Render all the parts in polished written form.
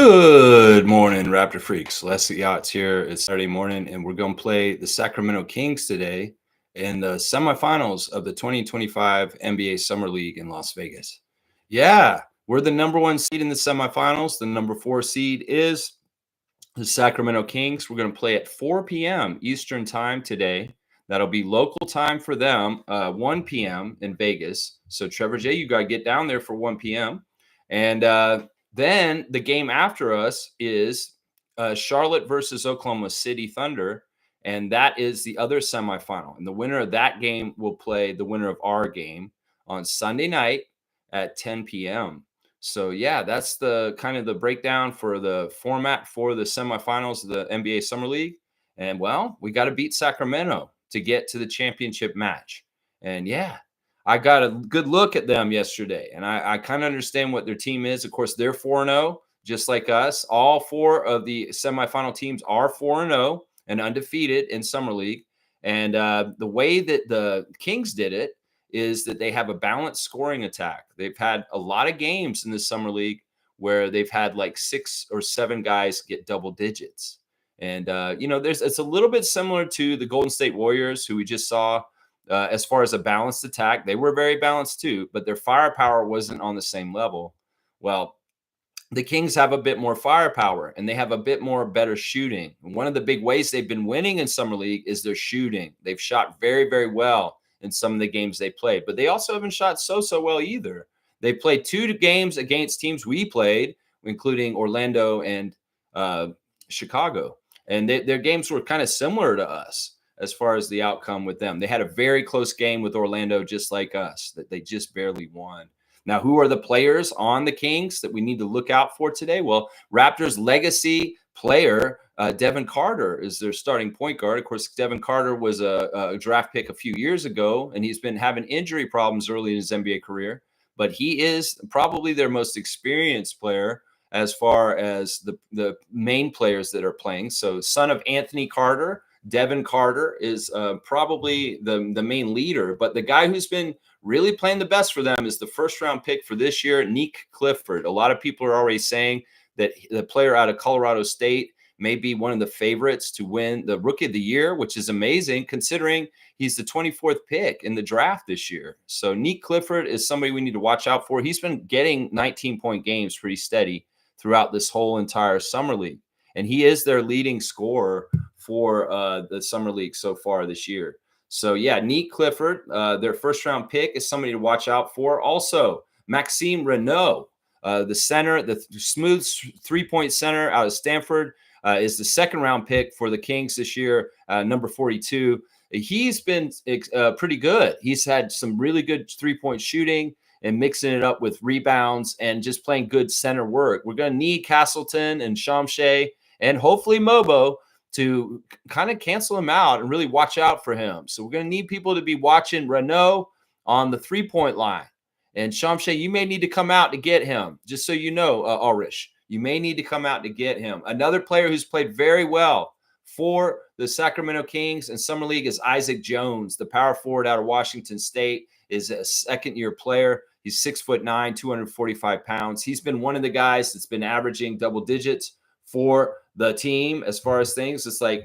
Good morning, Raptor Freaks. Leslie Yachts here. It's Saturday morning, and we're going to play the Sacramento Kings today in the semifinals of the 2025 NBA Summer League in Las Vegas. Yeah, we're the number one seed in the semifinals. The number 4 seed is the Sacramento Kings. We're going to play at 4 p.m. Eastern time today. That'll be local time for them, 1 p.m. in Vegas. So, Trevor J., you got to get down there for 1 p.m. And then the game after us is Charlotte versus Oklahoma City Thunder. And that is the other semifinal. And the winner of that game will play the winner of our game on Sunday night at 10 p.m. So yeah, that's the kind of the breakdown for the format for the semifinals of the NBA Summer League. And well, we got to beat Sacramento to get to the championship match. And yeah, I got a good look at them yesterday, and I kind of understand what their team is. Of course, they're 4-0, just like us. All 4 of the semifinal teams are 4-0 and undefeated in Summer League. And the way that the Kings did it is that they have a balanced scoring attack. They've had a lot of games in the Summer League where they've had like 6 or 7 guys get double digits. And, it's a little bit similar to the Golden State Warriors, who we just saw as far as a balanced attack. They were very balanced too, but their firepower wasn't on the same level. Well, the Kings have a bit more firepower and they have a bit more better shooting. And one of the big ways they've been winning in Summer League is their shooting. They've shot very, very well in some of the games they played, but they also haven't shot so well either. They played 2 games against teams we played, including Orlando and Chicago. And their games were kind of similar to us as far as the outcome with them. They had a very close game with Orlando, just like us, that they just barely won. Now, who are the players on the Kings that we need to look out for today? Well, Raptors legacy player Devin Carter is their starting point guard. Of course, Devin Carter was a draft pick a few years ago, and he's been having injury problems early in his NBA career. But he is probably their most experienced player as far as the main players that are playing. So, son of Anthony Carter, Devin Carter is probably the main leader. But the guy who's been really playing the best for them is the first-round pick for this year, Nick Clifford. A lot of people are already saying that the player out of Colorado State may be one of the favorites to win the Rookie of the Year, which is amazing considering he's the 24th pick in the draft this year. So Nick Clifford is somebody we need to watch out for. He's been getting 19-point games pretty steady throughout this whole entire Summer League. And he is their leading scorer for the Summer League so far this year. So, yeah, Nick Clifford, their first-round pick, is somebody to watch out for. Also, Maxime Renault, the center, the smooth three-point center out of Stanford, is the second-round pick for the Kings this year, number 42. He's been pretty good. He's had some really good three-point shooting and mixing it up with rebounds and just playing good center work. We're going to need Castleton and Shamshay and hopefully Mobo to kind of cancel him out and really watch out for him. So we're going to need people to be watching Renault on the three-point line. And Shamshay, you may need to come out to get him, just so you know, Ulrich. You may need to come out to get him. Another player who's played very well for the Sacramento Kings and Summer League is Isaac Jones, the power forward out of Washington State, is a second-year player. He's 6'9", 245 pounds. He's been one of the guys that's been averaging double digits for the team as far as things. It's like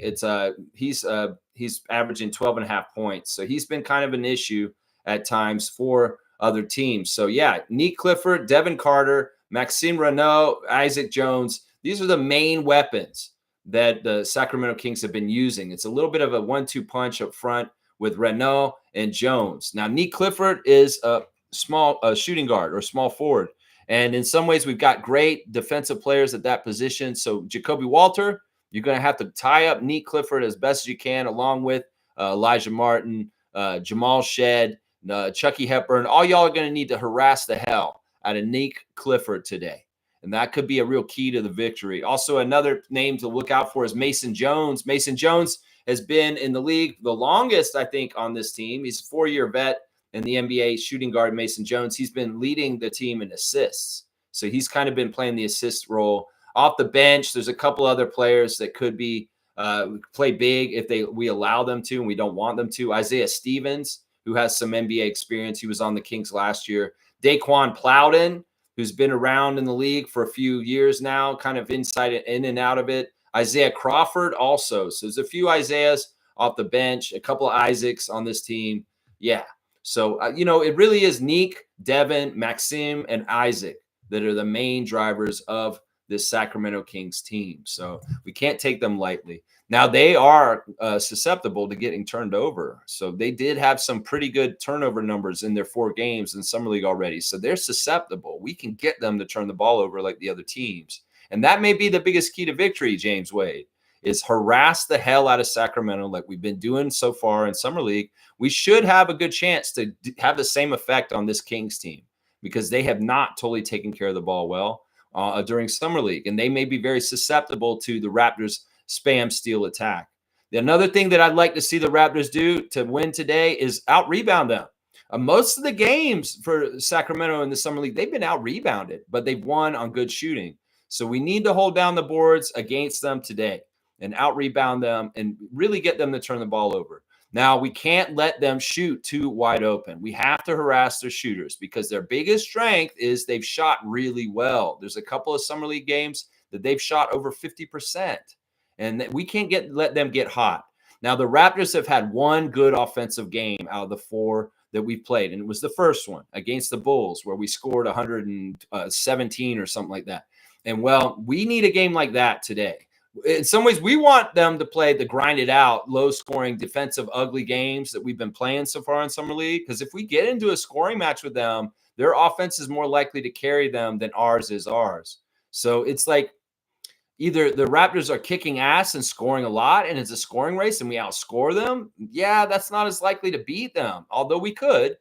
he's averaging 12.5 points. So he's been kind of an issue at times for other teams. So yeah, Nick Clifford, Devin Carter, Maxime Renault, Isaac Jones. These are the main weapons that the Sacramento Kings have been using. It's a little bit of a 1-2 punch up front with Renault and Jones. Now, Nick Clifford is a small shooting guard or small forward. And in some ways, we've got great defensive players at that position. So Jacoby Walter, you're going to have to tie up Nick Clifford as best as you can, along with Elijah Martin, Jamal Shed, Chucky Hepburn. All y'all are going to need to harass the hell out of Nick Clifford today. And that could be a real key to the victory. Also, another name to look out for is Mason Jones. Mason Jones has been in the league the longest, I think, on this team. He's a 4-year vet in the NBA, shooting guard Mason Jones. He's been leading the team in assists. So he's kind of been playing the assist role. Off the bench, there's a couple other players that could be play big if we allow them to and we don't want them to. Isaiah Stevens, who has some NBA experience. He was on the Kings last year. Daquan Plowden, who's been around in the league for a few years now, kind of inside in and out of it. Isaiah Crawford also. So there's a few Isaiahs off the bench, a couple of Isaacs on this team. Yeah. So, it really is Neek, Devin, Maxim, and Isaac that are the main drivers of this Sacramento Kings team. So we can't take them lightly. Now, they are susceptible to getting turned over. So they did have some pretty good turnover numbers in their 4 games in Summer League already. So they're susceptible. We can get them to turn the ball over like the other teams. And that may be the biggest key to victory, James Wade, is harass the hell out of Sacramento like we've been doing so far in Summer League. We should have a good chance to have the same effect on this Kings team because they have not totally taken care of the ball well during Summer League. And they may be very susceptible to the Raptors' spam steal attack. Another thing that I'd like to see the Raptors do to win today is out-rebound them. Most of the games for Sacramento in the Summer League, they've been out-rebounded, but they've won on good shooting. So we need to hold down the boards against them today and out-rebound them and really get them to turn the ball over. Now, we can't let them shoot too wide open. We have to harass their shooters because their biggest strength is they've shot really well. There's a couple of Summer League games that they've shot over 50%. And we can't let them get hot. Now, the Raptors have had one good offensive game out of the 4 that we've played, and it was the first one against the Bulls where we scored 117 or something like that. And, well, we need a game like that today. In some ways, we want them to play the grinded out, low-scoring, defensive, ugly games that we've been playing so far in Summer League, because if we get into a scoring match with them, their offense is more likely to carry them than ours is ours. So it's like, either the Raptors are kicking ass and scoring a lot and it's a scoring race and we outscore them. Yeah, that's not as likely to beat them, although we could.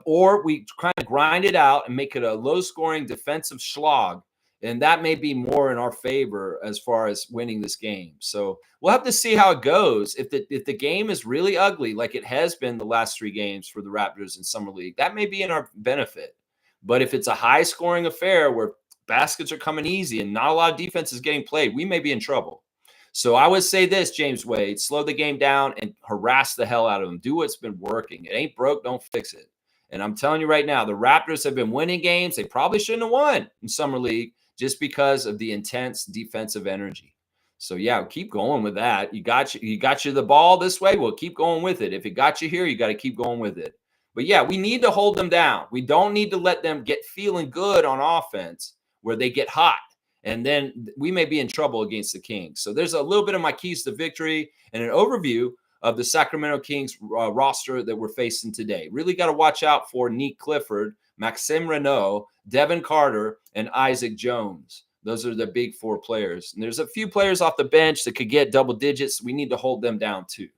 Or we kind of grind it out and make it a low-scoring defensive slog. And that may be more in our favor as far as winning this game. So we'll have to see how it goes. If the game is really ugly, like it has been the last 3 games for the Raptors in Summer League, that may be in our benefit. But if it's a high-scoring affair where baskets are coming easy and not a lot of defense is getting played, we may be in trouble. So I would say this, James Wade, slow the game down and harass the hell out of them. Do what's been working. It ain't broke, don't fix it. And I'm telling you right now, the Raptors have been winning games they probably shouldn't have won in Summer League just because of the intense defensive energy. So, yeah, keep going with that. You got you the ball this way, well, keep going with it. If it got you here, you got to keep going with it. But, yeah, we need to hold them down. We don't need to let them get feeling good on offense where they get hot, and then we may be in trouble against the Kings. So there's a little bit of my keys to victory and an overview of the Sacramento Kings roster that we're facing today. Really got to watch out for Neek Clifford, Maxime Renault, Devin Carter, and Isaac Jones. Those are the big 4 players. And there's a few players off the bench that could get double digits. We need to hold them down too.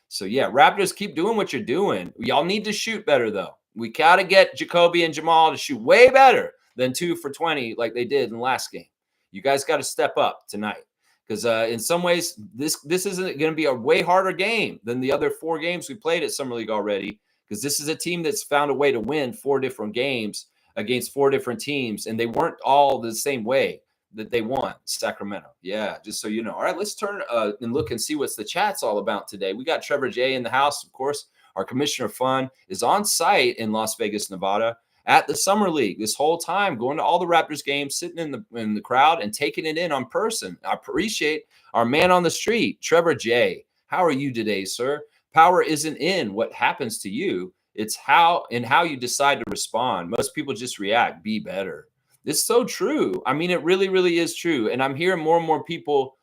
So, yeah, Raptors, keep doing what you're doing. Y'all need to shoot better, though. We got to get Jacoby and Jamal to shoot way better than 2 for 20 like they did in the last game. You guys got to step up tonight because in some ways, this isn't going to be a way harder game than the other 4 games we played at Summer League already, because this is a team that's found a way to win 4 different games against 4 different teams, and they weren't all the same way that they won Sacramento. Yeah, just so you know. All right, let's turn and look and see what's the chat's all about today. We got Trevor J in the house, of course. Our commissioner of fun is on site in Las Vegas, Nevada, at the Summer League this whole time, going to all the Raptors games, sitting in the crowd and taking it in on person. I appreciate our man on the street, Trevor J. How are you today, sir? Power isn't in what happens to you. It's how you decide to respond. Most people just react, be better. It's so true. I mean, it really, really is true. And I'm hearing more and more people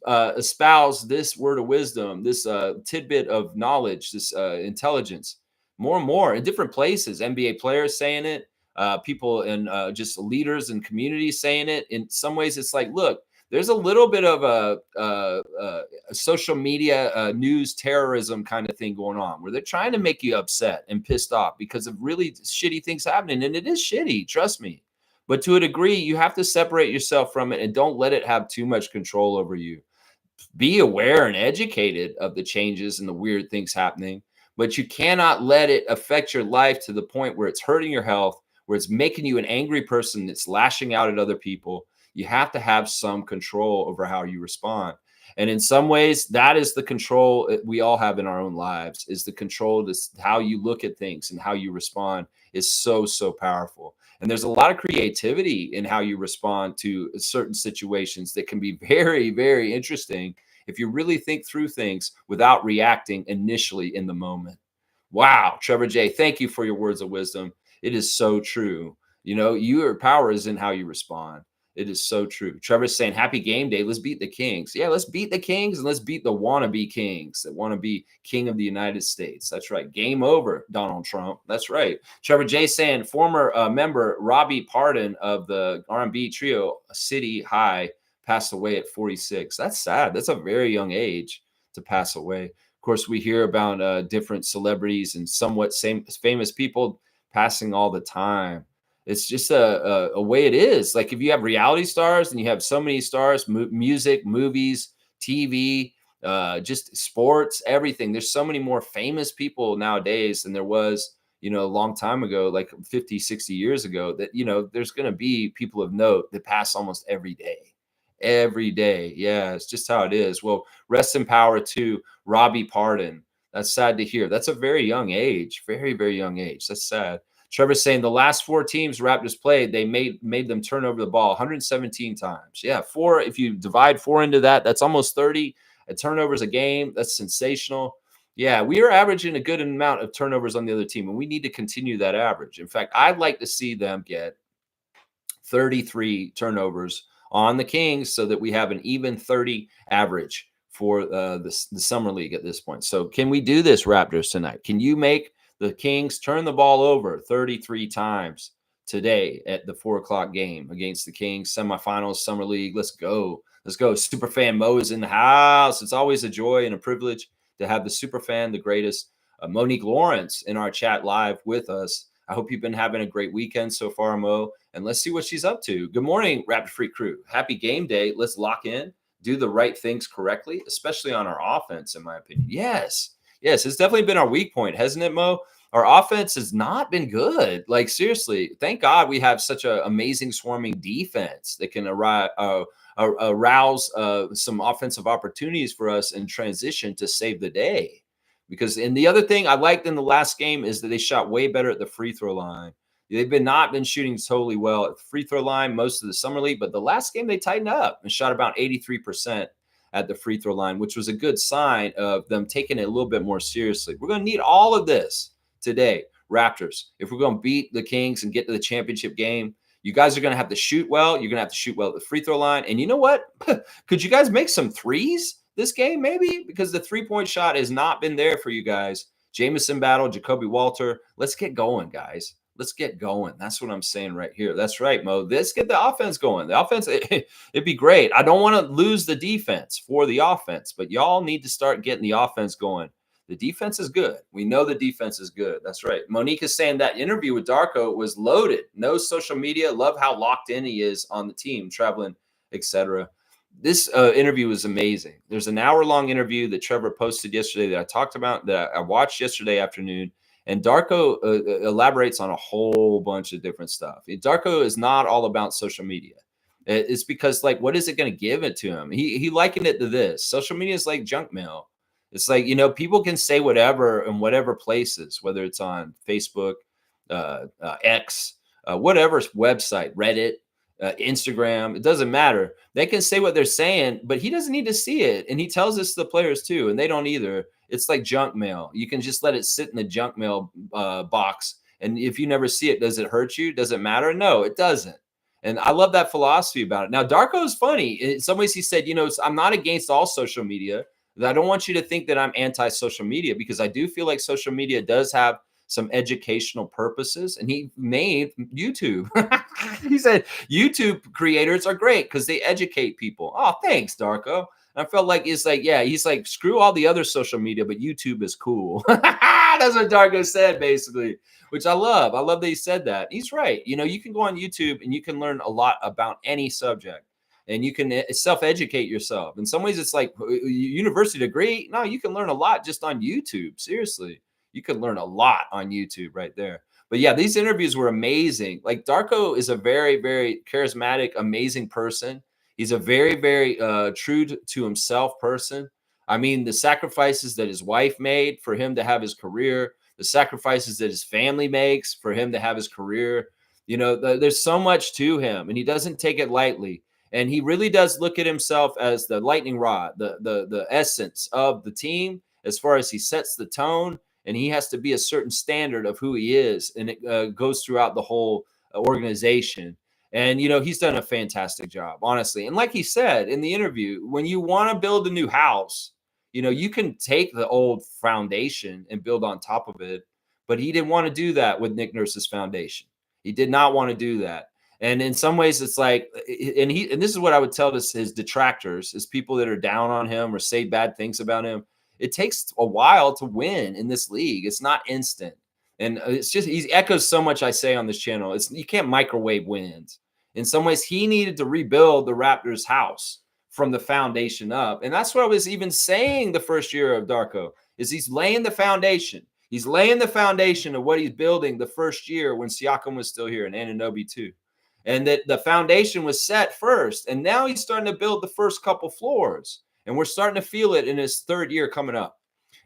espouse this word of wisdom, this tidbit of knowledge, this intelligence. More and more in different places, NBA players saying it, people and just leaders and communities saying it. In some ways, it's like, look, there's a little bit of a social media news terrorism kind of thing going on where they're trying to make you upset and pissed off because of really shitty things happening. And it is shitty, trust me. But to a degree, you have to separate yourself from it and don't let it have too much control over you. Be aware and educated of the changes and the weird things happening. But you cannot let it affect your life to the point where it's hurting your health, where it's making you an angry person that's lashing out at other people. You have to have some control over how you respond. And in some ways, that is the control we all have in our own lives, is the control to how you look at things and how you respond is so, so powerful. And there's a lot of creativity in how you respond to certain situations that can be very, very interesting if you really think through things without reacting initially in the moment. Wow, Trevor J, thank you for your words of wisdom. It is so true. Your power is in how you respond. It is so true. Trevor's saying, happy game day. Let's beat the Kings. Yeah, let's beat the Kings and let's beat the wannabe Kings that want to be king of the United States. That's right. Game over, Donald Trump. That's right. Trevor J saying, former member Robbie Pardon of the R&B trio City High passed away at 46. That's sad. That's a very young age to pass away. Of course, we hear about different celebrities and somewhat famous people passing all the time. It's just a way it is. Like if you have reality stars and you have so many stars, music, movies, TV, just sports, everything. There's so many more famous people nowadays than there was, a long time ago, like 50, 60 years ago, that, there's going to be people of note that pass almost every day. Every day. Yeah, it's just how it is. Well, rest in power to Robbie Pardon. That's sad to hear. That's a very young age. Very, very young age. That's sad. Trevor's saying the last 4 teams Raptors played, they made them turn over the ball 117 times. Yeah, 4. If you divide 4 into that, that's almost 30 turnovers a game. That's sensational. Yeah, we are averaging a good amount of turnovers on the other team, and we need to continue that average. In fact, I'd like to see them get 33 turnovers on the Kings so that we have an even 30 average for the summer league at this point. So can we do this, Raptors, tonight? Can you make the Kings turn the ball over 33 times today at the 4:00 game against the Kings semifinals summer league? Let's go. Let's go. Superfan Mo is in the house. It's always a joy and a privilege to have the superfan, the greatest, Monique Lawrence, in our chat live with us. I hope you've been having a great weekend so far, Mo, and let's see what she's up to. Good morning, Raptor Freak crew. Happy game day. Let's lock in, do the right things correctly, especially on our offense, in my opinion. Yes, it's definitely been our weak point, hasn't it, Mo? Our offense has not been good. Like, seriously, thank God we have such an amazing swarming defense that can arouse some offensive opportunities for us in transition to save the day. Because, and the other thing I liked in the last game is that they shot way better at the free throw line. They've not been shooting totally well at the free throw line most of the summer league, but the last game they tightened up and shot about 83% at the free throw line, which was a good sign of them taking it a little bit more seriously. We're going to need all of this today, Raptors. If we're going to beat the Kings and get to the championship game, you guys are going to have to shoot well. You're going to have to shoot well at the free throw line. And you know what? Could you guys make some threes this game, maybe? Because the three-point shot has not been there for you guys. Jamison battle, Jacoby Walter. Let's get going, guys. Let's get going. That's what I'm saying right here. That's right, Mo. Let's get the offense going. The offense, it'd be great. I don't want to lose the defense for the offense, but y'all need to start getting the offense going. The defense is good. We know the defense is good. That's right. Monique is saying that interview with Darko was loaded. No social media. Love how locked in he is on the team, traveling, etc. This interview was amazing. There's an hour-long interview that Trevor posted yesterday that I talked about, that I watched yesterday afternoon. And Darko elaborates on a whole bunch of different stuff. Darko is not all about social media. It's because, like, what is it going to give it to him? He likened it to this. Social media is like junk mail. It's like, people can say whatever in whatever places, whether it's on Facebook, X, whatever website, Reddit, Instagram, it doesn't matter. They can say what they're saying, but he doesn't need to see it. And he tells this to the players too, and they don't either. It's like junk mail. You can just let it sit in the junk mail box. And if you never see it, does it hurt you? Does it matter? No, it doesn't. And I love that philosophy about it. Now, Darko is funny. In some ways, he said, I'm not against all social media. I don't want you to think that I'm anti-social media, because I do feel like social media does have some educational purposes. And he named YouTube. He said YouTube creators are great because they educate people. Oh, thanks, Darko. And I felt like he's like, screw all the other social media, but YouTube is cool. That's what Darko said, basically, which I love. I love that he said that. He's right. You can go on YouTube and you can learn a lot about any subject. And you can self-educate yourself. In some ways, it's like university degree. No, you can learn a lot just on YouTube. Seriously, you can learn a lot on YouTube right there. But yeah, these interviews were amazing. Like, Darko is a very, very charismatic, amazing person. He's a very, very true to himself person. I mean, the sacrifices that his wife made for him to have his career, the sacrifices that his family makes for him to have his career. There's so much to him, and he doesn't take it lightly. And he really does look at himself as the lightning rod, the essence of the team, as far as he sets the tone, and he has to be a certain standard of who he is, and it goes throughout the whole organization. And he's done a fantastic job, honestly. And like he said in the interview, when you want to build a new house, you can take the old foundation and build on top of it. But he didn't want to do that with Nick Nurse's foundation. He did not want to do that. And in some ways, it's like, and this is what I would tell his detractors, his people that are down on him or say bad things about him. It takes a while to win in this league. It's not instant. And it's just, he echoes so much I say on this channel. You can't microwave wins. In some ways, he needed to rebuild the Raptors' house from the foundation up. And that's what I was even saying the first year of Darko, is he's laying the foundation. He's laying the foundation of what he's building the first year when Siakam was still here and Anunoby too. And that the foundation was set first. And now he's starting to build the first couple floors. And we're starting to feel it in his third year coming up.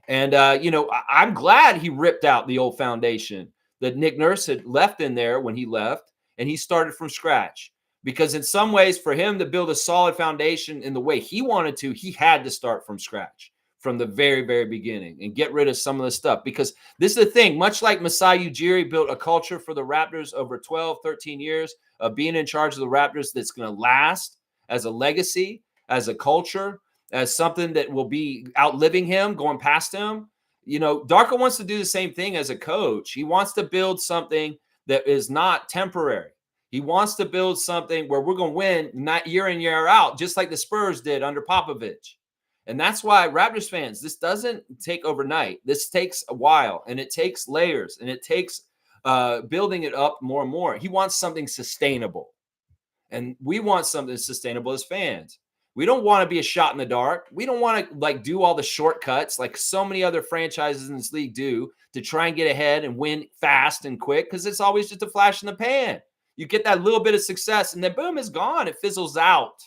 And, I'm glad he ripped out the old foundation that Nick Nurse had left in there when he left, and he started from scratch. Because in some ways, for him to build a solid foundation in the way he wanted to, he had to start from scratch from the very, very beginning and get rid of some of the stuff. Because this is the thing, much like Masai Ujiri built a culture for the Raptors over 12, 13 years of being in charge of the Raptors that's going to last as a legacy, as a culture, as something that will be outliving him, going past him. Darko wants to do the same thing as a coach. He wants to build something that is not temporary. He wants to build something where we're going to win not year in, year out, just like the Spurs did under Popovich. And that's why, Raptors fans, this doesn't take overnight. This takes a while, and it takes layers, and it takes building it up more and more. He wants something sustainable, and we want something sustainable as fans. We don't want to be a shot in the dark. We don't want to do all the shortcuts like so many other franchises in this league do to try and get ahead and win fast and quick, because it's always just a flash in the pan. You get that little bit of success, and then boom, it's gone. It fizzles out.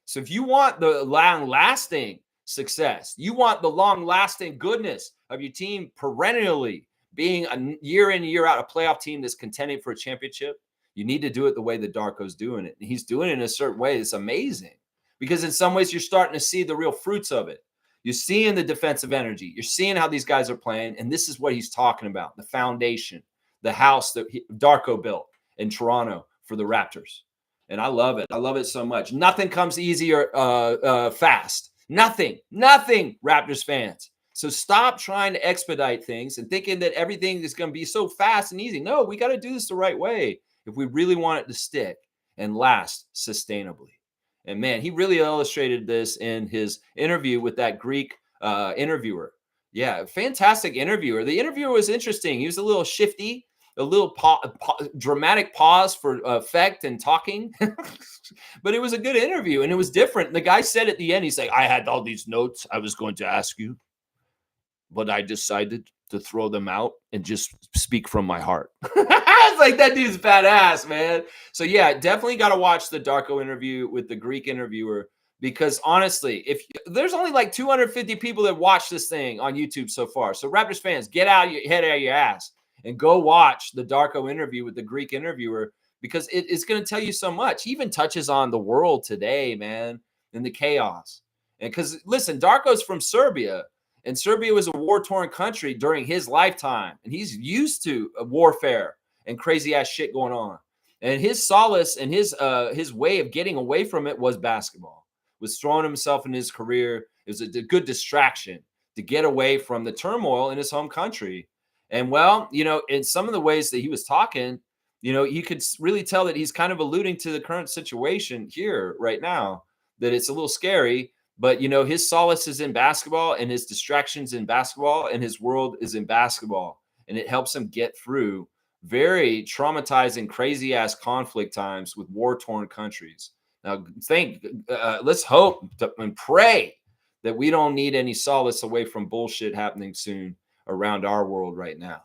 So if you want the long-lasting success, you want the long-lasting goodness of your team perennially being a year in, year out, a playoff team that's contending for a championship, you need to do it the way that Darko's doing it. And he's doing it in a certain way. It's amazing, because in some ways you're starting to see the real fruits of it. You're seeing the defensive energy. You're seeing how these guys are playing. And this is what he's talking about, the foundation, the house that Darko built in Toronto for the Raptors. And I love it. I love it so much. Nothing comes easy or fast. Nothing, Raptors fans. So stop trying to expedite things and thinking that everything is going to be so fast and easy. No, we got to do this the right way if we really want it to stick and last sustainably. And man, he really illustrated this in his interview with that Greek interviewer. Yeah, fantastic interviewer. The interviewer was interesting. He was a little shifty, a little dramatic pause for effect and talking. But it was a good interview, and it was different. And the guy said at the end, he's like, I had all these notes I was going to ask you, but I decided to throw them out and just speak from my heart. It's like, that dude's badass, man. So yeah, definitely got to watch the Darko interview with the Greek interviewer, because honestly, if there's only like 250 people that watch this thing on YouTube so far. So Raptors fans, get out your head out of your ass and go watch the Darko interview with the Greek interviewer, because it's going to tell you so much. He even touches on the world today, man, and the chaos. And because listen, Darko's from Serbia. And Serbia was a war-torn country during his lifetime. And he's used to warfare and crazy-ass shit going on. And his solace and his way of getting away from it was basketball, was throwing himself in his career. It was a good distraction to get away from the turmoil in his home country. And, well, in some of the ways that he was talking, you could really tell that he's kind of alluding to the current situation here right now, that it's a little scary. But, his solace is in basketball, and his distractions in basketball, and his world is in basketball. And it helps him get through very traumatizing, crazy-ass conflict times with war-torn countries. Now, let's hope and pray that we don't need any solace away from bullshit happening soon around our world right now.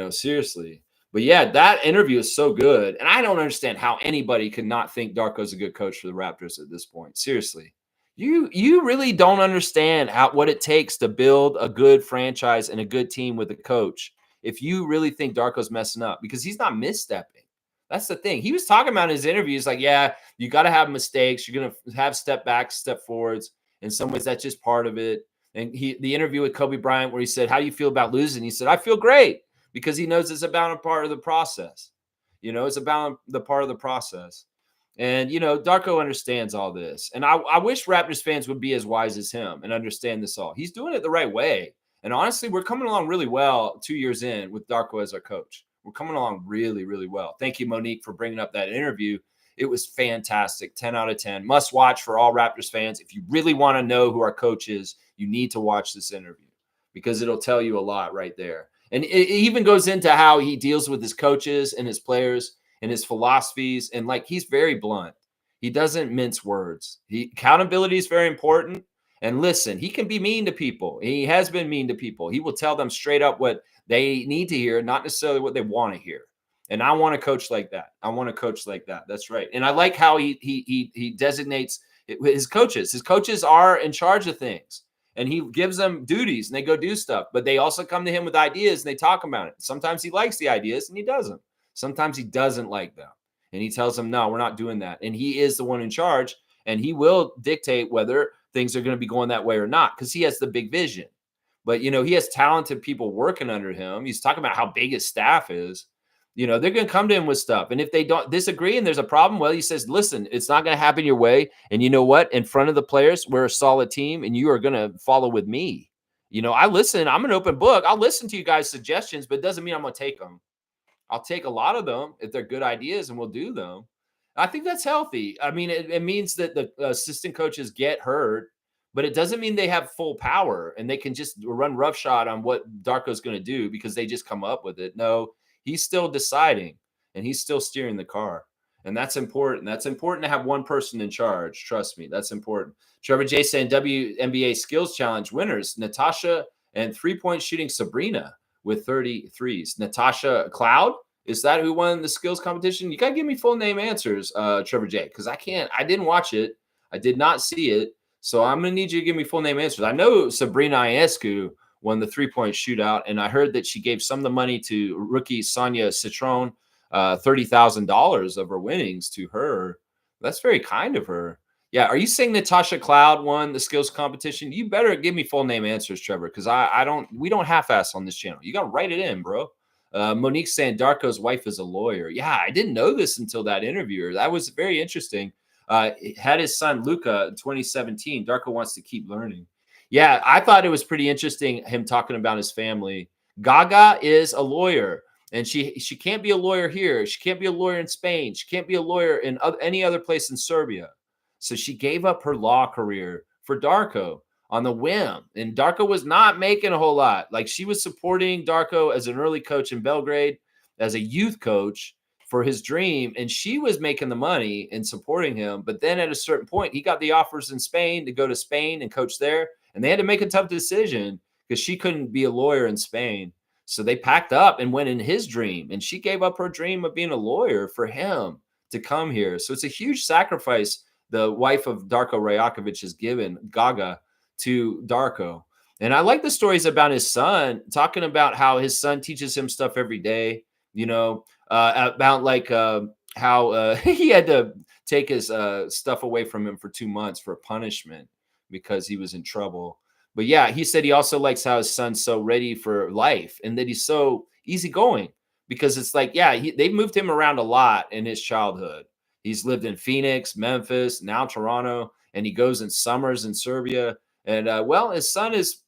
Seriously. But yeah, that interview is so good. And I don't understand how anybody could not think Darko's a good coach for the Raptors at this point. Seriously. You really don't understand what it takes to build a good franchise and a good team with a coach if you really think Darko's messing up, because he's not misstepping. That's the thing. He was talking about in his interviews, like, yeah, you got to have mistakes. You're going to have step backs, step forwards. In some ways, that's just part of it. And the interview with Kobe Bryant, where he said, "How do you feel about losing?" He said, "I feel great," because he knows it's about a part of the process. It's about the part of the process. And, Darko understands all this. And I wish Raptors fans would be as wise as him and understand this all. He's doing it the right way. And honestly, we're coming along really well 2 years in with Darko as our coach. We're coming along really, really well. Thank you, Monique, for bringing up that interview. It was fantastic. 10 out of 10. Must watch for all Raptors fans. If you really want to know who our coach is, you need to watch this interview because it'll tell you a lot right there. And it even goes into how he deals with his coaches and his players and his philosophies. And like, he's very blunt. He doesn't mince words. Accountability is very important. And listen, he can be mean to people. He has been mean to people. He will tell them straight up what they need to hear, not necessarily what they want to hear. And I want a coach like that. I want a coach like that. That's right. And I like how he designates his coaches. His coaches are in charge of things. And he gives them duties and they go do stuff. But they also come to him with ideas and they talk about it. Sometimes he likes the ideas and he doesn't. Sometimes he doesn't like them. And he tells them, no, we're not doing that. And he is the one in charge. And he will dictate whether things are going to be going that way or not, because he has the big vision. But, he has talented people working under him. He's talking about how big his staff is. They're going to come to him with stuff. And if they don't disagree and there's a problem, well, he says, listen, it's not going to happen your way. And you know what? In front of the players, we're a solid team and you are going to follow with me. I listen. I'm an open book. I'll listen to you guys' suggestions, but it doesn't mean I'm going to take them. I'll take a lot of them if they're good ideas and we'll do them. I think that's healthy. I mean, it means that the assistant coaches get heard, but it doesn't mean they have full power and they can just run roughshod on what Darko's going to do because they just come up with it. No, he's still deciding and he's still steering the car. And that's important. That's important to have one person in charge. Trust me, that's important. Trevor J saying WNBA Skills Challenge winners, Natasha and three-point shooting Sabrina with 33s. Natasha Cloud, is that who won the skills competition? You got to give me full name answers, Trevor J, because I didn't watch it. I did not see it. So I'm going to need you to give me full name answers. I know Sabrina Ionescu won the three-point shootout, and I heard that she gave some of the money to rookie Sonia Citron, $30,000 of her winnings to her. That's very kind of her. Yeah, are you saying Natasha Cloud won the skills competition? You better give me full name answers, Trevor, because we don't half-ass on this channel. You got to write it in, bro. Monique saying Darko's wife is a lawyer. Yeah, I didn't know this until that interview. That was very interesting. Had his son Luca in 2017. Darko wants to keep learning. Yeah, I thought it was pretty interesting him talking about his family. Gaga is a lawyer. And she can't be a lawyer here. She can't be a lawyer in Spain. She can't be a lawyer in any other place in Serbia. So she gave up her law career for Darko on the whim. And Darko was not making a whole lot. Like, she was supporting Darko as an early coach in Belgrade, as a youth coach for his dream. And she was making the money and supporting him. But then at a certain point, he got the offers in Spain to go to Spain and coach there. And they had to make a tough decision because she couldn't be a lawyer in Spain. So they packed up and went in his dream. And she gave up her dream of being a lawyer for him to come here. So it's a huge sacrifice the wife of Darko Rajakovic has given, Gaga, to Darko. And I like the stories about his son, talking about how his son teaches him stuff every day, about like how he had to take his stuff away from him for 2 months for punishment because he was in trouble. But yeah, he said he also likes how his son's so ready for life and that he's so easygoing, because it's like, yeah, they've moved him around a lot in his childhood. He's lived in Phoenix, Memphis, now Toronto, and he goes in summers in Serbia. And well, his son is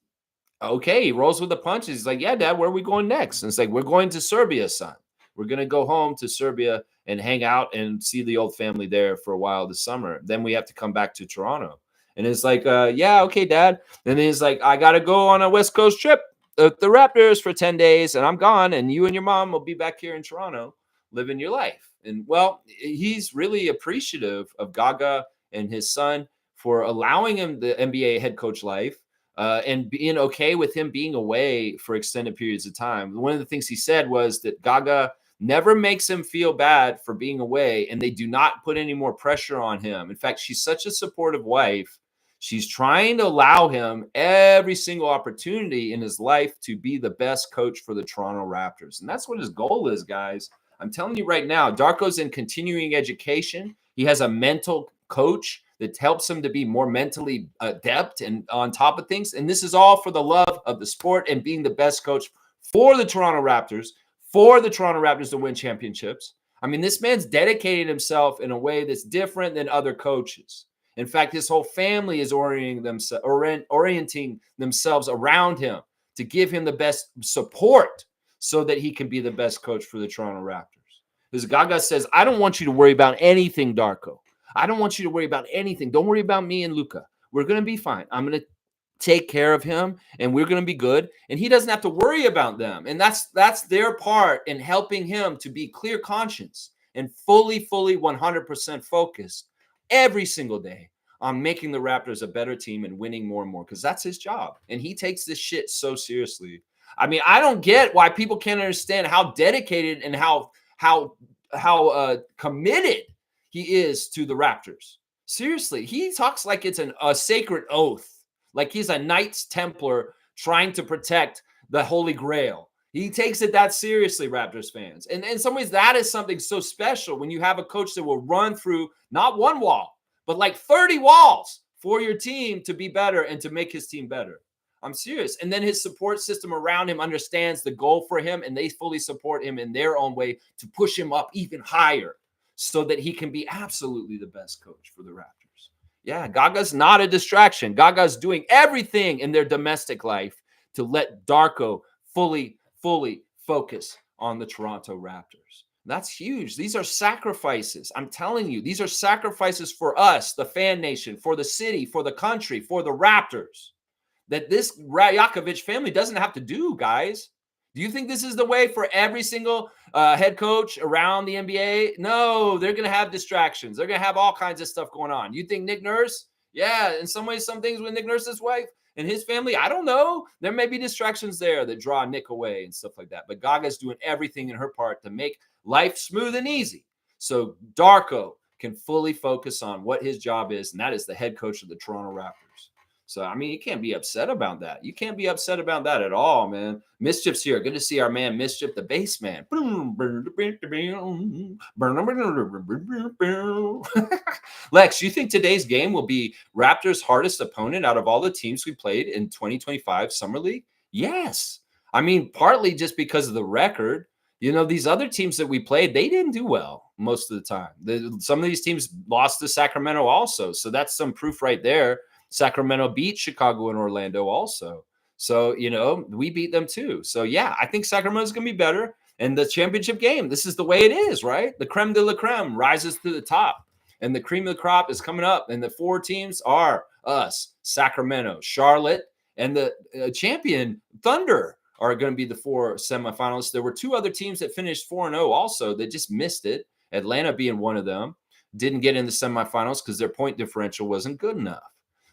okay. He rolls with the punches. He's like, yeah, Dad, where are we going next? And it's like, we're going to Serbia, son. We're going to go home to Serbia and hang out and see the old family there for a while this summer. Then we have to come back to Toronto. And it's like, yeah, okay, Dad. And then he's like, I got to go on a West Coast trip with the Raptors for 10 days, and I'm gone. And you and your mom will be back here in Toronto living your life. And well, he's really appreciative of Gaga and his son for allowing him the NBA head coach life and being okay with him being away for extended periods of time. One of the things he said was that Gaga never makes him feel bad for being away, and they do not put any more pressure on him. In fact, she's such a supportive wife. She's trying to allow him every single opportunity in his life to be the best coach for the Toronto Raptors. And that's what his goal is, guys. I'm telling you right now, Darko's in continuing education. He has a mental coach that helps him to be more mentally adept and on top of things. And this is all for the love of the sport and being the best coach for the Toronto Raptors, to win championships. I mean, this man's dedicated himself in a way that's different than other coaches. In fact, his whole family is orienting themselves around him to give him the best support so that he can be the best coach for the Toronto Raptors. Because Gaga says, I don't want you to worry about anything, Darko. I don't want you to worry about anything. Don't worry about me and Luka. We're going to be fine. I'm going to take care of him, and we're going to be good. And he doesn't have to worry about them. And that's their part in helping him to be clear conscience and fully 100% focused every single day on making the Raptors a better team and winning more and more, because that's his job. And he takes this shit so seriously. I mean, I don't get why people can't understand how dedicated and how committed he is to the Raptors. Seriously, he talks like it's a sacred oath, like he's a Knights Templar trying to protect the Holy Grail. He takes it that seriously, Raptors fans. And in some ways, that is something so special when you have a coach that will run through not one wall, but like 30 walls for your team to be better and to make his team better. I'm serious. And then his support system around him understands the goal for him, and they fully support him in their own way to push him up even higher so that he can be absolutely the best coach for the Raptors. Yeah, Gaga's not a distraction. Gaga's doing everything in their domestic life to let Darko fully focus on the Toronto Raptors. That's huge. These are sacrifices. I'm telling you, these are sacrifices for us, the fan nation, for the city, for the country, for the Raptors, that this Rajakovic family doesn't have to do, guys. Do you think this is the way for every single head coach around the NBA? No, they're going to have distractions. They're going to have all kinds of stuff going on. You think Nick Nurse? Yeah, in some ways, some things with Nick Nurse's wife and his family, I don't know. There may be distractions there that draw Nick away and stuff like that. But Gaga's doing everything in her part to make life smooth and easy so Darko can fully focus on what his job is, and that is the head coach of the Toronto Raptors. So, I mean, you can't be upset about that. You can't be upset about that at all, man. Mischief's here. Good to see our man Mischief, the bass man. Lex, you think today's game will be Raptors' hardest opponent out of all the teams we played in 2025 Summer League? Yes. I mean, partly just because of the record. You know, these other teams that we played, they didn't do well most of the time. Some of these teams lost to Sacramento also. So that's some proof right there. Sacramento beat Chicago and Orlando also. So, you know, we beat them too. So, yeah, I think Sacramento's going to be better. And the championship game, this is the way it is, right? The creme de la creme rises to the top. And the cream of the crop is coming up. And the four teams are us, Sacramento, Charlotte, and the champion Thunder are going to be the four semifinalists. There were two other teams that finished 4-0 also that just missed it. Atlanta being one of them. Didn't get in the semifinals because their point differential wasn't good enough.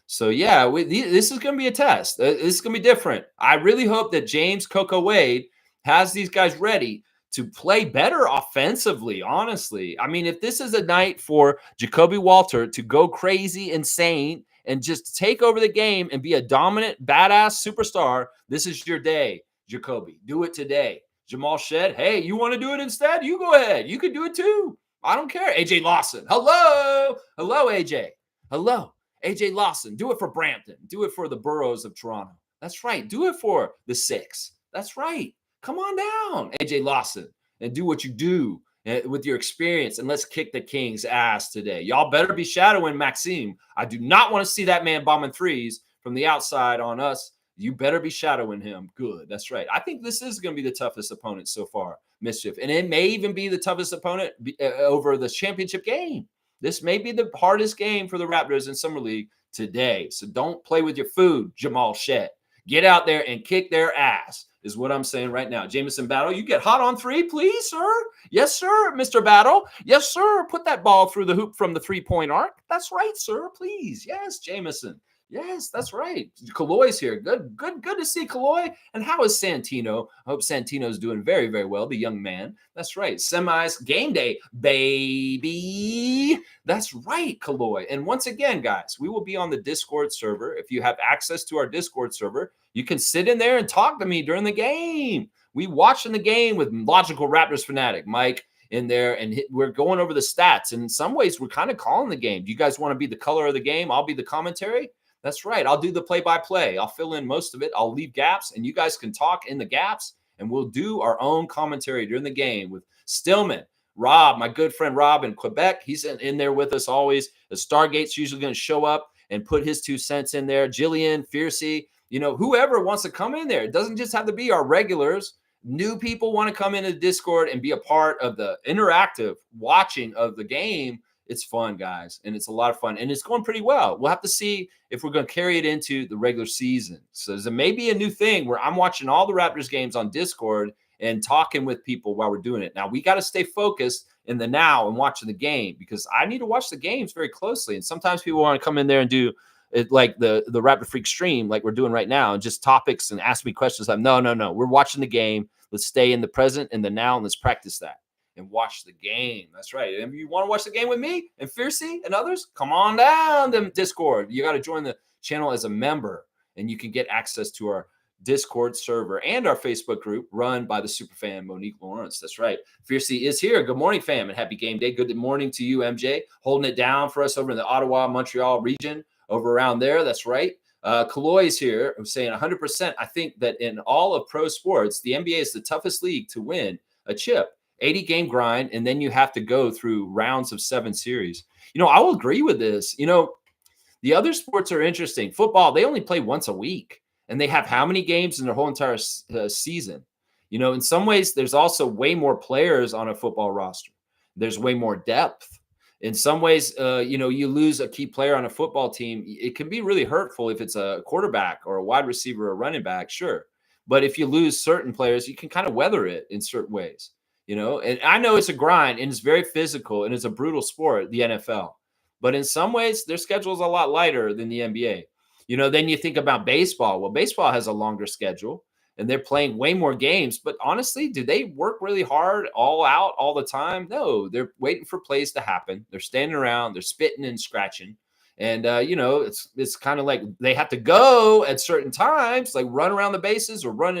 So, yeah, this is going to be a test. This is going to be different. I really hope that James Coco Wade has these guys ready to play better offensively, honestly. I mean, if this is a night for Jacoby Walter to go crazy, insane, and just take over the game and be a dominant, badass superstar, this is your day, Jacoby. Do it today. Jamal Shed, hey, you want to do it instead? You go ahead. You can do it too. I don't care. AJ Lawson, hello. Hello, AJ. Hello. AJ Lawson, do it for Brampton. Do it for the boroughs of Toronto. That's right. Do it for the Six. That's right. Come on down, AJ Lawson, and do what you do with your experience, and let's kick the Kings' ass today. Y'all better be shadowing Maxime. I do not want to see that man bombing threes from the outside on us. You better be shadowing him. Good. That's right. I think this is going to be the toughest opponent so far, Mischief. And it may even be the toughest opponent over the championship game. This may be the hardest game for the Raptors in Summer League today. So don't play with your food, Jamal Shed. Get out there and kick their ass is what I'm saying right now. Jameson Battle, you get hot on three, please, sir. Yes, sir, Mr. Battle. Yes, sir. Put that ball through the hoop from the three-point arc. That's right, sir. Please. Yes, Jameson. Yes, that's right. Kaloy's here. Good to see Kaloy. And how is Santino? I hope Santino's doing very, very well, the young man. That's right. Semis game day, baby. That's right, Kaloy. And once again, guys, we will be on the Discord server. If you have access to our Discord server, you can sit in there and talk to me during the game. We watching the game with Logical Raptors fanatic, Mike in there, and we're going over the stats. And in some ways, we're kind of calling the game. Do you guys want to be the color of the game? I'll be the commentary. That's right. I'll do the play-by-play. I'll fill in most of it. I'll leave gaps, and you guys can talk in the gaps, and we'll do our own commentary during the game with Stillman, Rob, my good friend Rob in Quebec. He's in there with us always. The Stargate's usually going to show up and put his 2 cents in there. Jillian, Fiercey, whoever wants to come in there. It doesn't just have to be our regulars. New people want to come into Discord and be a part of the interactive watching of the game. It's fun, guys, and it's a lot of fun, and it's going pretty well. We'll have to see if we're going to carry it into the regular season. So there may be a new thing where I'm watching all the Raptors games on Discord and talking with people while we're doing it. Now, we got to stay focused in the now and watching the game because I need to watch the games very closely, and sometimes people want to come in there and do it like the Raptor Freak stream like we're doing right now and just topics and ask me questions. I'm no. We're watching the game. Let's stay in the present and the now, and let's practice that and watch the game. That's right. And if you want to watch the game with me and Fiercey and others, come on down to Discord. You got to join the channel as a member, and you can get access to our Discord server and our Facebook group run by the superfan Monique Lawrence. That's right. Fiercey is here. Good morning, fam, and happy game day. Good morning to you, MJ, holding it down for us over in the Ottawa, Montreal region over around there. That's right. Kaloy is here. I'm saying 100%. I think that in all of pro sports, the NBA is the toughest league to win a chip. 80-game grind, and then you have to go through rounds of 7 series. I will agree with this. The other sports are interesting. Football, they only play once a week, and they have how many games in their whole entire season? In some ways, there's also way more players on a football roster. There's way more depth. In some ways, you lose a key player on a football team. It can be really hurtful if it's a quarterback or a wide receiver or a running back, sure. But if you lose certain players, you can kind of weather it in certain ways. And I know it's a grind and it's very physical and it's a brutal sport, the NFL. But in some ways, their schedule is a lot lighter than the NBA. Then you think about baseball. Well, baseball has a longer schedule and they're playing way more games. But honestly, do they work really hard all out all the time? No, they're waiting for plays to happen. They're standing around, they're spitting and scratching. And, it's kind of like they have to go at certain times, like run around the bases or run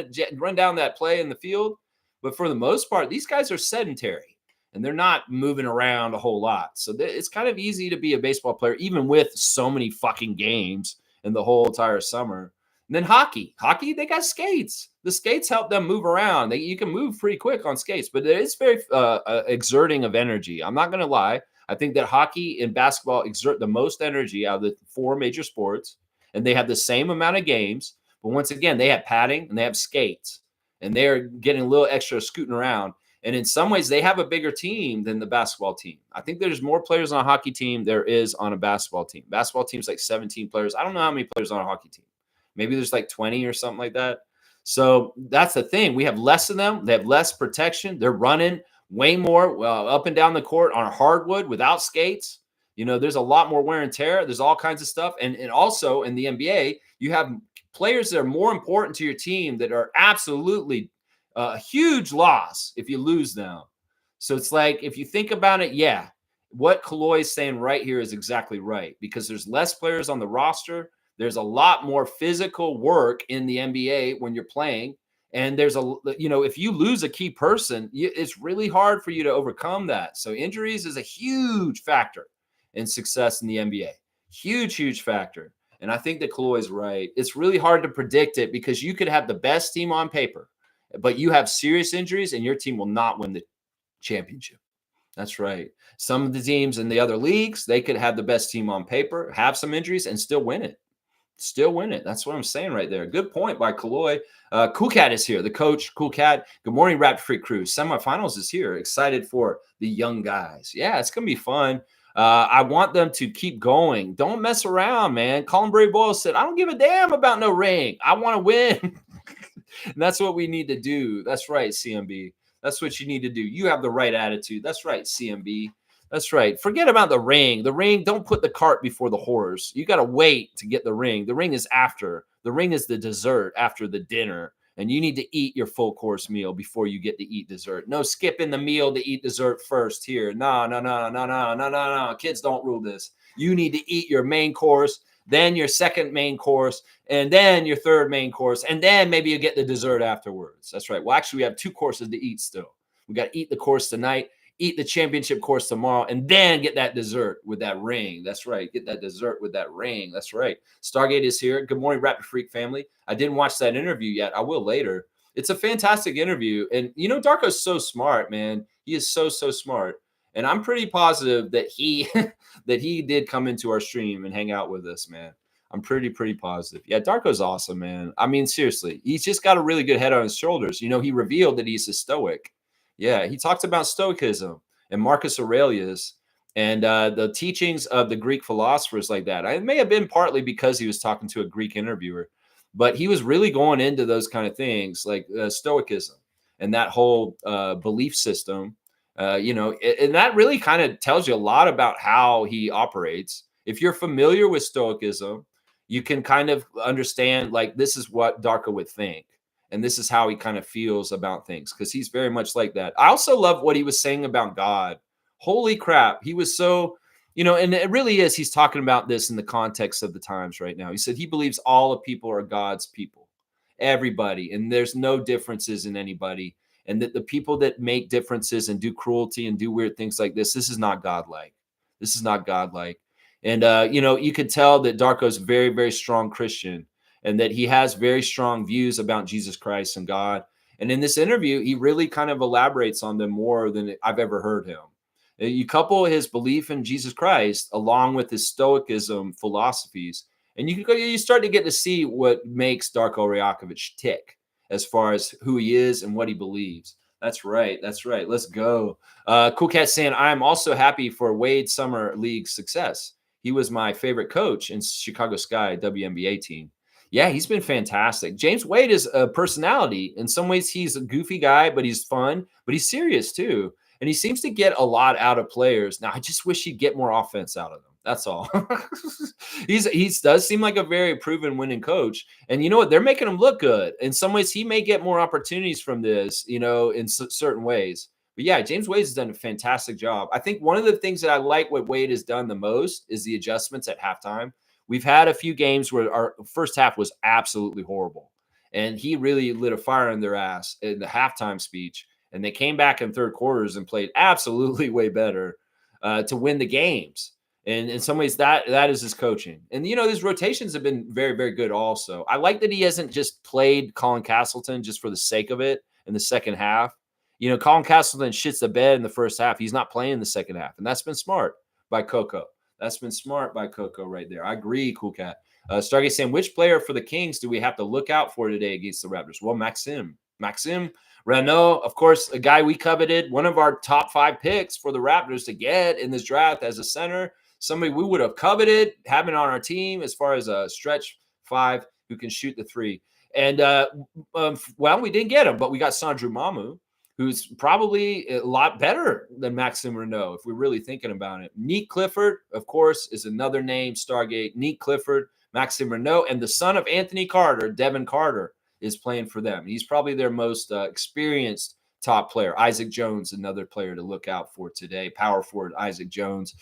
down that play in the field. But for the most part, these guys are sedentary and they're not moving around a whole lot. So it's kind of easy to be a baseball player, even with so many fucking games in the whole entire summer. And then hockey, they got skates. The skates help them move around. You can move pretty quick on skates, but it's very exerting of energy. I'm not going to lie. I think that hockey and basketball exert the most energy out of the 4 major sports, and they have the same amount of games. But once again, they have padding and they have skates. And they're getting a little extra scooting around. And in some ways, they have a bigger team than the basketball team. I think there's more players on a hockey team there is on a basketball team. Basketball team's like 17 players. I don't know how many players on a hockey team. Maybe there's like 20 or something like that. So that's the thing. We have less of them. They have less protection. They're running way more up and down the court on hardwood without skates. There's a lot more wear and tear. There's all kinds of stuff. And also in the NBA, you have players that are more important to your team that are absolutely a huge loss if you lose them. So it's like, if you think about it, yeah, what Kaloy is saying right here is exactly right, because there's less players on the roster. There's a lot more physical work in the NBA when you're playing. And there's if you lose a key person, it's really hard for you to overcome that. So injuries is a huge factor in success in the NBA. Huge factor. And I think that Kaloy is right. It's really hard to predict it because you could have the best team on paper, but you have serious injuries and your team will not win the championship. That's right. Some of the teams in the other leagues, they could have the best team on paper, have some injuries, and still win it. That's what I'm saying right there. Good point by Kaloy. Cool Cat is here. The coach, Cool Cat. Good morning, Raptor Freak crew. Semifinals is here. Excited for the young guys. Yeah, it's going to be fun. I want them to keep going. Don't mess around, man. Colin Bray Boyle said, I don't give a damn about no ring. I want to win. And that's what we need to do. That's right, CMB. That's what you need to do. You have the right attitude. That's right, CMB. That's right. Forget about the ring. The ring, don't put the cart before the horse. You got to wait to get the ring. The ring is after. The ring is the dessert after the dinner. And you need to eat your full course meal before you get to eat dessert. No skipping the meal to eat dessert first here. No, no, no, no, no, no, no, no. Kids don't rule this. You need to eat your main course, then your second main course, and then your third main course, and then maybe you get the dessert afterwards. That's right. Well, actually, we have 2 courses to eat still. We got to eat the course tonight, eat the championship course tomorrow, and then get that dessert with that ring. That's right. Get that dessert with that ring. That's right. Stargate is here. Good morning, Raptor Freak family. I didn't watch that interview yet. I will later. It's a fantastic interview. And, Darko's so smart, man. He is so, so smart. And I'm pretty positive that he that he did come into our stream and hang out with us, man. I'm pretty positive. Yeah, Darko's awesome, man. I mean, seriously, he's just got a really good head on his shoulders. He revealed that he's a Stoic. Yeah, he talks about Stoicism and Marcus Aurelius and the teachings of the Greek philosophers like that. It may have been partly because he was talking to a Greek interviewer, but he was really going into those kind of things like Stoicism and that whole belief system. And that really kind of tells you a lot about how he operates. If you're familiar with Stoicism, you can kind of understand like this is what Darko would think. And this is how he kind of feels about things because he's very much like that. I also love what he was saying about God. Holy crap. He was so, and it really is. He's talking about this in the context of the times right now. He said he believes all of people are God's people, everybody. And there's no differences in anybody. And that the people that make differences and do cruelty and do weird things like this is not godlike. This is not godlike. And, you could tell that Darko's very, very strong Christian and that he has very strong views about Jesus Christ and God. And in this interview, he really kind of elaborates on them more than I've ever heard him. You couple his belief in Jesus Christ along with his Stoicism philosophies, and you start to get to see what makes Darko Rajakovic tick as far as who he is and what he believes. That's right. That's right. Let's go. Cool Cat saying, I'm also happy for Wade Summer League's success. He was my favorite coach in Chicago Sky WNBA team. Yeah, he's been fantastic. James Wade is a personality. In some ways, he's a goofy guy, but he's fun, but he's serious too. And he seems to get a lot out of players. Now, I just wish he'd get more offense out of them. That's all. He does seem like a very proven winning coach. And you know what? They're making him look good. In some ways, he may get more opportunities from this, in certain ways. But yeah, James Wade has done a fantastic job. I think one of the things that I like what Wade has done the most is the adjustments at halftime. We've had a few games where our first half was absolutely horrible. And he really lit a fire in their ass in the halftime speech. And they came back in third quarters and played absolutely way better to win the games. And in some ways, that is his coaching. And, his rotations have been very, very good also. I like that he hasn't just played Colin Castleton just for the sake of it in the second half. Colin Castleton shits the bed in the first half. He's not playing the second half. And that's been smart by Coco. That's been smart by Coco right there. I agree, Cool Cat. Stargate saying, which player for the Kings do we have to look out for today against the Raptors? Well, Maxime Renault, of course, a guy we coveted, one of our top 5 picks for the Raptors to get in this draft as a center. Somebody we would have coveted having on our team as far as a stretch 5 who can shoot the 3. And, we didn't get him, but we got Sandro Mamu, who's probably a lot better than Maxime Renault, if we're really thinking about it. Neek Clifford, of course, is another name, Stargate. Neek Clifford, Maxime Renault, and the son of Anthony Carter, Devin Carter, is playing for them. He's probably their most experienced top player. Isaac Jones, another player to look out for today. Power forward Isaac Jones.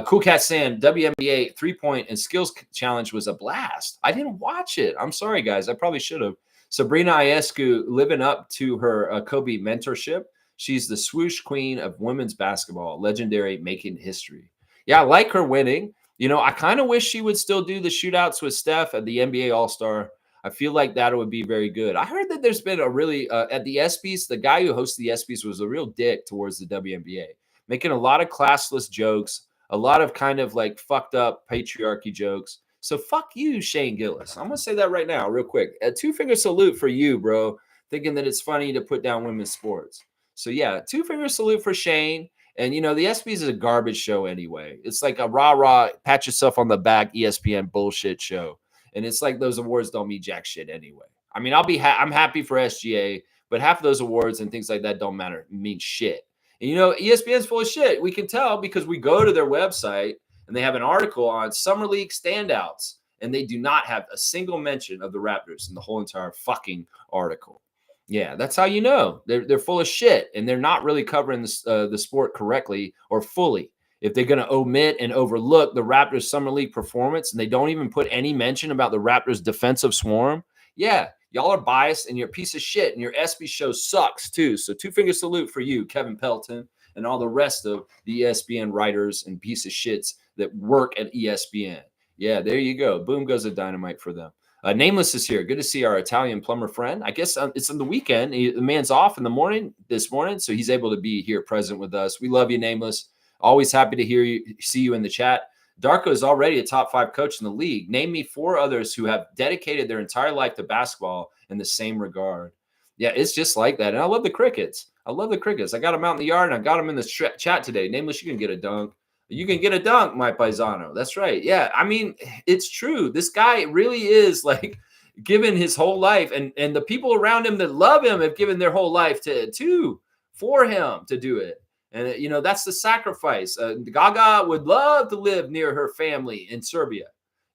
Cool Cat Sam, WNBA 3-point and skills challenge was a blast. I didn't watch it. I'm sorry, guys. I probably should have. Sabrina Ionescu living up to her Kobe mentorship. She's the swoosh queen of women's basketball, legendary, making history. Yeah, I like her winning. I kind of wish she would still do the shootouts with Steph at the NBA All-Star. I feel like that would be very good. I heard that there's been a really, at the ESPYs, the guy who hosts the ESPYs was a real dick towards the WNBA, making a lot of classless jokes, a lot of kind of like fucked up patriarchy jokes. So fuck you, Shane Gillis. I'm going to say that right now, real quick. A 2-finger salute for you, bro, thinking that it's funny to put down women's sports. So yeah, 2-finger salute for Shane. And, the ESPYs is a garbage show anyway. It's like a rah-rah, pat yourself on the back ESPN bullshit show. And it's like those awards don't mean jack shit anyway. I mean, I'm happy for SGA, but half of those awards and things like that don't mean shit. And, you know, ESPN's full of shit. We can tell because we go to their website and they have an article on Summer League standouts, and they do not have a single mention of the Raptors in the whole entire fucking article. Yeah, that's how you know they're full of shit, and they're not really covering the sport correctly or fully. If they're going to omit and overlook the Raptors summer league performance, and they don't even put any mention about the Raptors defensive swarm, yeah, y'all are biased and you're a piece of shit, and your SB show sucks too. So two finger salute for you, Kevin Pelton, and all the rest of the ESPN writers and piece of shits that work at ESPN. Yeah, there you go. Boom goes a dynamite for them. Nameless is here. Good to see our Italian plumber friend. I guess it's on the weekend. The man's off in the morning this morning, so he's able to be here present with us. We love you, Nameless. Always happy to see you in the chat. Darko is already a top 5 coach in the league. Name me 4 others who have dedicated their entire life to basketball in the same regard. Yeah, it's just like that. And I love the Crickets. I love the Crickets. I got them out in the yard, and I got them in the chat today. Nameless, you can get a dunk. You can get a dunk, my paisano. That's right. Yeah, I mean, it's true. This guy really is like given his whole life, and the people around him that love him have given their whole life for him to do it. And, you know, that's the sacrifice. Gaga would love to live near her family in Serbia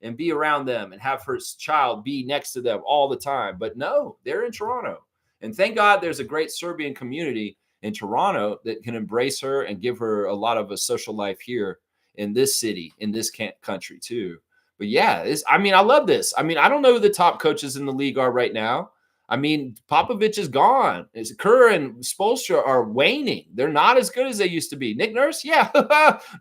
and be around them and have her child be next to them all the time. But no, they're in Toronto. And thank God there's a great Serbian community in Toronto that can embrace her and give her a lot of a social life here in this city, in this country too. But yeah, I love this. I mean, I don't know who the top coaches in the league are right now. I mean, Popovich is gone. Kerr and Spoelstra are waning. They're not as good as they used to be. Nick Nurse? Yeah,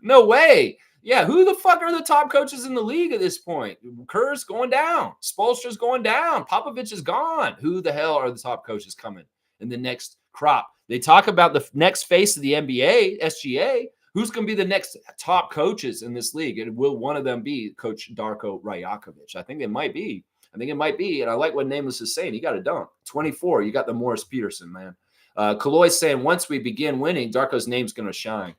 no way. Yeah, who the fuck are the top coaches in the league at this point? Kerr's going down. Spoelstra's going down. Popovich is gone. Who the hell are the top coaches coming in the next crop? They talk about the next face of the NBA, SGA. Who's going to be the next top coaches in this league? And will one of them be Coach Darko Rajakovic? I think it might be. And I like what Nameless is saying. He got a dunk. 24. You got the Morris Peterson, man. Kaloy's saying once we begin winning, Darko's name's going to shine.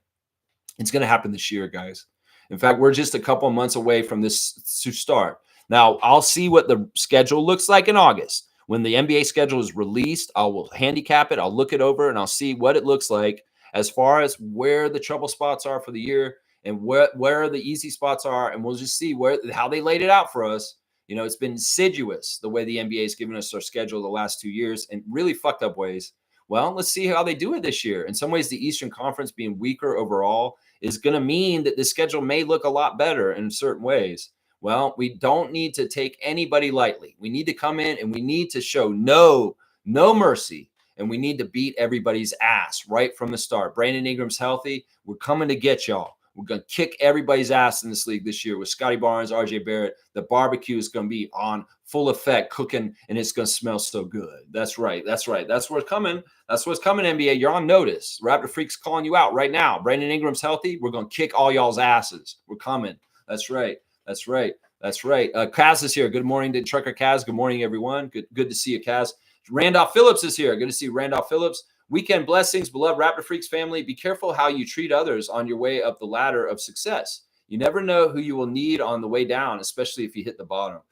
It's going to happen this year, guys. In fact, we're just a couple months away from this to start. Now, I'll see what the schedule looks like in August. When the NBA schedule is released, I will handicap it. I'll look it over, and I'll see what it looks like as far as where the trouble spots are for the year and where the easy spots are. And we'll just see how they laid it out for us. You know, it's been insidious the way the NBA has given us our schedule the last 2 years in really fucked up ways. Well, let's see how they do it this year. In some ways, the Eastern Conference being weaker overall is going to mean that the schedule may look a lot better in certain ways. Well, we don't need to take anybody lightly. We need to come in and we need to show no mercy, and we need to beat everybody's ass right from the start. Brandon Ingram's healthy. We're coming to get y'all. We're going to kick everybody's ass in this league this year with Scotty Barnes, RJ Barrett. The barbecue is going to be on full effect, cooking, and it's going to smell so good. That's right. That's what's coming. That's what's coming, NBA. You're on notice. Raptor Freaks calling you out right now. Brandon Ingram's healthy. We're going to kick all y'all's asses. We're coming. That's right. Kaz is here. Good morning to Trucker Kaz. Good morning, everyone. Good to see you, Kaz. Randolph Phillips is here. Good to see Randolph Phillips. Weekend blessings, beloved Raptor Freaks family. Be careful how you treat others on your way up the ladder of success. You never know who you will need on the way down, especially if you hit the bottom.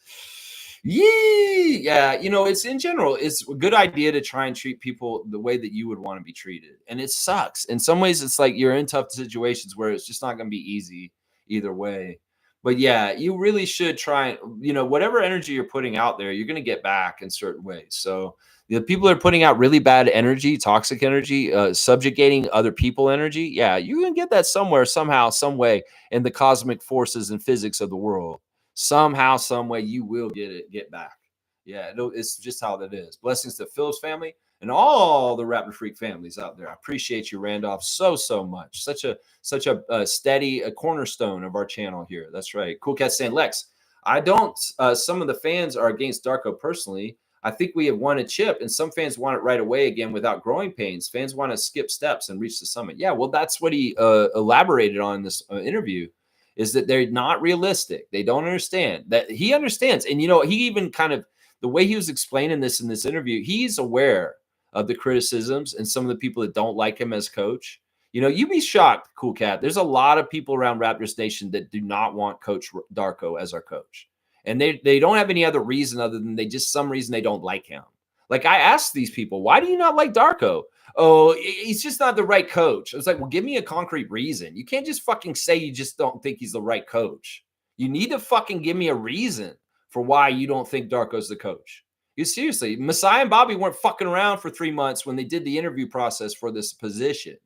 Yeah. You know, it's in general, it's a good idea to try and treat people the way that you would want to be treated. And it sucks. In some ways, it's like you're in tough situations where it's just not going to be easy either way. But yeah, you really should try, you know, whatever energy you're putting out there, you're going to get back in certain ways. So the people are putting out really bad energy, toxic energy, subjugating other people energy. Yeah, you can get that somewhere, somehow, some way in the cosmic forces and physics of the world. Somehow, some way you will get back. Yeah, it's just how that is. Blessings to Phil's family and all the Raptor Freak families out there. I appreciate you, Randolph, so much. Such a steady cornerstone of our channel here. That's right. Cool Cat saying, Lex, I don't. Some of the fans are against Darko personally. I think we have won a chip, and some fans want it right away again without growing pains. Fans want to skip steps and reach the summit. Yeah, well, that's what he elaborated on in this interview, is that they're not realistic. They don't understand that. He understands. And, you know, he even kind of, the way he was explaining this in this interview, he's aware of the criticisms and some of the people that don't like him as coach. You know, you'd be shocked, Cool Cat. There's a lot of people around Raptors Nation that do not want Coach Darko as our coach. And they don't have any other reason other than some reason they don't like him. Like I asked these people, why do you not like Darko? Oh, he's just not the right coach. I was like, well, give me a concrete reason. You can't just fucking say you just don't think he's the right coach. You need to fucking give me a reason for why you don't think Darko's the coach. You seriously, Messiah and Bobby weren't fucking around for 3 months when they did the interview process for this position.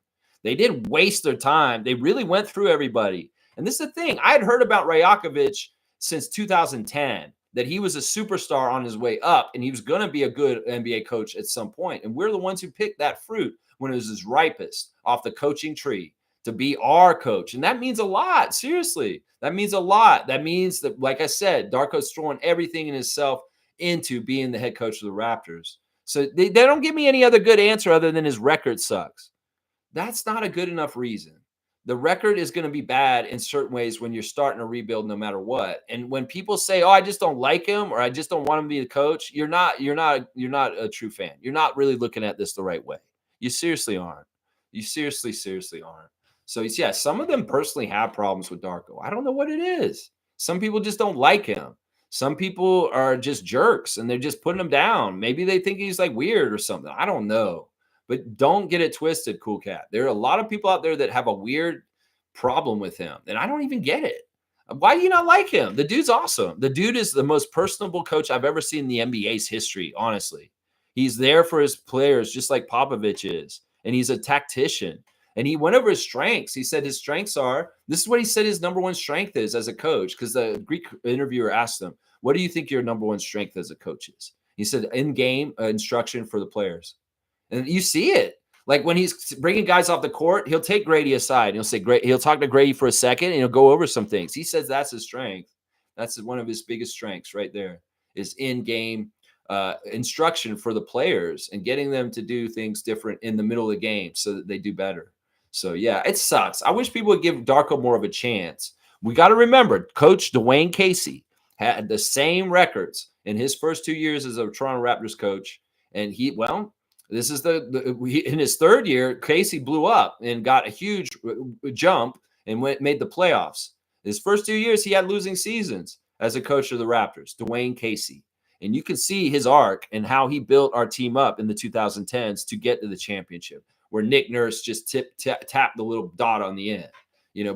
They didn't waste their time. They really went through everybody. And this is the thing. I had heard about Rajakovic since 2010, that he was a superstar on his way up and he was going to be a good NBA coach at some point. And we're the ones who picked that fruit when it was its ripest off the coaching tree to be our coach. And that means a lot. Seriously, that means a lot. That means that, like I said, Darko's throwing everything in himself into being the head coach of the Raptors. So they don't give me any other good answer other than his record sucks. That's not a good enough reason. The record is going to be bad in certain ways when you're starting to rebuild no matter what. And when people say, "Oh, I just don't like him," or "I just don't want him to be the coach," you're not a true fan. You're not really looking at this the right way. You seriously aren't. You seriously aren't. So yeah, some of them personally have problems with Darko. I don't know what it is. Some people just don't like him. Some people are just jerks and they're just putting him down. Maybe they think he's like weird or something. I don't know. But don't get it twisted, Cool Cat. There are a lot of people out there that have a weird problem with him, and I don't even get it. Why do you not like him? The dude's awesome. The dude is the most personable coach I've ever seen in the NBA's history, honestly. He's there for his players just like Popovich is, and he's a tactician. And he went over his strengths. He said his strengths are, this is what he said his number one strength is as a coach, because the Greek interviewer asked him, what do you think your number one strength as a coach is? He said, in-game instruction for the players. And you see it. Like when he's bringing guys off the court, he'll take Grady aside. He'll say, "Great." He'll talk to Grady for a second and he'll go over some things. He says that's his strength. That's one of his biggest strengths right there, is in-game instruction for the players and getting them to do things different in the middle of the game so that they do better. So yeah, it sucks. I wish people would give Darko more of a chance. We got to remember, Coach Dwayne Casey had the same records in his first 2 years as a Toronto Raptors coach. And this is in his third year, Casey blew up and got a huge jump and made the playoffs. His first 2 years, he had losing seasons as a coach of the Raptors, Dwayne Casey. And you can see his arc and how he built our team up in the 2010s to get to the championship, where Nick Nurse just tapped the little dot on the end.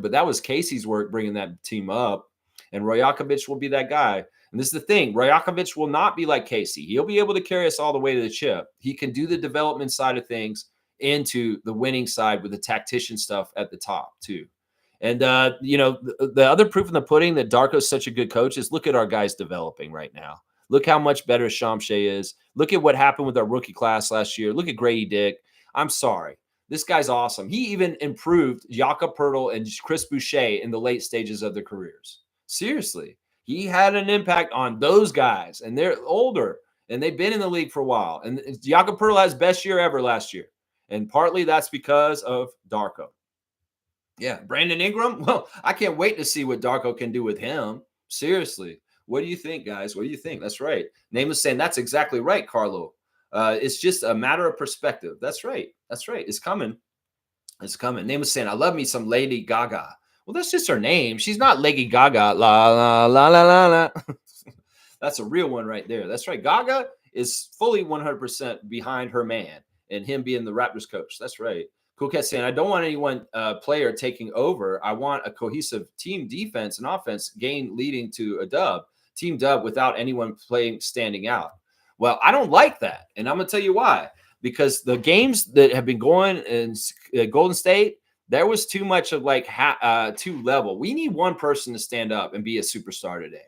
But that was Casey's work bringing that team up. And Rajakovic will be that guy. And this is the thing, Rajakovic will not be like Casey. He'll be able to carry us all the way to the chip. He can do the development side of things into the winning side with the tactician stuff at the top too. And, the other proof in the pudding that Darko's such a good coach is look at our guys developing right now. Look how much better Shamshay is. Look at what happened with our rookie class last year. Look at Grady Dick. I'm sorry. This guy's awesome. He even improved Jakob Poeltl and Chris Boucher in the late stages of their careers. Seriously. He had an impact on those guys, and they're older, and they've been in the league for a while. And Jakob Poeltl has best year ever last year, and partly that's because of Darko. Yeah, Brandon Ingram. Well, I can't wait to see what Darko can do with him. Seriously, what do you think, guys? What do you think? That's right. Name is saying that's exactly right, Carlo. It's just a matter of perspective. That's right. That's right. It's coming. It's coming. Name is saying I love me some Lady Gaga. Well, that's just her name. She's not Lady Gaga. La, la, la, la, la, la. That's a real one right there. That's right. Gaga is fully 100% behind her man and him being the Raptors coach. That's right. Cool Cat saying, I don't want any one player taking over. I want a cohesive team defense and offense leading to a dub. Team dub without anyone standing out. Well, I don't like that. And I'm going to tell you why. Because the games that have been going in Golden State, there was too much of too level. We need one person to stand up and be a superstar today,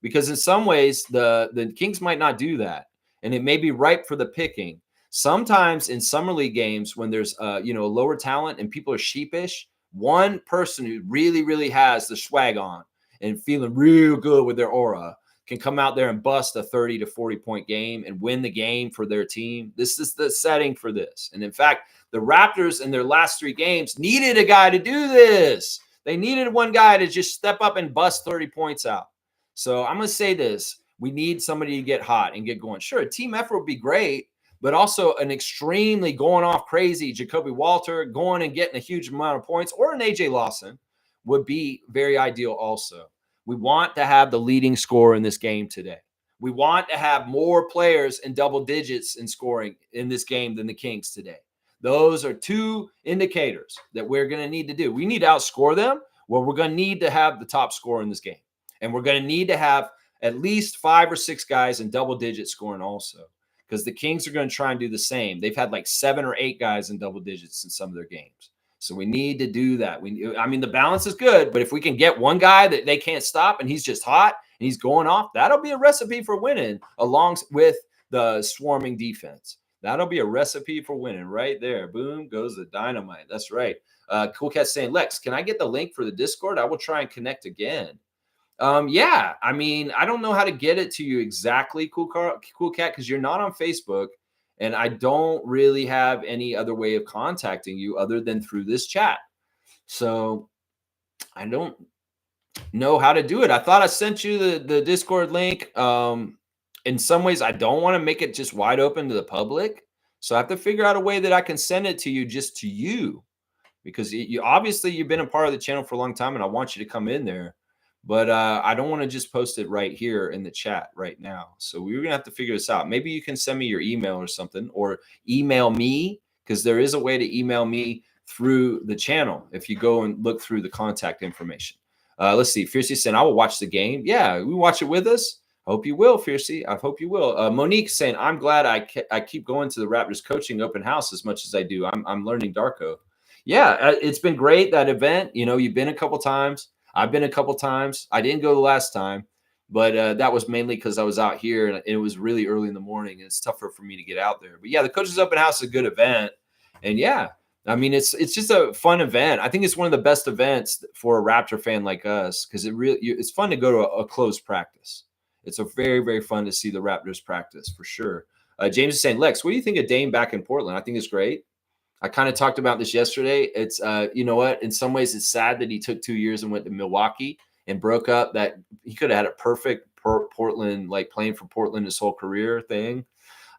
because in some ways the Kings might not do that, and it may be ripe for the picking. Sometimes in summer league games, when there's a lower talent and people are sheepish, one person who really, really has the swag on and feeling real good with their aura can come out there and bust a 30 to 40 point game and win the game for their team. This is the setting for this. And in fact, the Raptors in their last 3 games needed a guy to do this. They needed one guy to just step up and bust 30 points out. So I'm going to say this. We need somebody to get hot and get going. Sure, a team effort would be great, but also an extremely going off crazy Jacoby Walter going and getting a huge amount of points, or an AJ Lawson would be very ideal also. We want to have the leading scorer in this game today. We want to have more players in double digits in scoring in this game than the Kings today. Those are two indicators that we're going to need to do. We need to outscore them. Well, we're going to need to have the top scorer in this game. And we're going to need to have at least 5 or 6 guys in double digit scoring also, because the Kings are going to try and do the same. They've had like 7 or 8 guys in double digits in some of their games. So we need to do that. I mean, the balance is good, but if we can get one guy that they can't stop and he's just hot and he's going off, that'll be a recipe for winning along with the swarming defense. That'll be a recipe for winning right there. Boom goes the dynamite. That's right. Cool Cat saying, Lex, can I get the link for the Discord? I will try and connect again. Yeah, I mean, I don't know how to get it to you exactly, Cool Cat, because you're not on Facebook. And I don't really have any other way of contacting you other than through this chat. So I don't know how to do it. I thought I sent you the Discord link. In some ways, I don't want to make it just wide open to the public. So I have to figure out a way that I can send it to you just to you, because you obviously you've been a part of the channel for a long time and I want you to come in there. But I don't want to just post it right here in the chat right now. So we're going to have to figure this out. Maybe you can send me your email or something, or email me, because there is a way to email me through the channel if you go and look through the contact information. Let's see. Fiercey saying, I will watch the game. Yeah, we watch it with us. I hope you will, Fiercey. I hope you will. Monique saying, I'm glad I keep going to the Raptors coaching open house as much as I do. I'm learning Darko. Yeah, it's been great, that event. You know, you've been a couple times. I've been a couple times. I didn't go the last time, but that was mainly because I was out here and it was really early in the morning and it's tougher for me to get out there. But yeah, the Coaches Open House is a good event. And yeah, I mean, it's just a fun event. I think it's one of the best events for a Raptor fan like us, because it's fun to go to a closed practice. It's a very, very fun to see the Raptors practice for sure. James is saying, Lex, what do you think of Dame back in Portland? I think it's great. I kind of talked about this yesterday. It's, you know what? In some ways, it's sad that he took 2 years and went to Milwaukee and broke up. That he could have had a perfect Portland, like playing for Portland his whole career thing.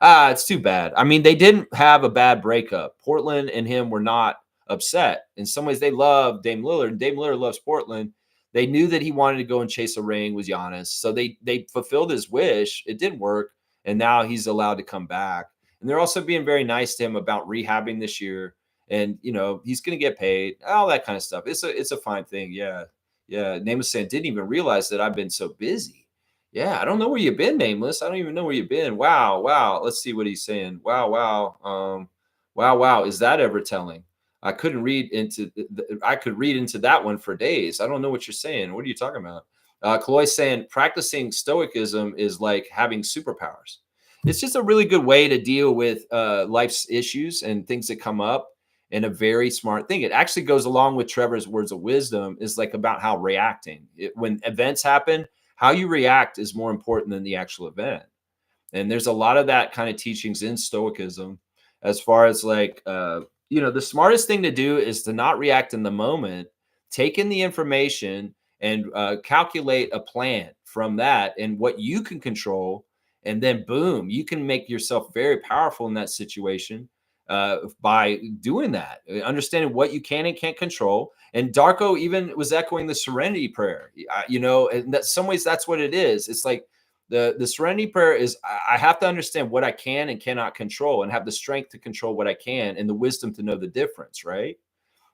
It's too bad. I mean, they didn't have a bad breakup. Portland and him were not upset. In some ways, they love Dame Lillard. Dame Lillard loves Portland. They knew that he wanted to go and chase a ring with Giannis. So they fulfilled his wish. It didn't work. And now he's allowed to come back. And they're also being very nice to him about rehabbing this year. And, you know, he's going to get paid, all that kind of stuff. It's a fine thing. Yeah. Yeah. Nameless saying, didn't even realize that I've been so busy. Yeah. I don't know where you've been, Nameless. I don't even know where you've been. Wow. Wow. Let's see what he's saying. Wow. Wow. Wow. Wow. Is that ever telling? I couldn't read into I could read into that one for days. I don't know what you're saying. What are you talking about? Chloe's saying practicing stoicism is like having superpowers. It's just a really good way to deal with life's issues and things that come up, and a very smart thing. It actually goes along with Trevor's words of wisdom, is like about how reacting. When events happen, how you react is more important than the actual event. And there's a lot of that kind of teachings in Stoicism, as far as like, you know, the smartest thing to do is to not react in the moment, take in the information and calculate a plan from that and what you can control. And then boom, you can make yourself very powerful in that situation by doing that, understanding what you can and can't control. And Darko even was echoing the serenity prayer, you know, in that some ways that's what it is. It's like the serenity prayer is, I have to understand what I can and cannot control and have the strength to control what I can and the wisdom to know the difference, right?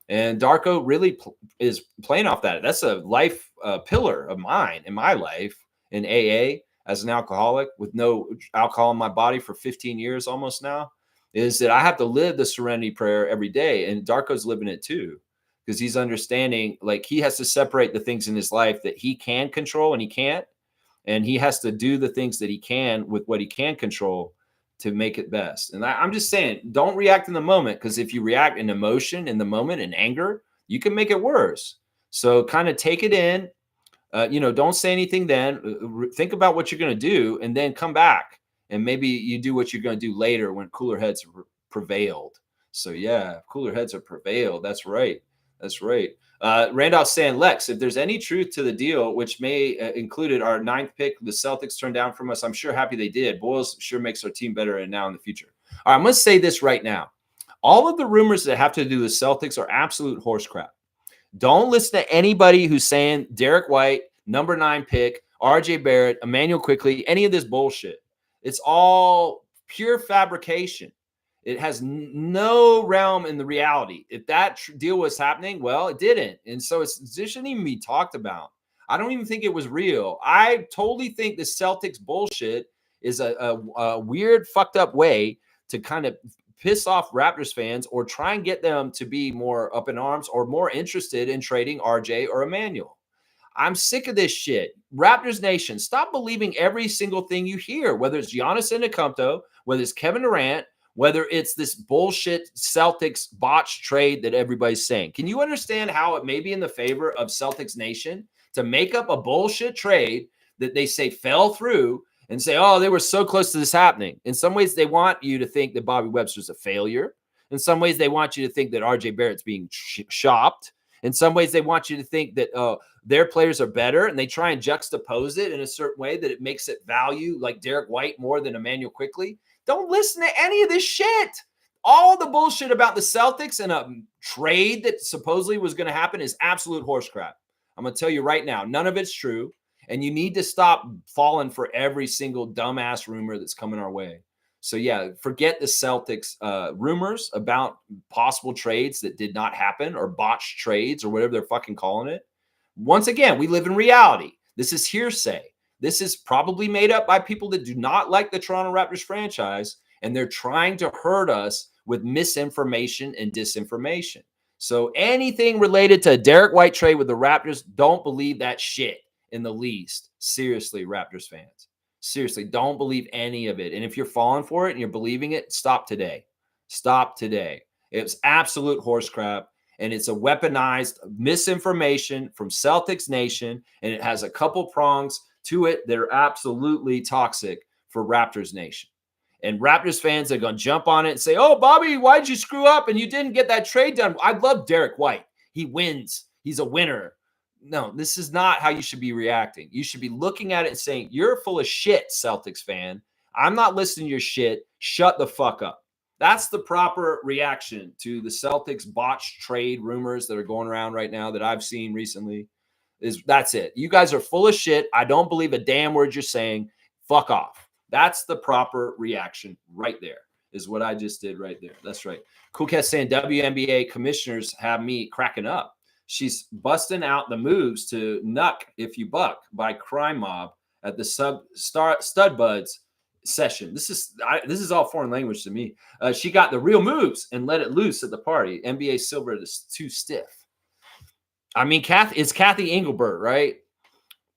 And Darko really is playing off that. That's a life pillar of mine in my life in AA as an alcoholic with no alcohol in my body for 15 years almost now, is that I have to live the serenity prayer every day. And Darko's living it too, because he's understanding, like, he has to separate the things in his life that he can control and he can't. And he has to do the things that he can with what he can control to make it best. And I'm just saying, don't react in the moment, because if you react in emotion in the moment and anger, you can make it worse. So kind of take it in, you know, don't say anything then. Think about what you're going to do and then come back. And maybe you do what you're going to do later when cooler heads have prevailed. So yeah, cooler heads have prevailed. That's right. That's right. Randolph saying, Lex, if there's any truth to the deal, which may included our 9th pick, the Celtics turned down from us, I'm sure happy they did. Boyles sure makes our team better and now in the future. All right, I'm going to say this right now. All of the rumors that have to do with Celtics are absolute horse crap. Don't listen to anybody who's saying Derek White, number 9 pick, RJ Barrett, Emmanuel Quickley, any of this bullshit. It's all pure fabrication. It has no realm in the reality. If that deal was happening, well, it didn't. And so it shouldn't even be talked about. I don't even think it was real. I totally think the Celtics bullshit is a weird, fucked up way to kind of piss off Raptors fans or try and get them to be more up in arms or more interested in trading RJ or Emmanuel. I'm sick of this shit. Raptors Nation, stop believing every single thing you hear, whether it's Giannis Antetokounmpo, whether it's Kevin Durant, whether it's this bullshit Celtics botch trade that everybody's saying. Can you understand how it may be in the favor of Celtics Nation to make up a bullshit trade that they say fell through and say, oh, they were so close to this happening? In some ways, they want you to think that Bobby Webster's a failure. In some ways, they want you to think that RJ Barrett's being shopped. In some ways, they want you to think that their players are better, and they try and juxtapose it in a certain way that it makes it value like Derek White more than Emmanuel Quickly. Don't listen to any of this shit. All the bullshit about the Celtics and a trade that supposedly was going to happen is absolute horse crap. I'm going to tell you right now, none of it's true, and you need to stop falling for every single dumbass rumor that's coming our way. So, yeah, forget the Celtics rumors about possible trades that did not happen or botched trades or whatever they're fucking calling it. Once again, we live in reality. This is hearsay. This is probably made up by people that do not like the Toronto Raptors franchise, and they're trying to hurt us with misinformation and disinformation. So anything related to a Derek White trade with the Raptors, don't believe that shit in the least. Seriously, Raptors fans. Seriously, don't believe any of it. And if you're falling for it and you're believing it, stop today. Stop today. It's absolute horse crap. And it's a weaponized misinformation from Celtics Nation. And it has a couple prongs to it that are absolutely toxic for Raptors Nation. And Raptors fans are going to jump on it and say, oh, Bobby, why'd you screw up and you didn't get that trade done? I love Derek White. He wins. He's a winner. No, this is not how you should be reacting. You should be looking at it and saying, you're full of shit, Celtics fan. I'm not listening to your shit. Shut the fuck up. That's the proper reaction to the Celtics botched trade rumors that are going around right now that I've seen recently. That's it. You guys are full of shit. I don't believe a damn word you're saying. Fuck off. That's the proper reaction right there, is what I just did right there. That's right. Cool Cat saying WNBA commissioners have me cracking up. She's busting out the moves to Nuck If You Buck by Crime Mob at the Stud Buds session. This is all foreign language to me. She got the real moves and let it loose at the party. NBA Silver is too stiff. I mean, it's Kathy Engelbert, right?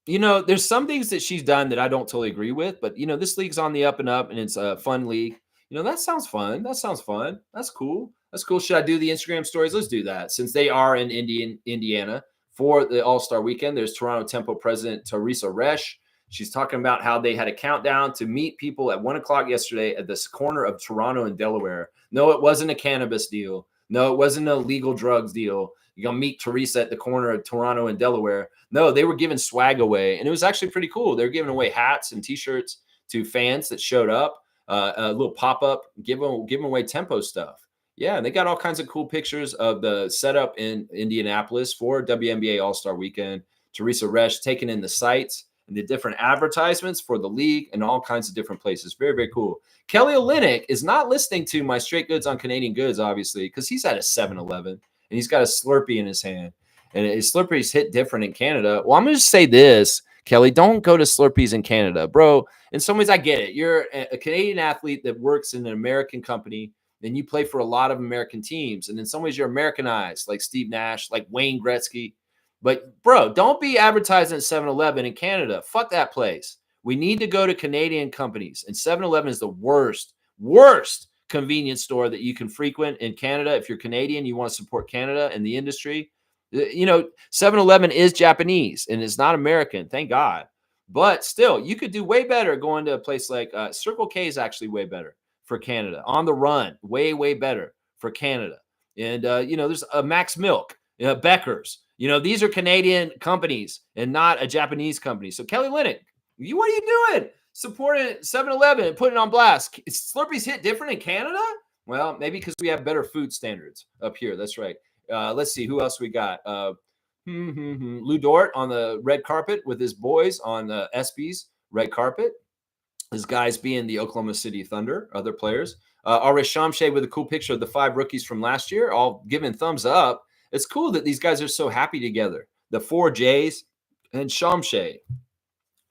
You know, there's some things that she's done that I don't totally agree with, but, you know, this league's on the up and up, and it's a fun league. You know, that sounds fun. That sounds fun. That's cool. That's cool. Should I do the Instagram stories? Let's do that. Since they are in Indiana for the All-Star weekend, there's Toronto Tempo president Teresa Resch. She's talking about how they had a countdown to meet people at 1 o'clock yesterday at this corner of Toronto and Delaware. No, it wasn't a cannabis deal. No, it wasn't a legal drugs deal. You're going to meet Teresa at the corner of Toronto and Delaware. No, they were giving swag away, and it was actually pretty cool. They were giving away hats and T-shirts to fans that showed up, a little pop-up, giving away Tempo stuff. Yeah, and they got all kinds of cool pictures of the setup in Indianapolis for WNBA All-Star Weekend. Teresa Resch taking in the sights and the different advertisements for the league and all kinds of different places. Very, very cool. Kelly Olynyk is not listening to my Straight Goods on Canadian Goods, obviously, because he's at a 7-Eleven, and he's got a Slurpee in his hand. And his Slurpees hit different in Canada. Well, I'm going to just say this, Kelly, don't go to Slurpees in Canada. Bro, in some ways, I get it. You're a Canadian athlete that works in an American company, and you play for a lot of American teams. And in some ways, you're Americanized, like Steve Nash, like Wayne Gretzky. But, bro, don't be advertising at 7-Eleven in Canada. Fuck that place. We need to go to Canadian companies. And 7-Eleven is the worst convenience store that you can frequent in Canada. If you're Canadian, you want to support Canada and the industry. You know, 7-Eleven is Japanese and it's not American, thank God. But still, you could do way better going to a place like Circle K is actually way better for Canada. On the Run, way, way better for Canada. And, you know, there's a Max Milk, Becker's. You know, these are Canadian companies and not a Japanese company. So, Kelly Olynyk, what are you doing? Supporting 7-Eleven and putting it on blast. Is Slurpees hit different in Canada? Well, maybe because we have better food standards up here. That's right. Let's see who else we got. Lou Dort on the red carpet with his boys on the ESPY's red carpet. His guys being the Oklahoma City Thunder, other players. Alresh Shamshay with a cool picture of the 5 rookies from last year, all giving thumbs up. It's cool that these guys are so happy together. The 4 J's and Shamshay.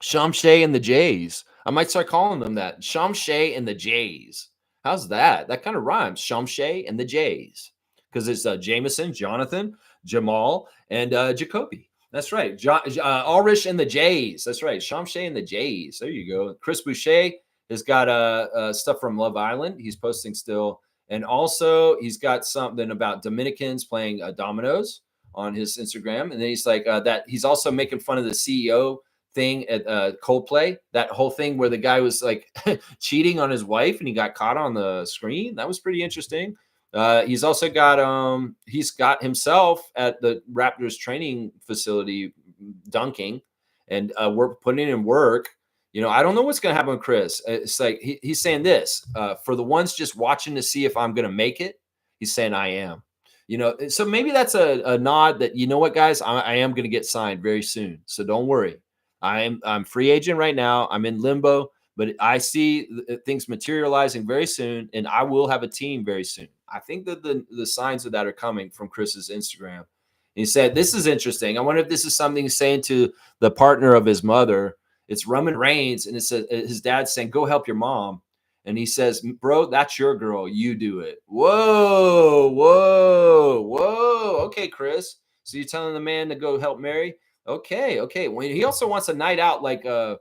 Shamshay and the Jays. I might start calling them that. Shamshay and the Jays. How's that? That kind of rhymes. Shamshay and the Jays. Because it's Jameson, Jonathan, Jamal, and Jacoby. That's right. Ulrich and the Jays. That's right. Shamshay and the Jays. There you go. Chris Boucher has got stuff from Love Island. He's posting still. And also, he's got something about Dominicans playing dominoes on his Instagram. And then he's like that. He's also making fun of the CEO thing at Coldplay, that whole thing where the guy was like cheating on his wife and he got caught on the screen. That was pretty interesting. He's also got he's got himself at the Raptors training facility dunking and we're putting in work. You know, I don't know what's going to happen with Chris. It's like he's saying this for the ones just watching to see if I'm going to make it. He's saying I am. You know, so maybe that's a nod that, you know what, guys, I am going to get signed very soon. So don't worry. I'm free agent right now. I'm in limbo, but I see things materializing very soon, and I will have a team very soon. I think that the signs of that are coming from Chris's Instagram. He said, "This is interesting. I wonder if this is something he's saying to the partner of his mother. It's Roman Reigns, and it says his dad's saying, "Go help your mom." And he says, "Bro, that's your girl. You do it." Whoa, whoa, whoa. Okay, Chris. So you're telling the man to go help Mary? Okay. Well, he also wants a night out like The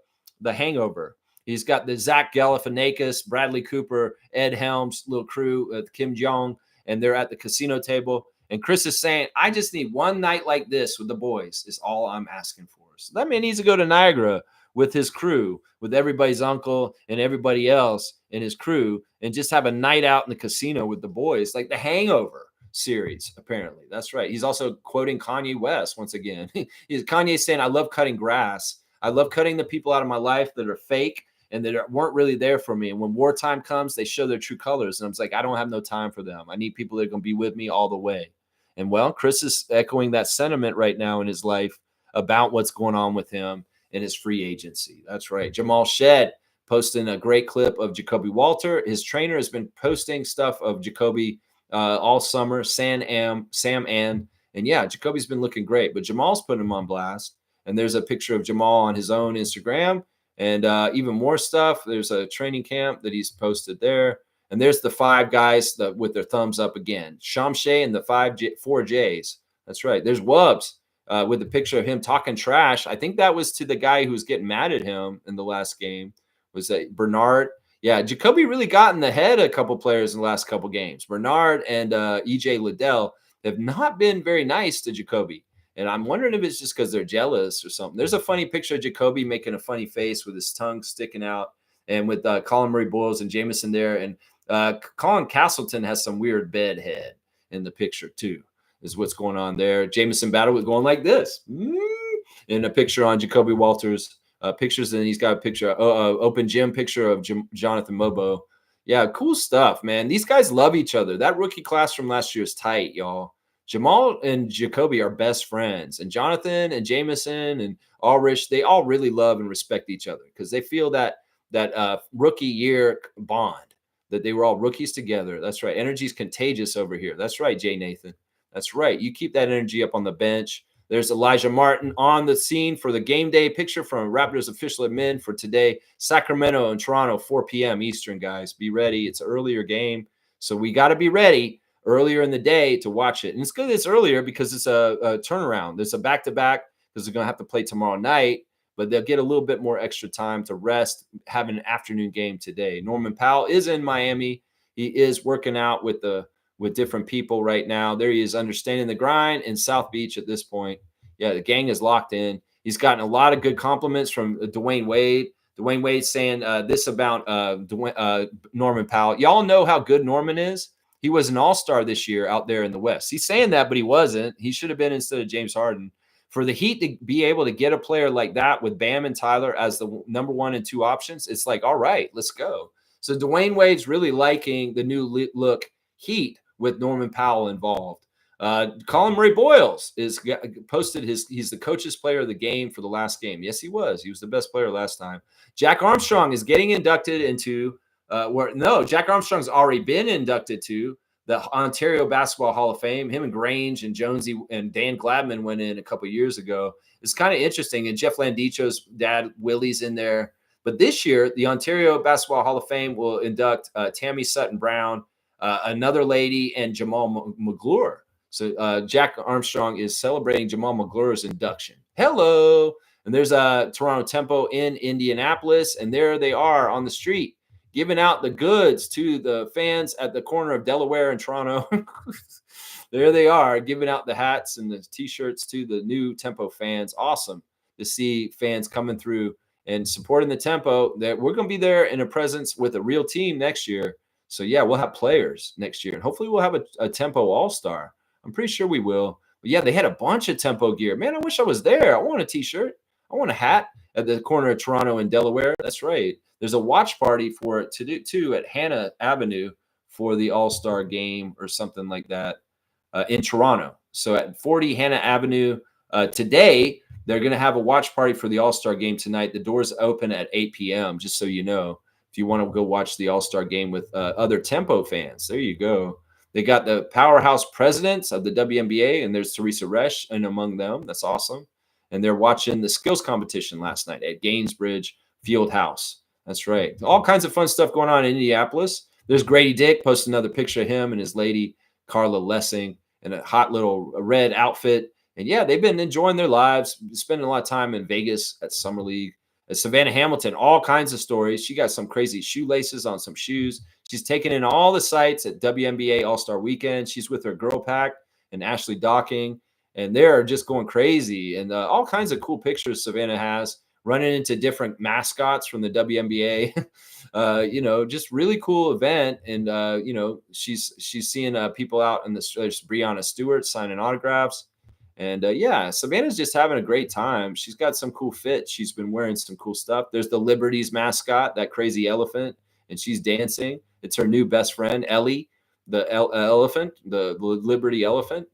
Hangover. He's got the Zach Galifianakis, Bradley Cooper, Ed Helms, little crew, Kim Jong, and they're at the casino table. And Chris is saying, I just need one night like this with the boys is all I'm asking for. So that man needs to go to Niagara with his crew, with everybody's uncle and everybody else in his crew, and just have a night out in the casino with the boys, like The Hangover series, apparently. That's right. He's also quoting Kanye West once again. Kanye saying, I love cutting grass. I love cutting the people out of my life that are fake and that weren't really there for me. And when wartime comes, they show their true colors. And I'm like, I don't have no time for them. I need people that are going to be with me all the way. And well, Chris is echoing that sentiment right now in his life about what's going on with him in his free agency. That's right. Jamal Shed posting a great clip of Jacoby Walter. His trainer has been posting stuff of Jacoby all summer, Sam and yeah, Jacoby's been looking great, but Jamal's putting him on blast. And there's a picture of Jamal on his own Instagram and even more stuff. There's a training camp that he's posted there. And there's the 5 guys with their thumbs up again. Shamshay and the 4 J's. That's right. There's Wubbs with the picture of him talking trash. I think that was to the guy who was getting mad at him in the last game. Was that Bernard? Yeah, Jacoby really got in the head of a couple players in the last couple games. Bernard and EJ Liddell have not been very nice to Jacoby. And I'm wondering if it's just because they're jealous or something. There's a funny picture of Jacoby making a funny face with his tongue sticking out and with Colin Murray Boyles and Jameson there. And Colin Castleton has some weird bed head in the picture too, is what's going on there. Jameson Battle was going like this. In a picture on Jacoby Walters. Pictures, and he's got a picture, open gym picture of Jonathan Mobo. Yeah, cool stuff, man. These guys love each other. That rookie class from last year is tight, y'all. Jamal and Jacoby are best friends, and Jonathan and Jameson and Ulrich, they all really love and respect each other because they feel that rookie year bond, that they were all rookies together. That's right. Energy's contagious over here. That's right, Jay Nathan. That's right. You keep that energy up on the bench. There's Elijah Martin on the scene for the game day picture from Raptors official admin for today. Sacramento and Toronto, 4 p.m. Eastern, guys. Be ready. It's an earlier game. So we got to be ready earlier in the day to watch it. And it's good it's earlier because it's a turnaround. There's a back-to-back because they're going to have to play tomorrow night, but they'll get a little bit more extra time to rest, have an afternoon game today. Norman Powell is in Miami. He is working out with different people right now. There he is, understanding the grind in South Beach at this point. Yeah, the gang is locked in. He's gotten a lot of good compliments from Dwayne Wade. Dwayne Wade saying this about Norman Powell. Y'all know how good Norman is. He was an all-star this year out there in the West. He's saying that, but he wasn't. He should have been instead of James Harden. For the Heat to be able to get a player like that with Bam and Tyler as the number 1 and 2 options, it's like, all right, let's go. So Dwayne Wade's really liking the new look Heat with Norman Powell involved. Colin Murray Boyles is posted he's the coach's player of the game for the last game. Yes, he was. He was the best player last time. Jack Armstrong is getting inducted into Where no, Jack Armstrong's already been inducted to the Ontario Basketball Hall of Fame. Him and Grange and Jonesy and Dan Gladman went in a couple years ago. It's kind of interesting. And Jeff Landicho's dad, Willie's in there. But this year, the Ontario Basketball Hall of Fame will induct Tammy Sutton Brown, another lady, and Jamal McGlure. So Jack Armstrong is celebrating Jamal McGlure's induction. Hello. And there's a Toronto Tempo in Indianapolis. And there they are on the street, giving out the goods to the fans at the corner of Delaware and Toronto. There they are, giving out the hats and the T-shirts to the new Tempo fans. Awesome to see fans coming through and supporting the Tempo. That we're going to be there in a presence with a real team next year. So, yeah, we'll have players next year. And hopefully we'll have a Tempo All-Star. I'm pretty sure we will. But, yeah, they had a bunch of Tempo gear. Man, I wish I was there. I want a T-shirt. I want a hat at the corner of Toronto and Delaware. That's right. There's a watch party for it to do too at Hannah Avenue for the All-Star game or something like that in Toronto. So at 40 Hannah Avenue today, they're going to have a watch party for the All-Star game tonight. The doors open at 8 p.m., just so you know, if you want to go watch the All-Star game with other Tempo fans. There you go. They got the powerhouse presidents of the WNBA, and there's Teresa Resch and among them. That's awesome. And they're watching the skills competition last night at Gainsbridge Field House. That's right. All kinds of fun stuff going on in Indianapolis. There's Grady Dick, posted another picture of him and his lady, Carla Lessing, in a hot little red outfit. And, yeah, they've been enjoying their lives, spending a lot of time in Vegas at Summer League. Savannah Hamilton, all kinds of stories. She got some crazy shoelaces on some shoes. She's taken in all the sights at WNBA All-Star Weekend. She's with her girl pack and Ashley Docking, and they're just going crazy. And all kinds of cool pictures Savannah has, running into different mascots from the WNBA. Just really cool event. And, she's seeing people out in the streets. Breonna Stewart signing autographs. And, Savannah's just having a great time. She's got some cool fits. She's been wearing some cool stuff. There's the Liberties mascot, that crazy elephant, and she's dancing. It's her new best friend, Ellie, the elephant, the Liberty elephant.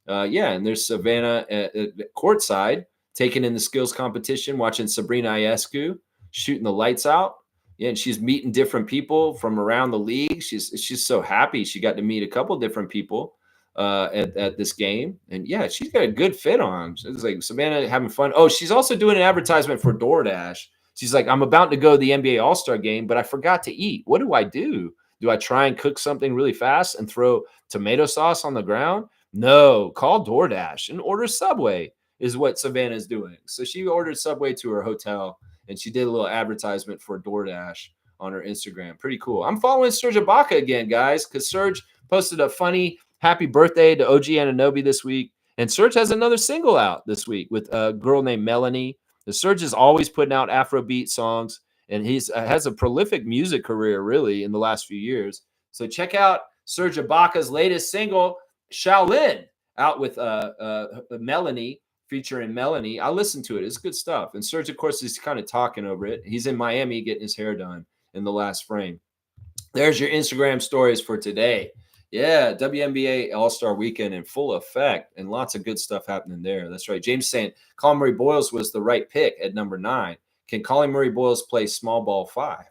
And there's Savannah at courtside, taking in the skills competition, watching Sabrina Ionescu shooting the lights out. Yeah, and she's meeting different people from around the league. She's so happy she got to meet a couple different people at this game. And, yeah, she's got a good fit on. It's like Savannah having fun. Oh, she's also doing an advertisement for DoorDash. She's like, I'm about to go to the NBA All-Star game, but I forgot to eat. What do I do? Do I try and cook something really fast and throw tomato sauce on the ground? No, call DoorDash and order Subway is what Savannah's doing. So she ordered Subway to her hotel, and she did a little advertisement for DoorDash on her Instagram. Pretty cool. I'm following Serge Ibaka again, guys, because Serge posted a funny happy birthday to OG Anunoby this week. And Serge has another single out this week with a girl named Melanie. The Serge is always putting out Afrobeat songs, and he's has a prolific music career, really, in the last few years. So check out Serge Ibaka's latest single, Shaolin, out with Melanie, featuring Melanie. I listened to it. It's good stuff. And Serge, of course, is kind of talking over it. He's in Miami getting his hair done in the last frame. There's your Instagram stories for today. Yeah, WNBA All-Star Weekend in full effect, and lots of good stuff happening there. That's right. James saying Colin Murray Boyles was the right pick at number 9. Can Colin Murray Boyles play small ball 5?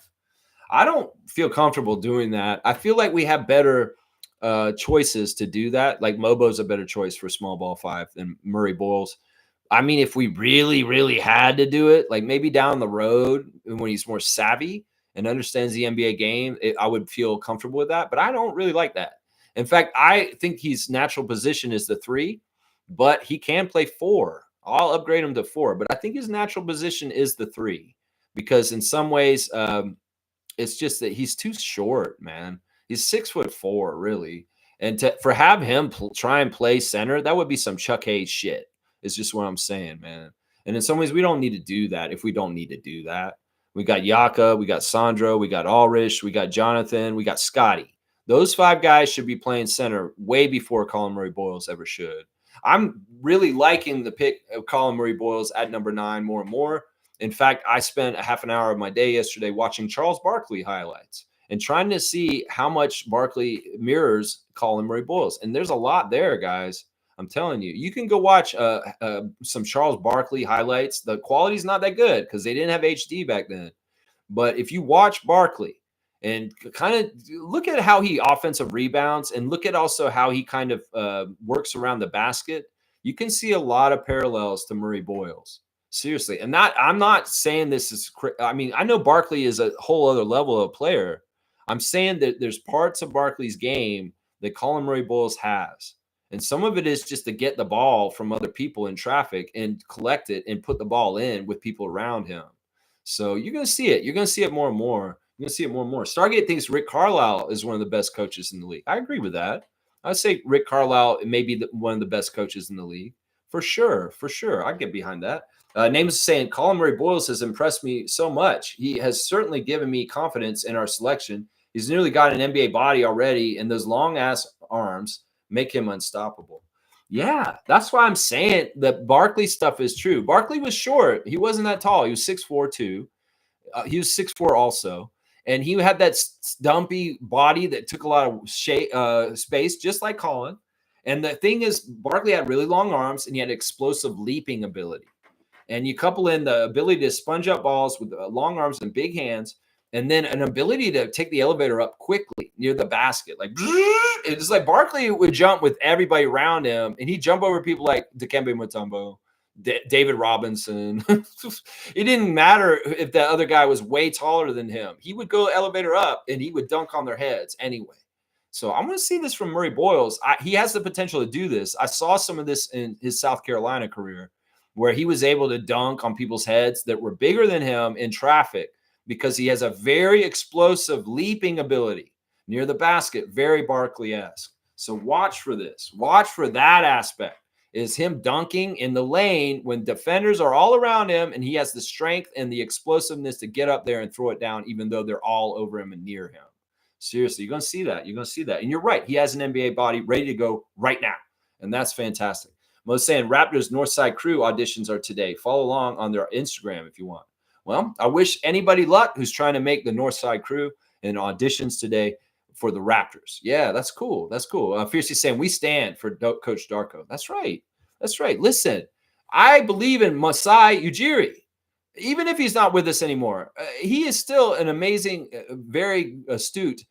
I don't feel comfortable doing that. I feel like we have better choices to do that. Like Mobo's a better choice for small ball 5 than Murray Boyles. I mean, if we really, really had to do it, like maybe down the road when he's more savvy and understands the NBA game, I would feel comfortable with that. But I don't really like that. In fact, I think his natural position is the 3, but he can play 4. I'll upgrade him to 4, but I think his natural position is the 3 because in some ways it's just that he's too short, man. He's 6'4", really. And for have him try and play center, that would be some Chuck Hayes shit. It's just what I'm saying, man. And in some ways, we don't need to do that if we don't need to do that. We got Yaka, we got Sandro, we got Ulrich, we got Jonathan, we got Scotty. Those 5 guys should be playing center way before Colin Murray Boyles ever should. I'm really liking the pick of Colin Murray Boyles at number 9 more and more. In fact, I spent a half an hour of my day yesterday watching Charles Barkley highlights and trying to see how much Barkley mirrors Colin Murray Boyles. And there's a lot there, guys. I'm telling you. You can go watch some Charles Barkley highlights. The quality's not that good because they didn't have HD back then. But if you watch Barkley And kind of look at how he offensive rebounds and look at also how he kind of works around the basket. You can see a lot of parallels to Murray Boyles. Seriously. And I'm not saying this is, I mean, I know Barkley is a whole other level of player. I'm saying that there's parts of Barkley's game that Colin Murray Boyles has. And some of it is just to get the ball from other people in traffic and collect it and put the ball in with people around him. So you're going to see it. You're going to see it more and more. You're going to see it more and more. Stargate thinks Rick Carlisle is one of the best coaches in the league. I agree with that. I'd say Rick Carlisle may be one of the best coaches in the league. For sure. For sure. I get behind that. Name is saying Colin Murray Boyles has impressed me so much. He has certainly given me confidence in our selection. He's nearly got an NBA body already, and those long-ass arms make him unstoppable. Yeah, that's why I'm saying that Barkley stuff is true. Barkley was short. He wasn't that tall. He was 6'4", too. He was 6'4" also. And he had that stumpy body that took a lot of space, just like Colin. And the thing is, Barkley had really long arms, and he had explosive leaping ability. And you couple in the ability to sponge up balls with long arms and big hands, and then an ability to take the elevator up quickly near the basket. Like, it's like Barkley would jump with everybody around him, and he'd jump over people like Dikembe Mutombo, David Robinson. It didn't matter if that other guy was way taller than him. He would go elevator up, and he would dunk on their heads anyway. So I'm going to see this from Murray Boyles. He has the potential to do this. I saw some of this in his South Carolina career, where he was able to dunk on people's heads that were bigger than him in traffic because he has a very explosive leaping ability near the basket, very Barkley-esque. So watch for this. Watch for that aspect, is him dunking in the lane when defenders are all around him and he has the strength and the explosiveness to get up there and throw it down even though they're all over him and near him. Seriously, you're going to see that. You're going to see that. And you're right. He has an NBA body ready to go right now, and that's fantastic. Mo's saying Raptors Northside Crew auditions are today. Follow along on their Instagram if you want. Well, I wish anybody luck who's trying to make the Northside Crew and auditions today for the Raptors. Yeah, that's cool. That's cool. Fiercely saying we stand for Coach Darko. That's right. That's right. Listen, I believe in Masai Ujiri. Even if he's not with us anymore, he is still an amazing, very astute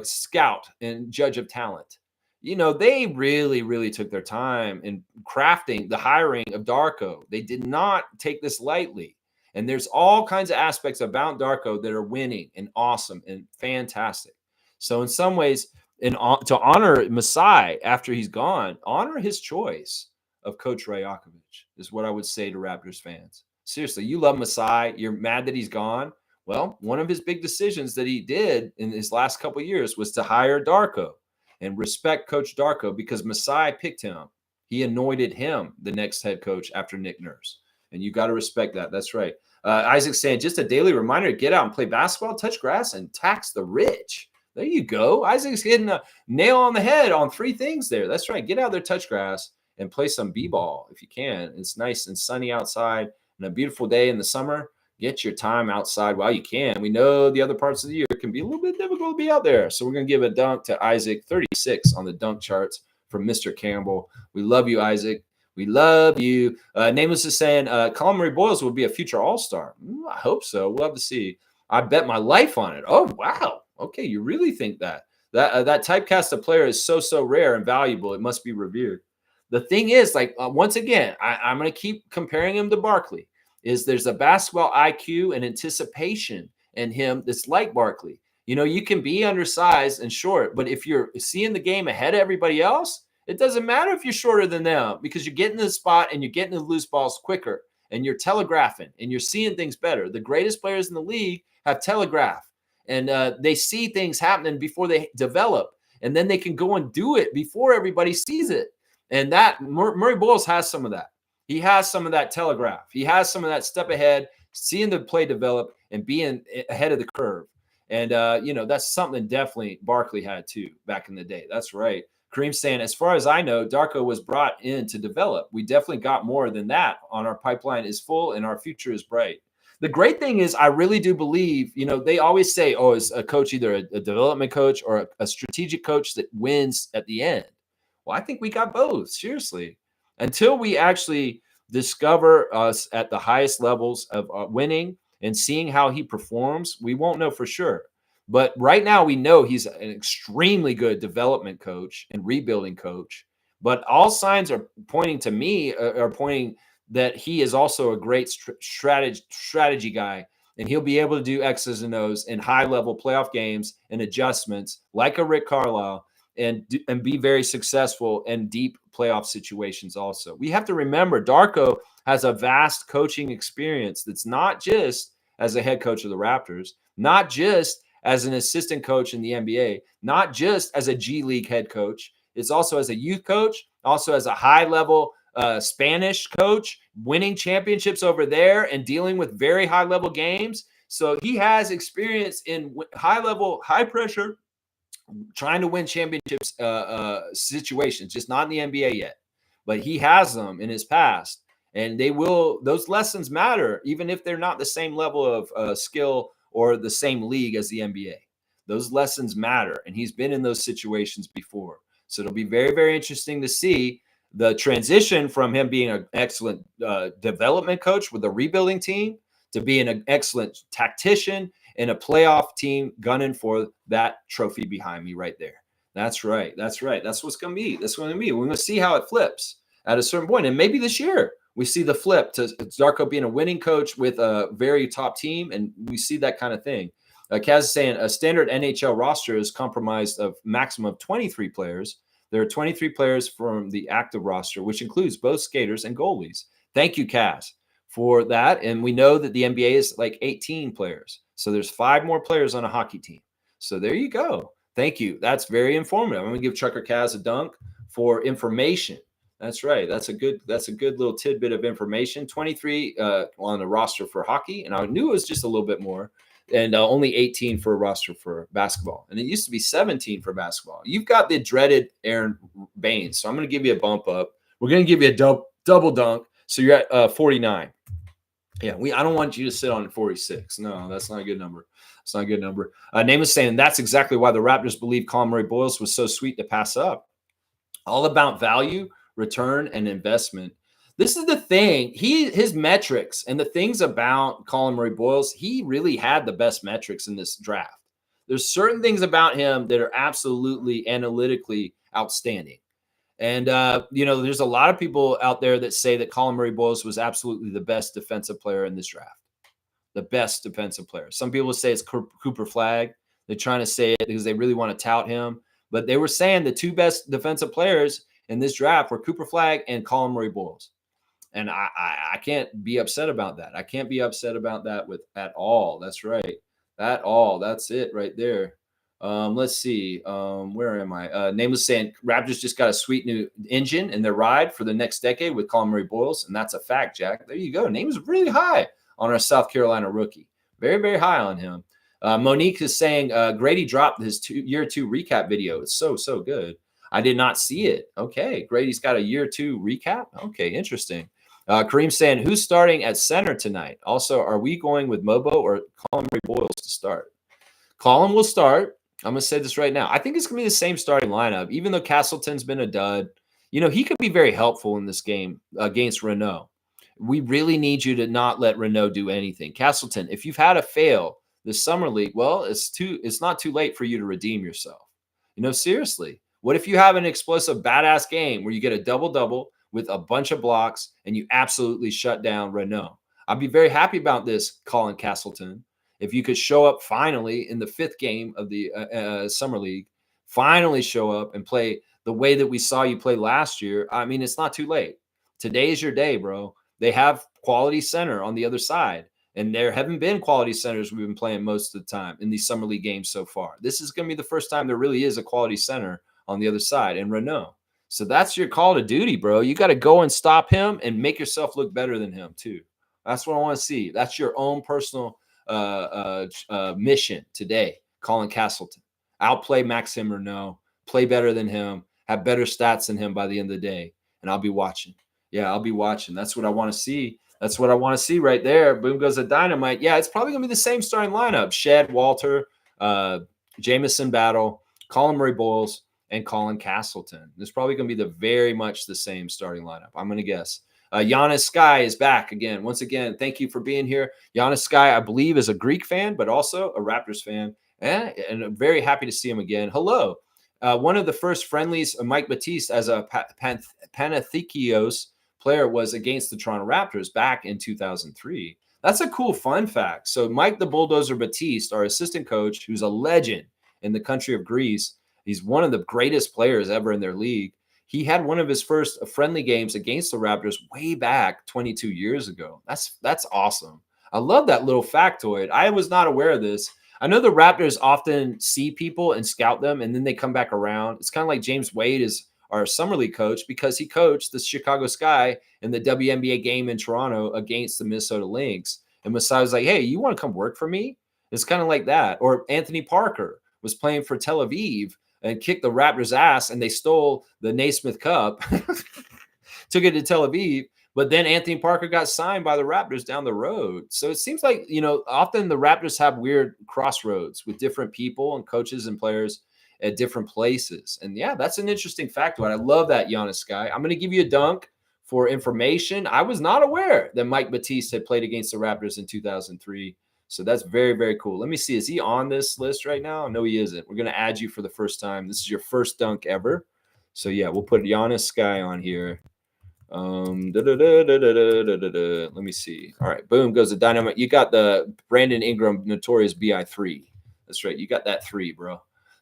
scout and judge of talent. You know, they really, really took their time in crafting the hiring of Darko. They did not take this lightly. And there's all kinds of aspects about Darko that are winning and awesome and fantastic. So in some ways, to honor Masai after he's gone, honor his choice of Coach Rajakovic is what I would say to Raptors fans. Seriously, you love Masai. You're mad that he's gone. Well, one of his big decisions that he did in his last couple of years was to hire Darko. And respect Coach Darko because Masai picked him. He anointed him the next head coach after Nick Nurse. And you got to respect that. That's right. Isaac's saying, just a daily reminder to get out and play basketball, touch grass, and tax the rich. There you go. Isaac's hitting a nail on the head on 3 things there. That's right. Get out there, touch grass, and play some b-ball if you can. It's nice and sunny outside and a beautiful day in the summer. Get your time outside while you can. We know the other parts of the year can be a little bit difficult to be out there. So we're going to give a dunk to Isaac, 36 on the dunk charts from Mr. Campbell. We love you, Isaac. We love you. Nameless is saying Colin Murray Boyles will be a future All-Star. I hope so. We'll have to see. I bet my life on it. Oh, wow. Okay, you really think that? That typecast of player is so rare and valuable. It must be revered. The thing is, like, once again, I'm going to keep comparing him to Barkley. There's a basketball IQ and anticipation in him that's like Barkley. You know, you can be undersized and short, but if you're seeing the game ahead of everybody else, it doesn't matter if you're shorter than them because you're getting to the spot and you're getting to the loose balls quicker and you're telegraphing and you're seeing things better. The greatest players in the league have telegraph and they see things happening before they develop, and then they can go and do it before everybody sees it. And that Murray Boyles has some of that. He has some of that telegraph. He has some of that step ahead, seeing the play develop and being ahead of the curve. And, you know, that's something definitely Barkley had too back in the day. That's right. Kareem's saying, as far as I know, Darko was brought in to develop. We definitely got more than that. On our pipeline is full and our future is bright. The great thing is I really do believe, you know, they always say, oh, is a coach either a development coach or a strategic coach that wins at the end? Well, I think we got both. Seriously. Until we actually discover us at the highest levels of winning and seeing how he performs, we won't know for sure. But right now, we know he's an extremely good development coach and rebuilding coach. But all signs are pointing to me are pointing that he is also a great strategy guy, and he'll be able to do X's and O's in high level playoff games and adjustments like a Rick Carlisle, and be very successful in deep playoff situations. Also, we have to remember Darko has a vast coaching experience that's not just as a head coach of the Raptors, not just as an assistant coach in the NBA, not just as a G League head coach. It's also as a youth coach, also as a high level Spanish coach, winning championships over there and dealing with very high level games. So he has experience in high level, high pressure, trying to win championships situations, just not in the NBA yet. But he has them in his past, and those lessons matter, even if they're not the same level of skill or the same league as the NBA. Those lessons matter, and he's been in those situations before. So it'll be very, very interesting to see the transition from him being an excellent development coach with a rebuilding team to being an excellent tactician and a playoff team gunning for that trophy behind me right there. That's right. That's right. That's what's going to be. That's going to be. We're going to see how it flips at a certain point. And maybe this year we see the flip to Darko being a winning coach with a very top team. And we see that kind of thing. Kaz is saying a standard NHL roster is comprised of maximum of 23 players. There are 23 players from the active roster, which includes both skaters and goalies. Thank you, Kaz, for that. And we know that the NBA is like 18 players. So there's 5 more players on a hockey team. So there you go. Thank you. That's very informative. I'm going to give Trucker Kaz a dunk for information. That's right. That's a good little tidbit of information. 23 on the roster for hockey, and I knew it was just a little bit more, and only 18 for a roster for basketball. And it used to be 17 for basketball. You've got the dreaded Aaron Baines, so I'm going to give you a bump up. We're going to give you a double dunk, so you're at 49. Yeah, I don't want you to sit on 46. No, that's not a good number. It's not a good number. Name is saying that's exactly why the Raptors believe Colin Murray-Boyles was so sweet to pass up. All about value, return, and investment. This is the thing. His metrics and the things about Colin Murray-Boyles, he really had the best metrics in this draft. There's certain things about him that are absolutely analytically outstanding. And, there's a lot of people out there that say that Colin Murray-Boyles was absolutely the best defensive player in this draft. The best defensive player. Some people say it's Cooper Flagg. They're trying to say it because they really want to tout him. But they were saying the 2 best defensive players in this draft were Cooper Flagg and Colin Murray-Boyles. And I can't be upset about that. I can't be upset about that at all. That's right. That's it right there. Let's see. Where am I? Name was saying Raptors just got a sweet new engine in their ride for the next decade with Colin Murray-Boyles, and that's a fact, Jack. There you go. Name is really high on our South Carolina rookie. Very, very high on him. Monique is saying Grady dropped his year 2 recap video. It's so good. I did not see it. Okay, Grady's got a year 2 recap. Okay, interesting. Kareem saying, who's starting at center tonight? Also, are we going with Mobo or Colin Murray-Boyles to start? Colin will start. I'm going to say this right now. I think it's going to be the same starting lineup, even though Castleton's been a dud. He could be very helpful in this game against Renault. We really need you to not let Renault do anything. Castleton, if you've had a fail this summer league, well, it's not too late for you to redeem yourself. Seriously. What if you have an explosive, badass game where you get a double-double with a bunch of blocks and you absolutely shut down Renault? I'd be very happy about this, Colin Castleton. If you could show up finally in the 5th game of the summer league, finally show up and play the way that we saw you play last year. I mean, it's not too late. Today is your day, bro. They have quality center on the other side, and there haven't been quality centers we've been playing most of the time in these summer league games so far. This is going to be the first time there really is a quality center on the other side in Renault. So that's your call to duty, bro. You got to go and stop him and make yourself look better than him too. That's what I want to see. That's your own personal mission today, Colin Castleton. Outplay Maxime Renault, play better than him, have better stats than him by the end of the day, and I'll be watching. Yeah, I'll be watching. That's what I want to see. That's what I want to see right there. Boom goes the dynamite. Yeah, it's probably going to be the same starting lineup. Shed, Walter, Jamison Battle, Colin Murray-Boyles, and Colin Castleton. It's probably going to be very much the same starting lineup, I'm going to guess. Giannis Sky is back again. Once again, thank you for being here. Giannis Sky, I believe, is a Greek fan, but also a Raptors fan. And I'm very happy to see him again. Hello. One of the first friendlies of Mike Batiste as a Panathinaikos player was against the Toronto Raptors back in 2003. That's a cool fun fact. So Mike the Bulldozer Batiste, our assistant coach, who's a legend in the country of Greece, he's one of the greatest players ever in their league. He had one of his first friendly games against the Raptors way back 22 years ago. That's awesome. I love that little factoid. I was not aware of this. I know the Raptors often see people and scout them, and then they come back around. It's kind of like James Wade is our summer league coach because he coached the Chicago Sky in the WNBA game in Toronto against the Minnesota Lynx. And Masai was like, "Hey, you want to come work for me?" It's kind of like that. Or Anthony Parker was playing for Tel Aviv and kicked the Raptors' ass, and they stole the Naismith Cup, took it to Tel Aviv. But then Anthony Parker got signed by the Raptors down the road. So it seems like, often the Raptors have weird crossroads with different people and coaches and players at different places. And yeah, that's an interesting factoid. I love that, Giannis guy. I'm going to give you a dunk for information. I was not aware that Mike Batiste had played against the Raptors in 2003. So that's very, very cool. Let me see. Is he on this list right now? No, he isn't. We're going to add you for the first time. This is your first dunk ever. So yeah, we'll put Giannis Sky on here. Let me see. All right, boom goes the dynamite. You got the Brandon Ingram Notorious BI3. That's right. You got that 3, bro.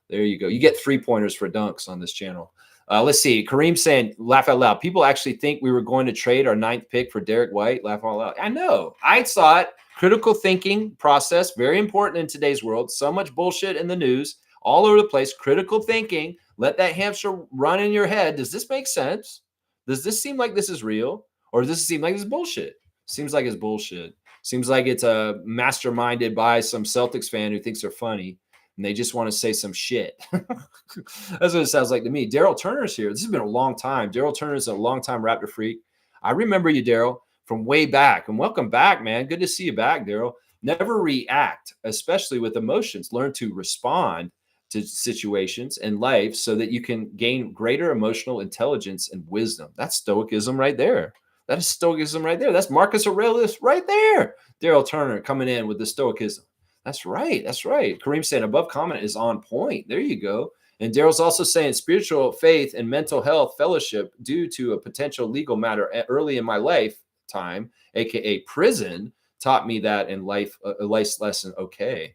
There you go. You get 3-pointers for dunks on this channel. Let's see. Kareem saying, laugh out loud. People actually think we were going to trade our 9th pick for Derek White. Laugh out loud. I know. I saw it. Critical thinking process, very important in today's world. So much bullshit in the news all over the place. Critical thinking. Let that hamster run in your head. Does this make sense? Does this seem like this is real? Or does this seem like it's bullshit? Seems like it's bullshit. Seems like it's masterminded by some Celtics fan who thinks they're funny and they just want to say some shit. That's what it sounds like to me. Daryl Turner's here. This has been a long time. Daryl Turner's a long-time Raptor freak. I remember you, Daryl, from way back. And welcome back, man. Good to see you back, Daryl. Never react, especially with emotions. Learn to respond to situations in life so that you can gain greater emotional intelligence and wisdom. That's stoicism right there. That is stoicism right there. That's Marcus Aurelius right there. Daryl Turner coming in with the stoicism. That's right. That's right. Kareem saying above comment is on point. There you go. And Daryl's also saying spiritual faith and mental health fellowship due to a potential legal matter early in my lifetime, aka prison, taught me that in life, a life lesson. Okay.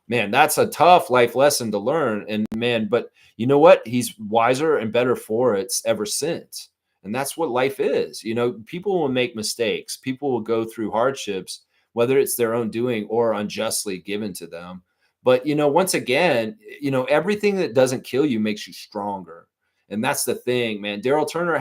Man, that's a tough life lesson to learn. And man, but you know what? He's wiser and better for it ever since. And that's what life is. People will make mistakes. People will go through hardships, whether it's their own doing or unjustly given to them. But, once again, everything that doesn't kill you makes you stronger. And that's the thing, man. Daryl Turner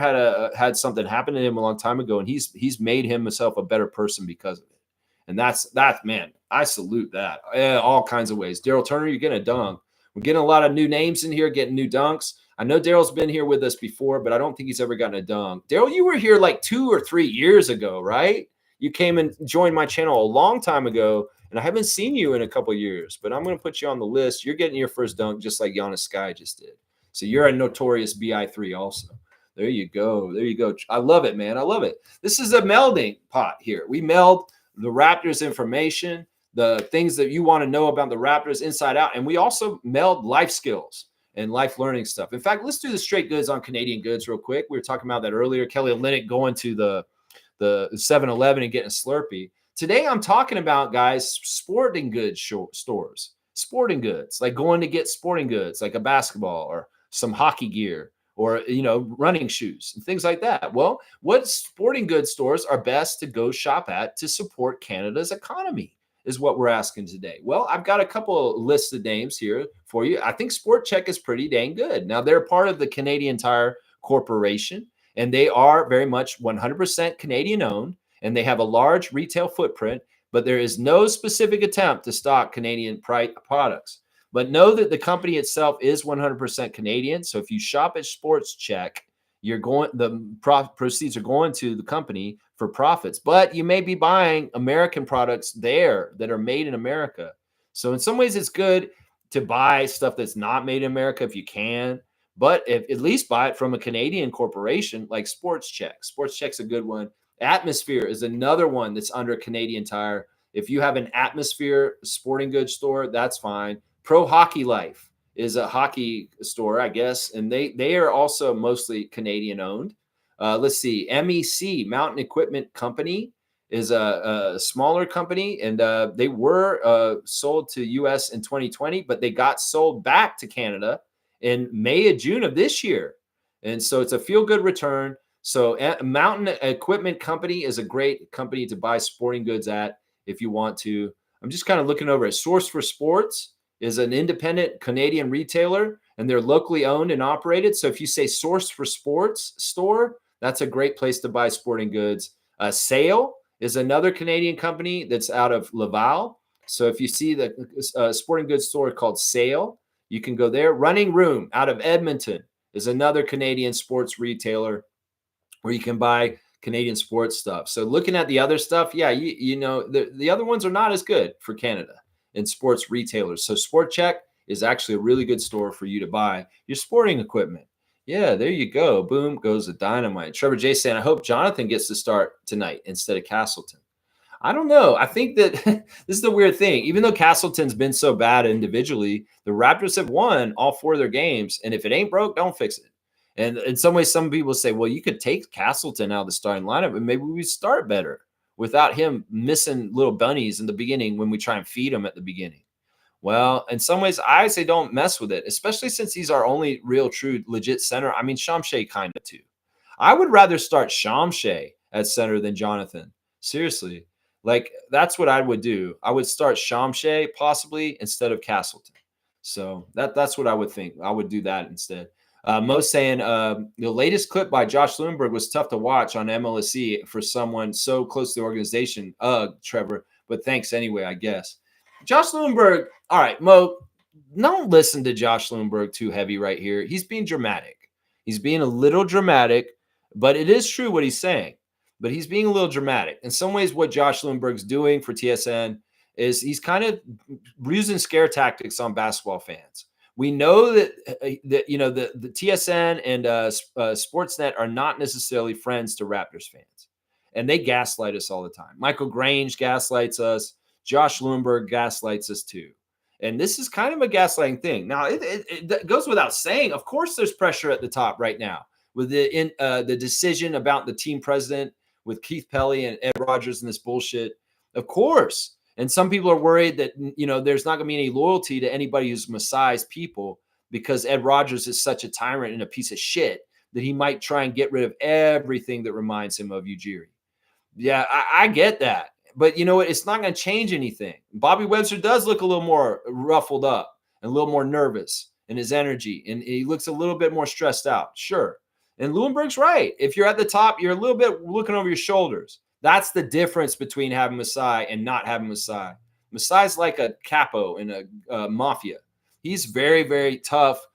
had something happen to him a long time ago, and he's made himself a better person because of it. And that's man. I salute that. All kinds of ways. Daryl Turner, you're getting a dunk. We're getting a lot of new names in here, getting new dunks. I know Daryl's been here with us before, but I don't think he's ever gotten a dunk. Daryl, you were here like 2 or 3 years ago, right? You came and joined my channel a long time ago, and I haven't seen you in a couple of years, but I'm going to put you on the list. You're getting your first dunk just like Giannis Sky just did. So you're a notorious BI3 also. There you go. There you go. I love it, man. I love it. This is a melding pot here. We meld the Raptors information, the things that you want to know about the Raptors inside out. And we also meld life skills and life learning stuff. In fact, let's do the straight goods on Canadian goods real quick. We were talking about that earlier. Kelly Olynyk going to the 7-Eleven and getting a Slurpee. Today, I'm talking about, guys, sporting goods stores. Sporting goods, like going to get sporting goods, like a basketball or some hockey gear or, running shoes and things like that. Well, what sporting goods stores are best to go shop at to support Canada's economy is what we're asking today. Well, I've got a couple of lists of names here for you. I think Sport Chek is pretty dang good. Now, they're part of the Canadian Tire Corporation, and they are very much 100% Canadian owned, and they have a large retail footprint, but there is no specific attempt to stock Canadian products. But know that the company itself is 100% Canadian. So if you shop at Sports Chek, the proceeds are going to the company for profits. But you may be buying American products there that are made in America. So in some ways, it's good to buy stuff that's not made in America if you can. But at least buy it from a Canadian corporation like Sports Chek. Sports Chek's a good one. Atmosphere is another one that's under Canadian Tire. If you have an Atmosphere sporting goods store, that's fine. Pro Hockey Life is a hockey store, I guess, and they are also mostly Canadian owned. Let's see, MEC Mountain Equipment Company is a smaller company, and they were sold to U.S. in 2020, but they got sold back to Canada in May or June of this year, and so it's a feel good return. So Mountain Equipment Company is a great company to buy sporting goods at if you want to. I'm just kind of looking over it. Source for Sports is an independent Canadian retailer, and they're locally owned and operated. So if you say Source for Sports store, that's a great place to buy sporting goods. Sale is another Canadian company that's out of Laval. So if you see the sporting goods store called Sale, you can go there. Running Room out of Edmonton is another Canadian sports retailer where you can buy Canadian sports stuff. So looking at the other stuff, yeah, you know, the other ones are not as good for Canada and sports retailers. So Sport Check is actually a really good store for you to buy your sporting equipment. Yeah, there you go. Boom goes the dynamite. Trevor J saying, I hope Jonathan gets to start tonight instead of Castleton. I don't know. I think that this is the weird thing. Even though Castleton's been so bad individually, the Raptors have won all 4 of their games. And if it ain't broke, don't fix it. And in some ways, some people say, well, you could take Castleton out of the starting lineup and maybe we start better without him missing little bunnies in the beginning when we try and feed him at the beginning. Well, in some ways, I say don't mess with it, especially since he's our only real, true, legit center. I mean, Shamshay kind of too. I would rather start Shamshay at center than Jonathan. Seriously. Like, that's what I would do. I would start Shamshay possibly instead of Castleton. So that's what I would think. I would do that instead. Mo saying the latest clip by Josh Lewinberg was tough to watch on MLSE for someone so close to the organization. Trevor, but thanks anyway, I guess. Josh Lewinberg, all right, Mo, don't listen to Josh Lewinberg too heavy right here. He's being dramatic. He's being a little dramatic, but it is true what he's saying. But he's being a little dramatic. In some ways, what Josh Lewinberg's doing for TSN is he's kind of using scare tactics on basketball fans. We know that you know the TSN and Sportsnet are not necessarily friends to Raptors fans, and they gaslight us all the time. Michael Grange gaslights us. Josh Lewinberg gaslights us too, and this is kind of a gaslighting thing. Now it goes without saying. Of course, there's pressure at the top right now with the decision about the team president with Keith Pelly and Ed Rogers and this bullshit. Of course. And some people are worried that, you know, there's not going to be any loyalty to anybody who's Messiah's people because Ed Rogers is such a tyrant and a piece of shit that he might try and get rid of everything that reminds him of Ujiri. Yeah, I get that. But you know what? It's not going to change anything. Bobby Webster does look a little more ruffled up and a little more nervous in his energy. And he looks a little bit more stressed out. Sure. And Lewinberg's right. If you're at the top, you're a little bit looking over your shoulders. That's the difference between having Masai and not having Masai. Masai's like a capo in a mafia. He's very, very tough,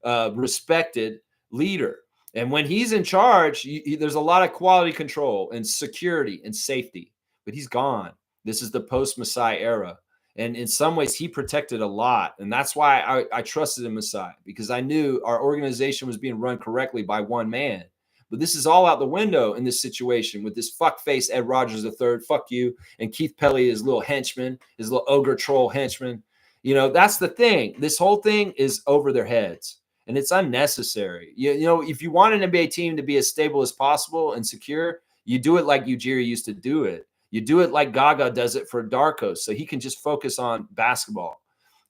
respected leader. And when he's in charge, there's a lot of quality control and security and safety. But he's gone. This is the post-Masai era. And in some ways, he protected a lot. And that's why I trusted in Masai, because I knew our organization was being run correctly by one man. But this is all out the window in this situation with this fuckface Ed Rogers III, fuck you, and Keith Pelly, his little henchman, his little ogre troll henchman. You know, that's the thing. This whole thing is over their heads, and it's unnecessary. You know, if you want an NBA team to be as stable as possible and secure, you do it like Ujiri used to do it. You do it like Gaga does it for Darko, so he can just focus on basketball.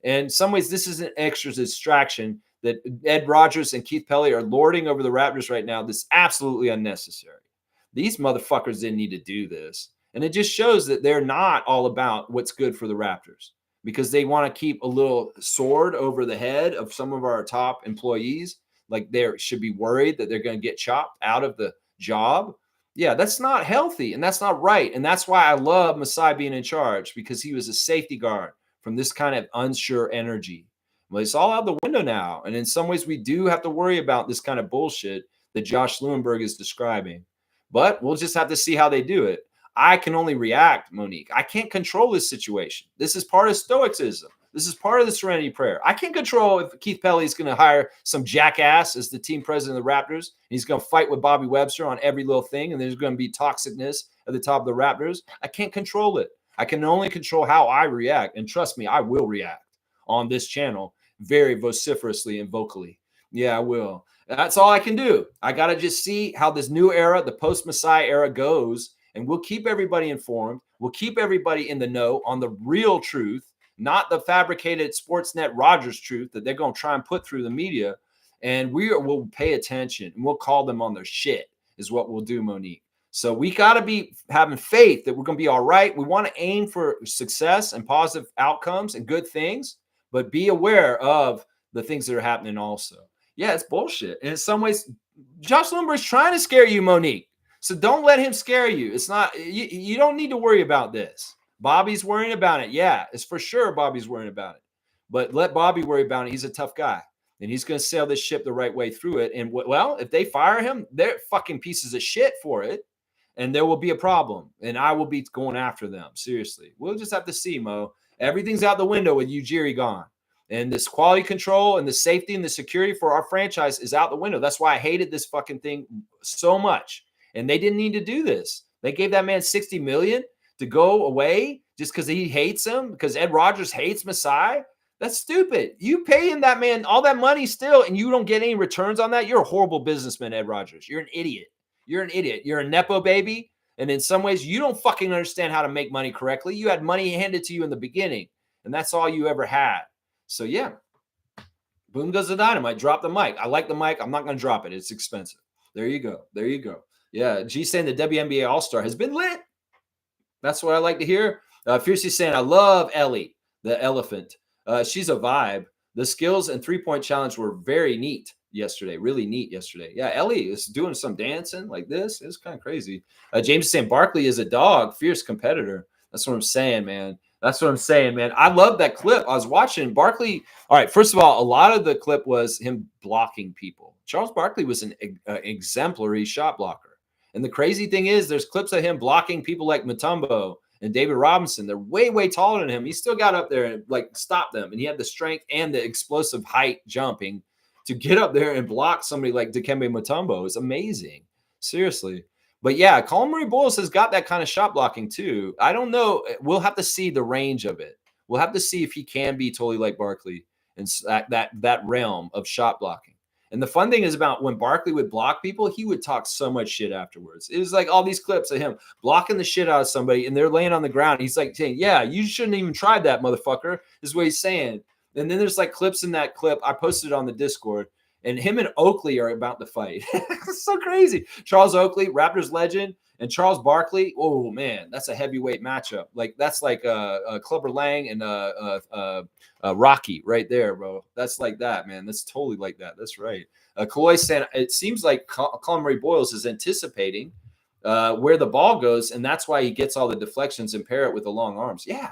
And in some ways, this is an extra distraction that Ed Rogers and Keith Pelly are lording over the Raptors right now. That's absolutely unnecessary. These motherfuckers didn't need to do this. And it just shows that they're not all about what's good for the Raptors because they want to keep a little sword over the head of some of our top employees. Like they should be worried that they're going to get chopped out of the job. Yeah, that's not healthy and that's not right. And that's why I love Masai being in charge, because he was a safety guard from this kind of unsure energy. Well, it's all out the window now. And in some ways, we do have to worry about this kind of bullshit that Josh Lewinberg is describing. But we'll just have to see how they do it. I can only react, Monique. I can't control this situation. This is part of stoicism. This is part of the serenity prayer. I can't control if Keith Pelly is going to hire some jackass as the team president of the Raptors. He's going to fight with Bobby Webster on every little thing, and there's going to be toxicness at the top of the Raptors. I can't control it. I can only control how I react. And trust me, I will react. on this channel very vociferously and vocally. Yeah, I will. That's all I can do. I got to just see how this new era, the post-Messiah era, goes, and we'll keep everybody informed. We'll keep everybody in the know on the real truth, not the fabricated Sportsnet Rogers truth that they're going to try and put through the media. And we'll pay attention and we'll call them on their shit is what we'll do, Monique. So we got to be having faith that we're going to be all right. We want to aim for success and positive outcomes and good things, but be aware of the things that are happening also. Yeah, it's bullshit. And in some ways, Josh Lumber is trying to scare you, Monique. So don't let him scare you. It's not, you don't need to worry about this. Bobby's worrying about it. Yeah, it's for sure Bobby's worrying about it. But let Bobby worry about it. He's a tough guy. And he's going to sail this ship the right way through it. And, well, if they fire him, they're fucking pieces of shit for it. And there will be a problem. And I will be going after them. Seriously. We'll just have to see, Mo. Everything's out the window with Ujiri gone. And this quality control and the safety and the security for our franchise is out the window. That's why I hated this fucking thing so much. And they didn't need to do this. They gave that man $60 million to go away just because he hates him, because Ed Rogers hates Masai. That's stupid. You paying that man all that money still, and you don't get any returns on that. You're a horrible businessman, Ed Rogers. You're an idiot. You're an idiot. You're a Nepo baby. And in some ways, you don't fucking understand how to make money correctly. You had money handed to you in the beginning, and that's all you ever had. So, yeah, boom goes the dynamite. Drop the mic. I like the mic. I'm not going to drop it. It's expensive. There you go. There you go. Yeah, G saying the WNBA All-Star has been lit. That's what I like to hear. Fiercely saying, I love Ellie, the elephant. She's a vibe. The skills and three-point challenge were very neat yesterday. Really neat yesterday. Yeah, Ellie is doing some dancing like this. It's kind of crazy. James is saying Barkley is a dog, fierce competitor. That's what I'm saying, man. That's what I'm saying, man. I love that clip. I was watching Barkley. All right, first of all, a lot of the clip was him blocking people. Charles Barkley was an exemplary shot blocker. And the crazy thing is there's clips of him blocking people like Mutombo and David Robinson. They're way, way taller than him. He still got up there and like stopped them. And he had the strength and the explosive height jumping to get up there and block somebody like Dikembe Mutombo. It's amazing. Seriously. But yeah, Colin Murray Boyles has got that kind of shot blocking too. I don't know. We'll have to see the range of it. We'll have to see if he can be totally like Barkley in that realm of shot blocking. And the fun thing is about when Barkley would block people, he would talk so much shit afterwards. It was like all these clips of him blocking the shit out of somebody and they're laying on the ground. He's like saying, yeah, you shouldn't even try that, motherfucker, is what he's saying. And then there's like clips in that clip. I posted it on the Discord. And him and Oakley are about to fight. It's so crazy. Charles Oakley, Raptors legend, and Charles Barkley. Oh, man, that's a heavyweight matchup. Like, that's like Clubber Lang and Rocky right there, bro. That's like that, man. That's totally like that. That's right. Kaloy saying it seems like Colin Murray Boyles is anticipating where the ball goes, and that's why he gets all the deflections and pair it with the long arms. Yeah.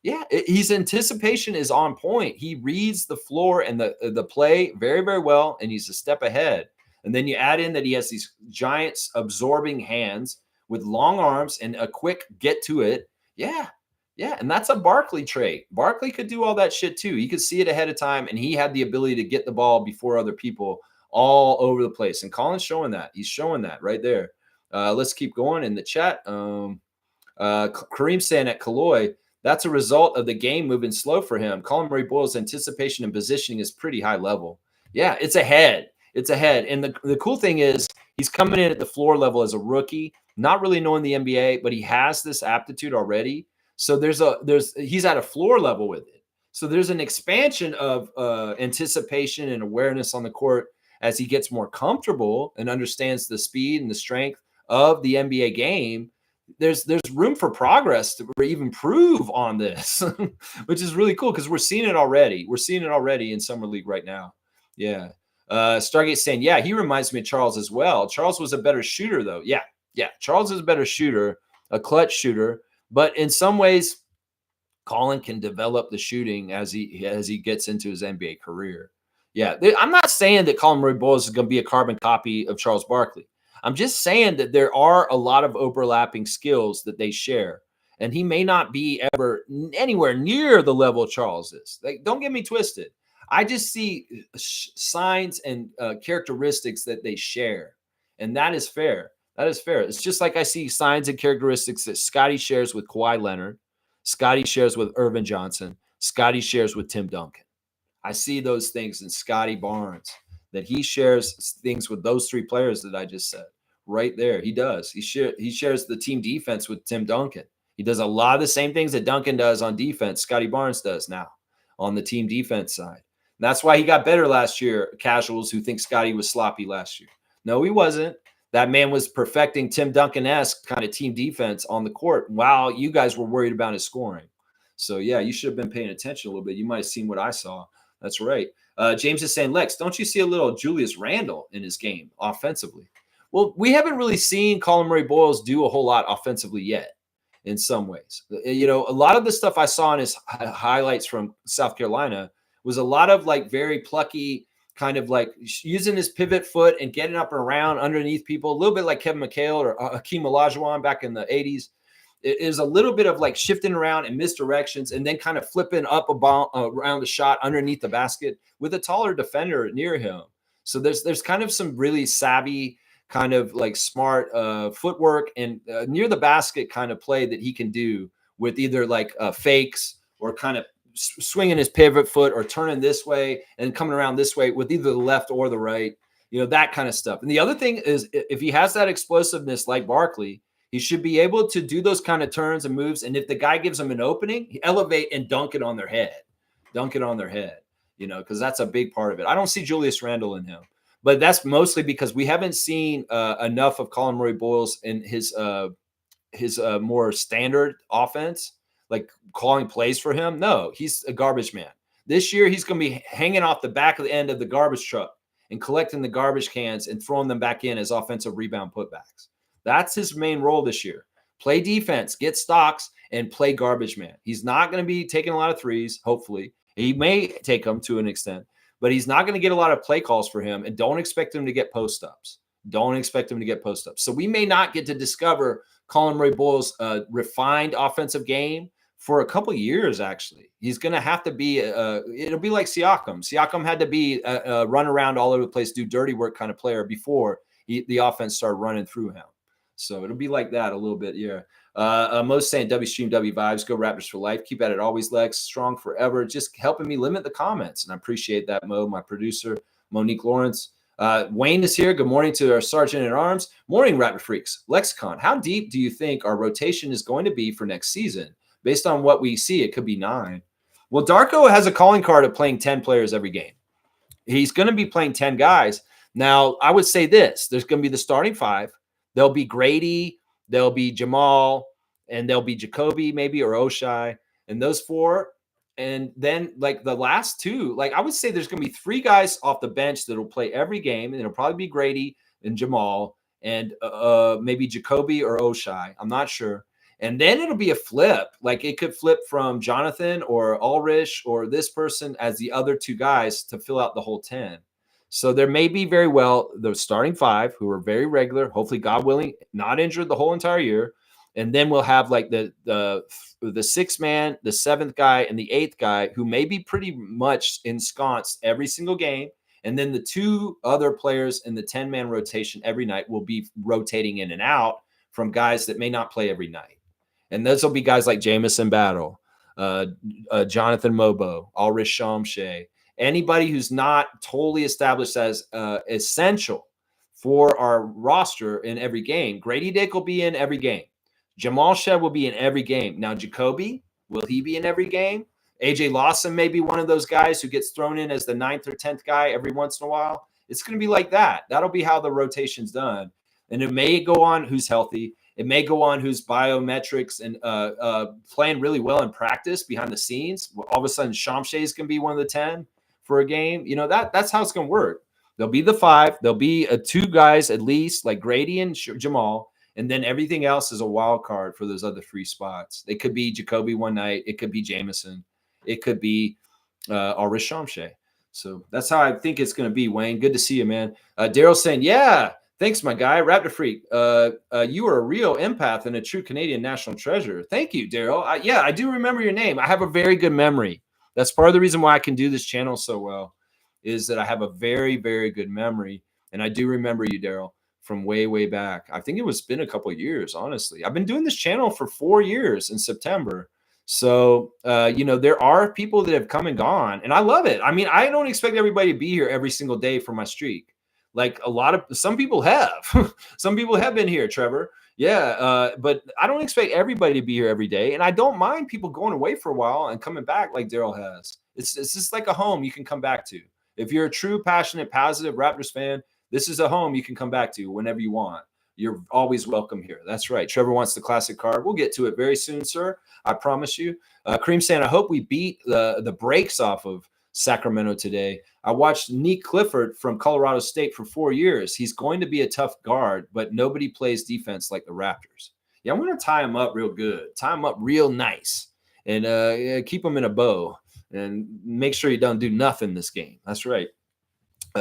Yeah, his anticipation is on point. He reads the floor and the play very, very well, and he's a step ahead. And then you add in that he has these giant absorbing hands with long arms and a quick get to it. Yeah, yeah, and that's a Barkley trait. Barkley could do all that shit too. He could see it ahead of time, and he had the ability to get the ball before other people all over the place. And Colin's showing that. He's showing that right there. Let's keep going in the chat. Kareem saying at Kaloy, that's a result of the game moving slow for him. Colin Murray Boyles' anticipation and positioning is pretty high level. Yeah, it's ahead. It's ahead. And the cool thing is he's coming in at the floor level as a rookie, not really knowing the NBA, but he has this aptitude already. So he's at a floor level with it. So there's an expansion of anticipation and awareness on the court as he gets more comfortable and understands the speed and the strength of the NBA game. There's room for progress to even improve on this, which is really cool because we're seeing it already. We're seeing it already in Summer League right now. Yeah. Stargate saying, yeah, he reminds me of Charles as well. Charles was a better shooter, though. Yeah. Charles is a better shooter, a clutch shooter. But in some ways, Colin can develop the shooting as he gets into his NBA career. Yeah. I'm not saying that Colin Murray Boyles is going to be a carbon copy of Charles Barkley. I'm just saying that there are a lot of overlapping skills that they share. And he may not be ever anywhere near the level Charles is. Like, don't get me twisted. I just see signs and characteristics that they share. And that is fair. That is fair. It's just like I see signs and characteristics that Scotty shares with Kawhi Leonard. Scotty shares with Irvin Johnson. Scotty shares with Tim Duncan. I see those things in Scotty Barnes, that he shares things with those three players that I just said right there. He does. He shares the team defense with Tim Duncan. He does a lot of the same things that Duncan does on defense. Scotty Barnes does now on the team defense side. And that's why he got better last year. Casuals who think Scotty was sloppy last year. No, he wasn't. That man was perfecting Tim Duncan-esque kind of team defense on the court while you guys were worried about his scoring. So, yeah, you should have been paying attention a little bit. You might have seen what I saw. That's right. James is saying, Lex, don't you see a little Julius Randle in his game offensively? Well, we haven't really seen Colin Murray-Boyles do a whole lot offensively yet in some ways. You know, a lot of the stuff I saw in his highlights from South Carolina was a lot of like very plucky, kind of like using his pivot foot and getting up and around underneath people, a little bit like Kevin McHale or Hakeem Olajuwon back in the 80s. It is a little bit of like shifting around and misdirections and then kind of flipping up around the shot underneath the basket with a taller defender near him. So there's kind of some really savvy, kind of like smart footwork and near the basket kind of play that he can do with either like fakes or kind of swinging his pivot foot or turning this way and coming around this way with either the left or the right, you know, that kind of stuff. And the other thing is if he has that explosiveness like Barkley, he should be able to do those kind of turns and moves. And if the guy gives him an opening, he elevate and dunk it on their head, you know, because that's a big part of it. I don't see Julius Randle in him, but that's mostly because we haven't seen enough of Colin Murray-Boyles in his more standard offense, like calling plays for him. No, he's a garbage man. This year, he's going to be hanging off the back of the end of the garbage truck and collecting the garbage cans and throwing them back in as offensive rebound putbacks. That's his main role this year. Play defense, get stocks, and play garbage man. He's not going to be taking a lot of threes, hopefully. He may take them to an extent, but he's not going to get a lot of play calls for him, and don't expect him to get post-ups. So we may not get to discover Colin Murray-Boyles' refined offensive game for a couple of years, actually. He's going to have to be it'll be like Siakam. Siakam had to be a run around all over the place, do dirty work kind of player before the offense started running through him. So it'll be like that a little bit, yeah. Most saying W Stream, W Vibes, go Raptors for life. Keep at it always, Lex. Strong forever. Just helping me limit the comments. And I appreciate that, Mo, my producer, Monique Lawrence. Wayne is here. Good morning to our Sergeant at Arms. Morning, Raptor Freaks. Lexicon, how deep do you think our rotation is going to be for next season? Based on what we see, it could be 9. Well, Darko has a calling card of playing 10 players every game. He's going to be playing 10 guys. Now, I would say this. There's going to be the starting 5. There'll be Grady, there'll be Jamal, and there'll be Jacoby maybe or Oshai, and those 4. And then like the last 2, like I would say there's going to be 3 guys off the bench that'll play every game, and it'll probably be Grady and Jamal and maybe Jacoby or Oshai. I'm not sure. And then it'll be a flip. Like it could flip from Jonathan or Ulrich or this person as the other 2 guys to fill out the whole 10. So there may be very well the starting 5 who are very regular, hopefully God willing, not injured the whole entire year. And then we'll have like the 6th man, the 7th guy, and the 8th guy who may be pretty much ensconced every single game. And then the 2 other players in the 10-man rotation every night will be rotating in and out from guys that may not play every night. And those will be guys like Jamison Battle, Jonathan Mobo, Ulrich Shamshay, anybody who's not totally established as essential for our roster in every game. Grady Dick will be in every game. Jamal Shed will be in every game. Now, Jacoby, will he be in every game? AJ Lawson may be one of those guys who gets thrown in as the 9th or 10th guy every once in a while. It's going to be like that. That'll be how the rotation's done. And it may go on who's healthy. It may go on who's biometrics and playing really well in practice behind the scenes. All of a sudden, Shamshay is going to be one of the 10 for a game. You know, that's how it's going to work. There'll be the 5. There'll be 2 guys at least, like Grady and Jamal. And then everything else is a wild card for those other 3 spots. It could be Jacoby one night. It could be Jamison. It could be Ulrich Shamshay. So that's how I think it's going to be, Wayne. Good to see you, man. Daryl's saying, yeah, thanks, my guy. Raptor Freak. You are a real empath and a true Canadian national treasure. Thank you, Daryl. Yeah, I do remember your name. I have a very good memory. That's part of the reason why I can do this channel so well, is that I have a very, very good memory. And I do remember you, Daryl, from way, way back. I think it was been a couple of years, honestly. I've been doing this channel for 4 years in September. So, there are people that have come and gone, and I love it. I mean, I don't expect everybody to be here every single day for my streak. Like some people have, some people have been here, Trevor. Yeah, but I don't expect everybody to be here every day, and I don't mind people going away for a while and coming back like Daryl has. It's just like a home you can come back to. If you're a true, passionate, positive Raptors fan, this is a home you can come back to whenever you want. You're always welcome here. That's right. Trevor wants the classic card. We'll get to it very soon, sir. I promise you. Cream Sand, I hope we beat the brakes off of Sacramento today. I watched Nick Clifford from Colorado State for 4 years. He's going to be a tough guard, but nobody plays defense like the Raptors. Yeah, I'm going to tie him up real good, tie him up real nice, and keep him in a bow and make sure he don't do nothing this game. That's right.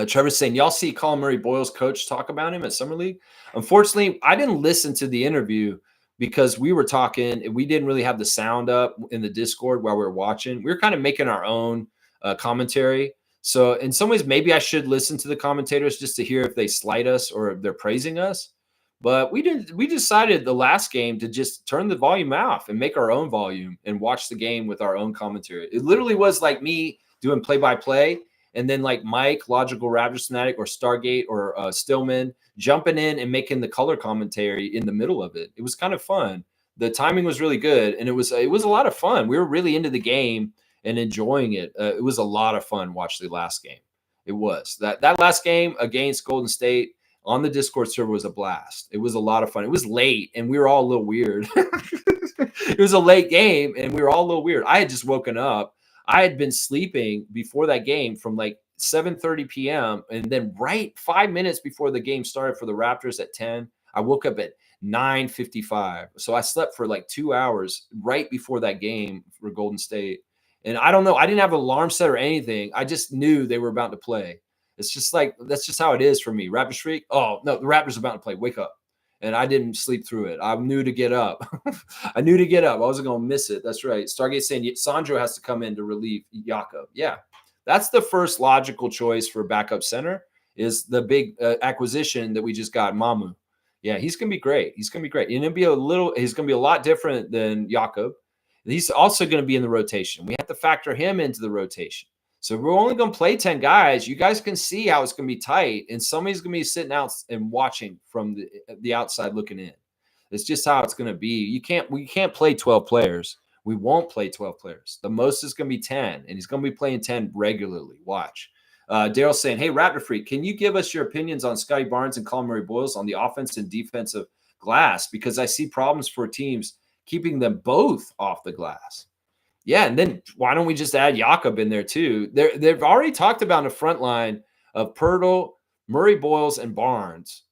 Trevor's saying, y'all see Colin Murray Boyle's coach talk about him at Summer League? Unfortunately, I didn't listen to the interview because we were talking and we didn't really have the sound up in the Discord while we were watching. We were kind of making our own commentary. So in some ways, maybe I should listen to the commentators just to hear if they slight us or if they're praising us. But we didn't. We decided the last game to just turn the volume off and make our own volume and watch the game with our own commentary. It literally was like me doing play-by-play. And then like Mike, Logical Raptors Fanatic, or Stargate, or Stillman jumping in and making the color commentary in the middle of it. It was kind of fun. The timing was really good, and it was a lot of fun. We were really into the game and enjoying it. It was a lot of fun watching the last game. It was that last game against Golden State on the Discord server was a blast. It was a lot of fun. It was late, and we were all a little weird. It was a late game, and we were all a little weird. I had just woken up. I had been sleeping before that game from like 7:30 p.m. And then right 5 minutes before the game started for the Raptors at 10, I woke up at 9:55. So I slept for like 2 hours right before that game for Golden State. And I don't know. I didn't have an alarm set or anything. I just knew they were about to play. It's just like, that's just how it is for me. Raptors freak. Oh, no, the Raptors are about to play. Wake up. And I didn't sleep through it. I knew to get up. I knew to get up. I wasn't going to miss it. That's right. Stargate saying Sandro has to come in to relieve Jakob. Yeah, that's the first logical choice for backup center is the big acquisition that we just got, Mamu. Yeah, he's going to be great. He's going to be great. And he's going to be a lot different than Jakob. He's also going to be in the rotation. We have to factor him into the rotation. So we're only going to play 10 guys. You guys can see how it's going to be tight, and somebody's going to be sitting out and watching from the outside looking in. It's just how it's going to be. We can't play 12 players. We won't play 12 players. The most is going to be 10, and he's going to be playing 10 regularly. Watch. Daryl's saying, hey, Raptor Freak, can you give us your opinions on Scotty Barnes and Colin Murray Boyles on the offense and defensive glass? Because I see problems for teams keeping them both off the glass. Yeah, and then why don't we just add Jakob in there too? They've already talked about a front line of Pirtle, Murray Boyles, and Barnes.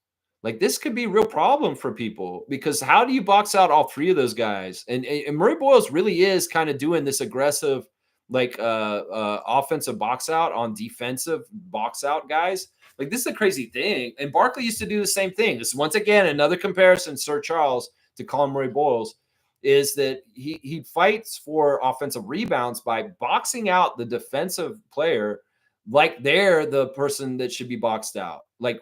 Like this could be a real problem for people because how do you box out all three of those guys? And Murray Boyles really is kind of doing this aggressive, like offensive box out on defensive box out guys. Like this is a crazy thing. And Barkley used to do the same thing. This is once again another comparison, Sir Charles, to Colin Murray Boyles. Is that he fights for offensive rebounds by boxing out the defensive player like they're the person that should be boxed out, like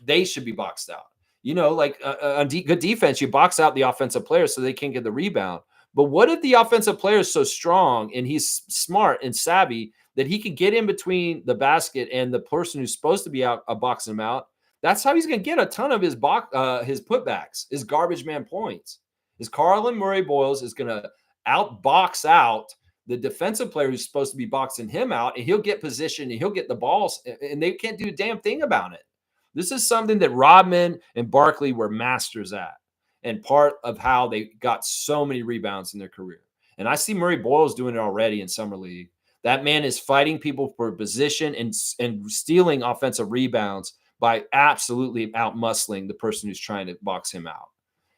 they should be boxed out. Like on good defense, you box out the offensive player so they can't get the rebound. But what if the offensive player is so strong and he's smart and savvy that he can get in between the basket and the person who's supposed to be out boxing him out? That's how he's going to get a ton of his putbacks, his garbage man points. Is Colin Murray Boyles is going to outbox out the defensive player who's supposed to be boxing him out, and he'll get position and he'll get the balls, and they can't do a damn thing about it. This is something that Rodman and Barkley were masters at, and part of how they got so many rebounds in their career. And I see Murray Boyles doing it already in Summer League. That man is fighting people for position and stealing offensive rebounds by absolutely out-muscling the person who's trying to box him out.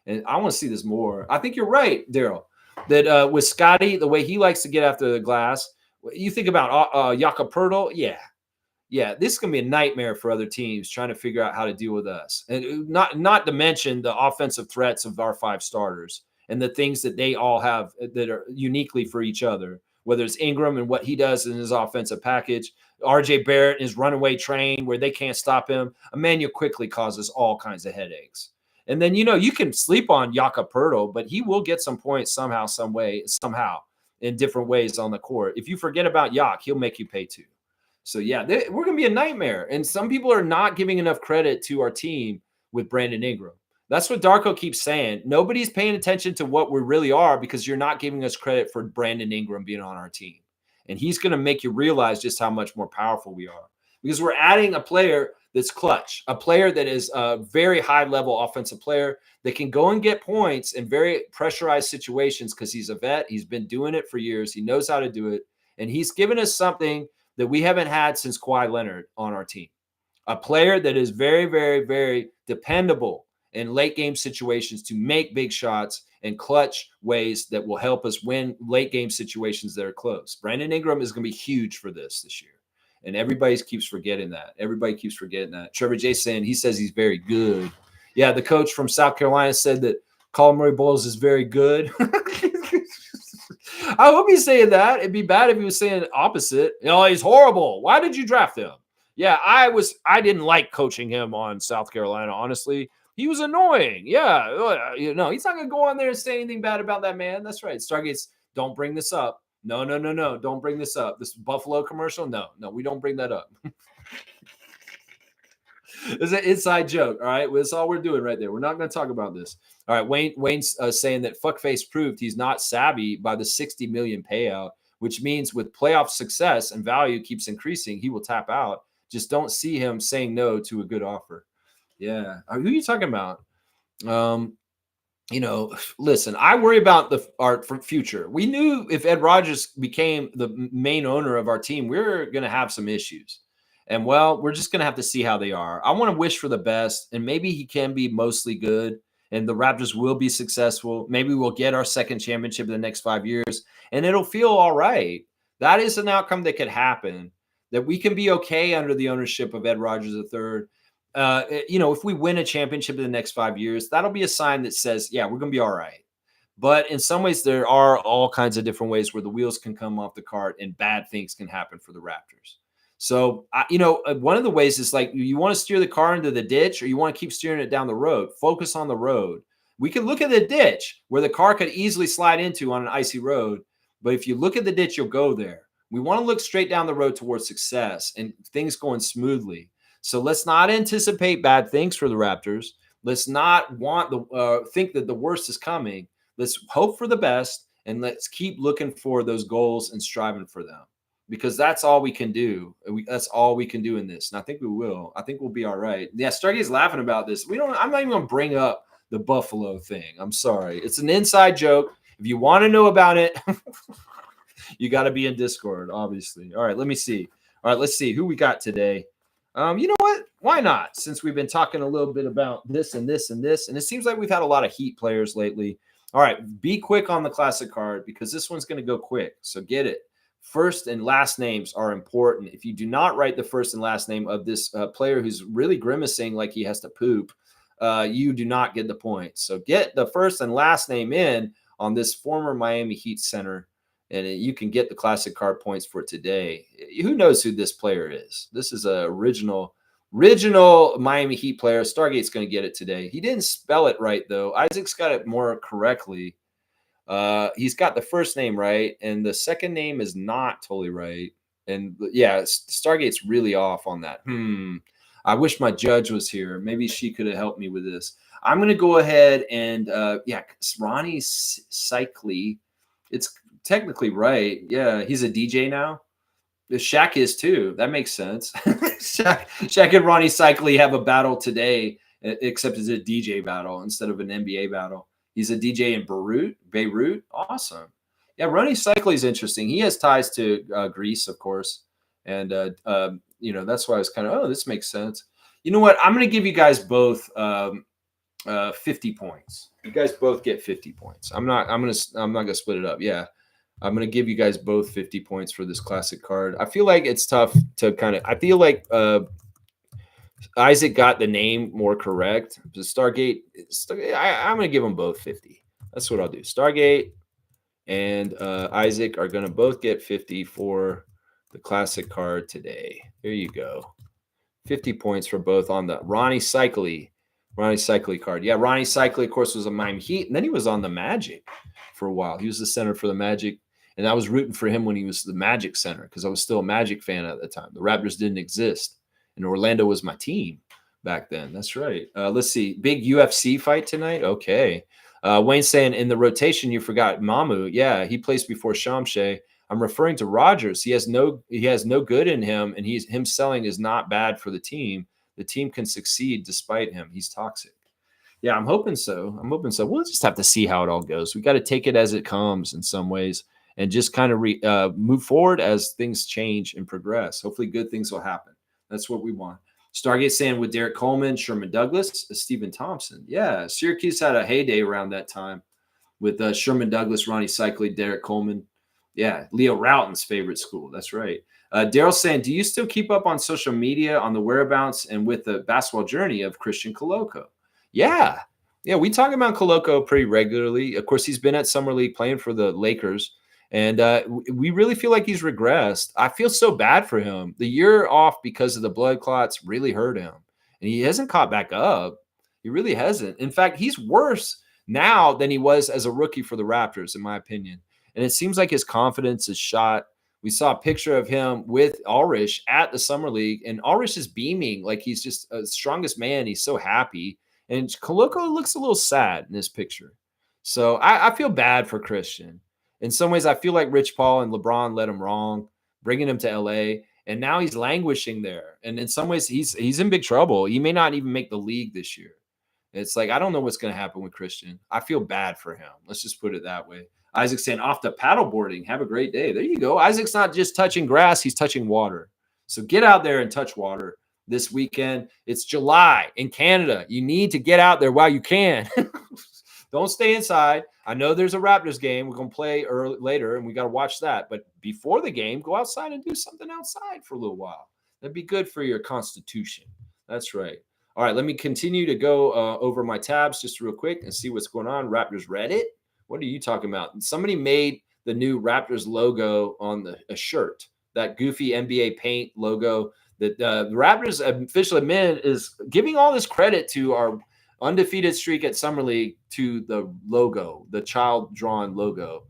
And I want to see this more. I think you're right, Daryl, that with Scotty, the way he likes to get after the glass, you think about Jakob Poeltl, yeah, this is going to be a nightmare for other teams trying to figure out how to deal with us. And not to mention the offensive threats of our five starters and the things that they all have that are uniquely for each other, whether it's Ingram and what he does in his offensive package, RJ Barrett and his runaway train where they can't stop him. Emmanuel quickly causes all kinds of headaches. And then, you can sleep on Jakob Poeltl, but he will get some points somehow, some way, somehow in different ways on the court. If you forget about Yak, he'll make you pay too. So, yeah, we're going to be a nightmare. And some people are not giving enough credit to our team with Brandon Ingram. That's what Darko keeps saying. Nobody's paying attention to what we really are because you're not giving us credit for Brandon Ingram being on our team. And he's going to make you realize just how much more powerful we are because we're adding a player that's clutch, a player that is a very high-level offensive player that can go and get points in very pressurized situations because he's a vet. He's been doing it for years. He knows how to do it. And he's given us something that we haven't had since Kawhi Leonard on our team, a player that is very, very, very dependable in late game situations to make big shots and clutch ways that will help us win late game situations that are close. Brandon Ingram is going to be huge for this year. And everybody keeps forgetting that. Everybody keeps forgetting that. Trevor J. saying he says he's very good. Yeah, the coach from South Carolina said that Colin Murray Bowles is very good. I hope he's saying that. It'd be bad if he was saying opposite. He's horrible. Why did you draft him? Yeah, I didn't like coaching him on South Carolina, honestly. He was annoying. Yeah. He's not going to go on there and say anything bad about that man. That's right. Stargates, don't bring this up. No. Don't bring this up. This Buffalo commercial? No, we don't bring that up. It's an inside joke. All right. That's all we're doing right there. We're not going to talk about this. All right. Wayne's saying that fuckface proved he's not savvy by the $60 million payout, which means with playoff success and value keeps increasing, he will tap out. Just don't see him saying no to a good offer. Yeah. Who are you talking about? Listen, I worry about our future. We knew if Ed Rogers became the main owner of our team, we're going to have some issues. And, we're just going to have to see how they are. I want to wish for the best, and maybe he can be mostly good, and the Raptors will be successful. Maybe we'll get our second championship in the next 5 years, and it'll feel all right. That is an outcome that could happen, that we can be okay under the ownership of Ed Rogers III. If we win a championship in the next 5 years, that'll be a sign that says, yeah, we're going to be all right. But in some ways, there are all kinds of different ways where the wheels can come off the cart and bad things can happen for the Raptors. So, one of the ways is like you want to steer the car into the ditch or you want to keep steering it down the road. Focus on the road. We can look at the ditch where the car could easily slide into on an icy road. But if you look at the ditch, you'll go there. We want to look straight down the road towards success and things going smoothly. So let's not anticipate bad things for the Raptors. Let's not think that the worst is coming. Let's hope for the best, and let's keep looking for those goals and striving for them because that's all we can do. That's all we can do in this, and I think we will. I think we'll be all right. Yeah, Stargate's laughing about this. I'm not even going to bring up the Buffalo thing. I'm sorry. It's an inside joke. If you want to know about it, you got to be in Discord, obviously. All right, let me see. All right, let's see who we got today. You know what? Why not? Since we've been talking a little bit about this and this and this, and it seems like we've had a lot of Heat players lately. All right, be quick on the classic card because this one's going to go quick. So get it. First and last names are important. If you do not write the first and last name of this player who's really grimacing like he has to poop, you do not get the point. So get the first and last name in on this former Miami Heat center. And you can get the classic card points for today. Who knows who this player is? This is a original Miami Heat player. Stargate's going to get it today. He didn't spell it right, though. Isaac's got it more correctly. He's got the first name right, and the second name is not totally right. And, yeah, Stargate's really off on that. I wish my judge was here. Maybe she could have helped me with this. I'm going to go ahead and, Ronnie Cycli. It's technically right. Yeah, he's a DJ now. Shaq is too. That makes sense. Shaq and Ronnie Cycli have a battle today, except it's a DJ battle instead of an NBA battle. He's a DJ in Beirut. Awesome. Yeah, Ronnie Cycli is interesting. He has ties to Greece, of course. And, that's why I was kind of, this makes sense. You know what? I'm going to give you guys both 50 points. You guys both get 50 points. I'm not going to split it up. Yeah. I'm going to give you guys both 50 points for this classic card. I feel like it's tough to I feel like Isaac got the name more correct. The Stargate, I'm going to give them both 50. That's what I'll do. Stargate and Isaac are going to both get 50 for the classic card today. There you go. 50 points for both on the Ronnie Cycli. Ronnie Cycli card. Yeah, Ronnie Cycli, of course, was a Miami Heat, and then he was on the Magic for a while. He was the center for the Magic, and I was rooting for him when he was the Magic center because I was still a Magic fan at the time. The Raptors didn't exist, and Orlando was my team back then. That's right. Let's see. Big UFC fight tonight? Okay. Wayne saying, in the rotation, you forgot Mamu. Yeah, he plays before Shamshay. I'm referring to Rogers. He has no good in him, and him selling is not bad for the team. The team can succeed despite him. He's toxic. Yeah, I'm hoping so. We'll just have to see how it all goes. We got to take it as it comes in some ways and just kind of move forward as things change and progress. Hopefully good things will happen. That's what we want. Stargate saying with Derek Coleman, Sherman Douglas, Stephen Thompson. Yeah, Syracuse had a heyday around that time with Sherman Douglas, Ronnie Cycli, Derek Coleman. Yeah, Leo Routen's favorite school. That's right. Daryl saying, do you still keep up on social media on the whereabouts and with the basketball journey of Christian Coloco? Yeah. Yeah, we talk about Coloco pretty regularly. Of course, he's been at Summer League playing for the Lakers, and we really feel like he's regressed. I feel so bad for him. The year off because of the blood clots really hurt him, and he hasn't caught back up. He really hasn't. In fact, he's worse now than he was as a rookie for the Raptors, in my opinion. And it seems like his confidence is shot. We saw a picture of him with Ulrich at the Summer League, and Ulrich is beaming like he's just the strongest man. He's so happy. And Coloco looks a little sad in this picture. So I feel bad for Christian. In some ways, I feel like Rich Paul and LeBron led him wrong, bringing him to LA. And now he's languishing there. And in some ways, he's in big trouble. He may not even make the league this year. It's like, I don't know what's going to happen with Christian. I feel bad for him. Let's just put it that way. Isaac's saying, off to paddleboarding. Have a great day. There you go. Isaac's not just touching grass. He's touching water. So get out there and touch water this weekend. It's July in Canada. You need to get out there while you can. Don't stay inside. I know there's a Raptors game. We're going to play later, and we got to watch that. But before the game, go outside and do something outside for a little while. That'd be good for your constitution. That's right. All right, let me continue to go over my tabs just real quick and see what's going on. Raptors Reddit. What are you talking about? Somebody made the new Raptors logo on a shirt, that goofy NBA paint logo that the Raptors official admin is giving all this credit to our undefeated streak at Summer League to the logo, the child-drawn logo.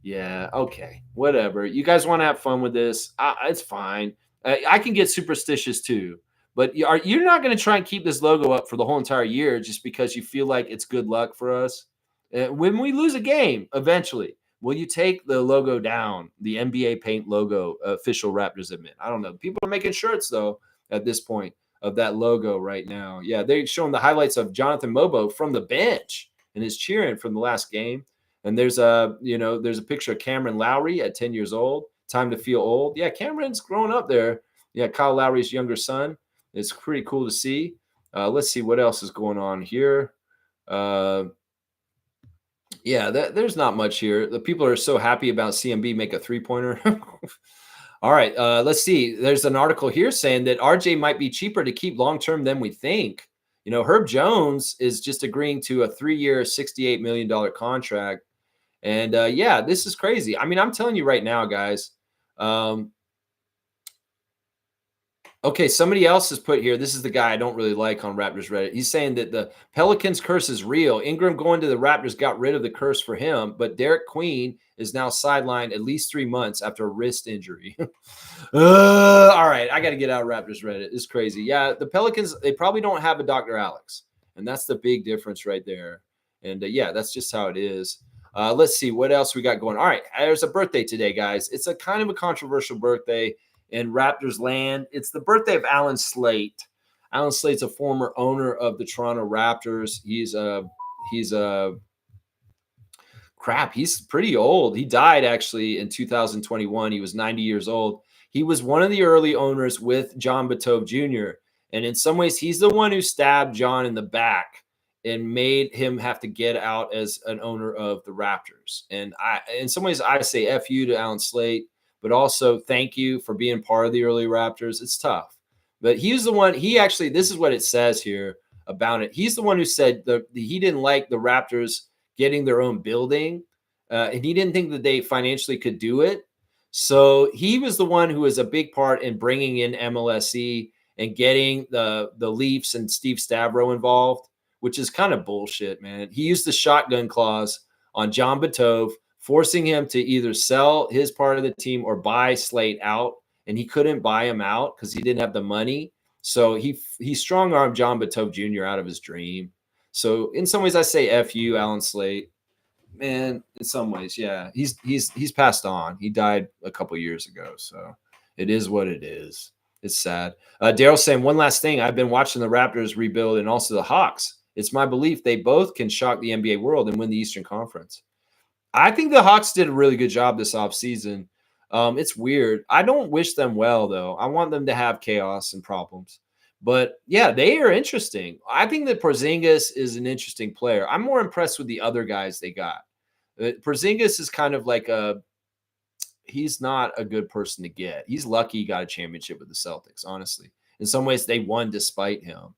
Yeah, okay, whatever. You guys want to have fun with this? It's fine. I can get superstitious too. But you're not going to try and keep this logo up for the whole entire year just because you feel like it's good luck for us. When we lose a game, eventually, will you take the logo down, the NBA paint logo, official Raptors admit? I don't know. People are making shirts, though, at this point of that logo right now. Yeah, they're showing the highlights of Jonathan Mobo from the bench and his cheering from the last game. And there's a picture of Cameron Lowry at 10 years old. Time to feel old. Yeah, Cameron's growing up there. Yeah, Kyle Lowry's younger son. It's pretty cool to see. Let's see what else is going on here. Yeah, there's not much here. The people are so happy about CMB make a three-pointer. All right, let's see. There's an article here saying that RJ might be cheaper to keep long-term than we think. You know, Herb Jones is just agreeing to a 3-year, $68 million contract. And, yeah, this is crazy. I mean, I'm telling you right now, guys, okay, somebody else has put here. This is the guy I don't really like on Raptors Reddit. He's saying that the Pelicans curse is real. Ingram going to the Raptors got rid of the curse for him, but Derek Queen is now sidelined at least 3 months after a wrist injury. All right, I got to get out of Raptors Reddit. It's crazy. Yeah, the Pelicans, they probably don't have a Dr. Alex, and that's the big difference right there. And, yeah, that's just how it is. Let's see what else we got going. All right, there's a birthday today, guys. It's a kind of a controversial birthday in Raptors land. It's the birthday of Alan Slate. Alan Slate's a former owner of the Toronto Raptors. He's pretty old. He died actually in 2021. He was 90 years old. He was one of the early owners with John Batove Jr. And in some ways, he's the one who stabbed John in the back and made him have to get out as an owner of the Raptors. And in some ways, I say F you to Alan Slate, but also thank you for being part of the early Raptors. It's tough. But he was the one, this is what it says here about it. He's the one who said he didn't like the Raptors getting their own building, and he didn't think that they financially could do it. So he was the one who was a big part in bringing in MLSE and getting the Leafs and Steve Stavro involved, which is kind of bullshit, man. He used the shotgun clause on John Batove, forcing him to either sell his part of the team or buy Slate out, and he couldn't buy him out because he didn't have the money. So he strong-armed John Batove Jr. out of his dream. So in some ways, I say F you, Alan Slate. Man, in some ways, yeah, he's passed on. He died a couple years ago, so it is what it is. It's sad. Daryl's saying one last thing. I've been watching the Raptors rebuild and also the Hawks. It's my belief they both can shock the NBA world and win the Eastern Conference. I think the Hawks did a really good job this offseason. It's weird. I don't wish them well, though. I want them to have chaos and problems. But yeah, they are interesting. I think that Porzingis is an interesting player. I'm more impressed with the other guys they got. Porzingis is kind of like he's not a good person to get. He's lucky he got a championship with the Celtics, honestly. In some ways, they won despite him.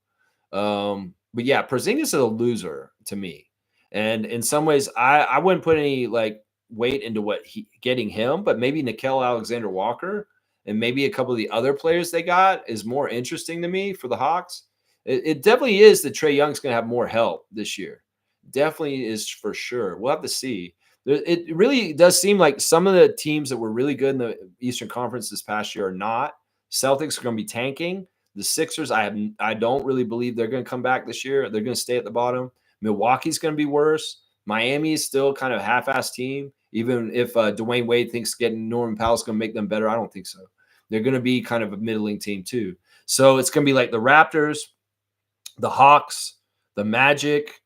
But yeah, Porzingis is a loser to me. And in some ways, I wouldn't put any like weight into getting him, but maybe Nickeil Alexander-Walker and maybe a couple of the other players they got is more interesting to me for the Hawks. It definitely is that Trae Young's going to have more help this year. Definitely is for sure. We'll have to see. It really does seem like some of the teams that were really good in the Eastern Conference this past year are not. Celtics are going to be tanking. The Sixers, I don't really believe they're going to come back this year. They're going to stay at the bottom. Milwaukee's going to be worse. Miami is still kind of a half-assed team. Even if Dwayne Wade thinks getting Norman Powell is going to make them better, I don't think so. They're going to be kind of a middling team too. So it's going to be like the Raptors, the Hawks, the Magic,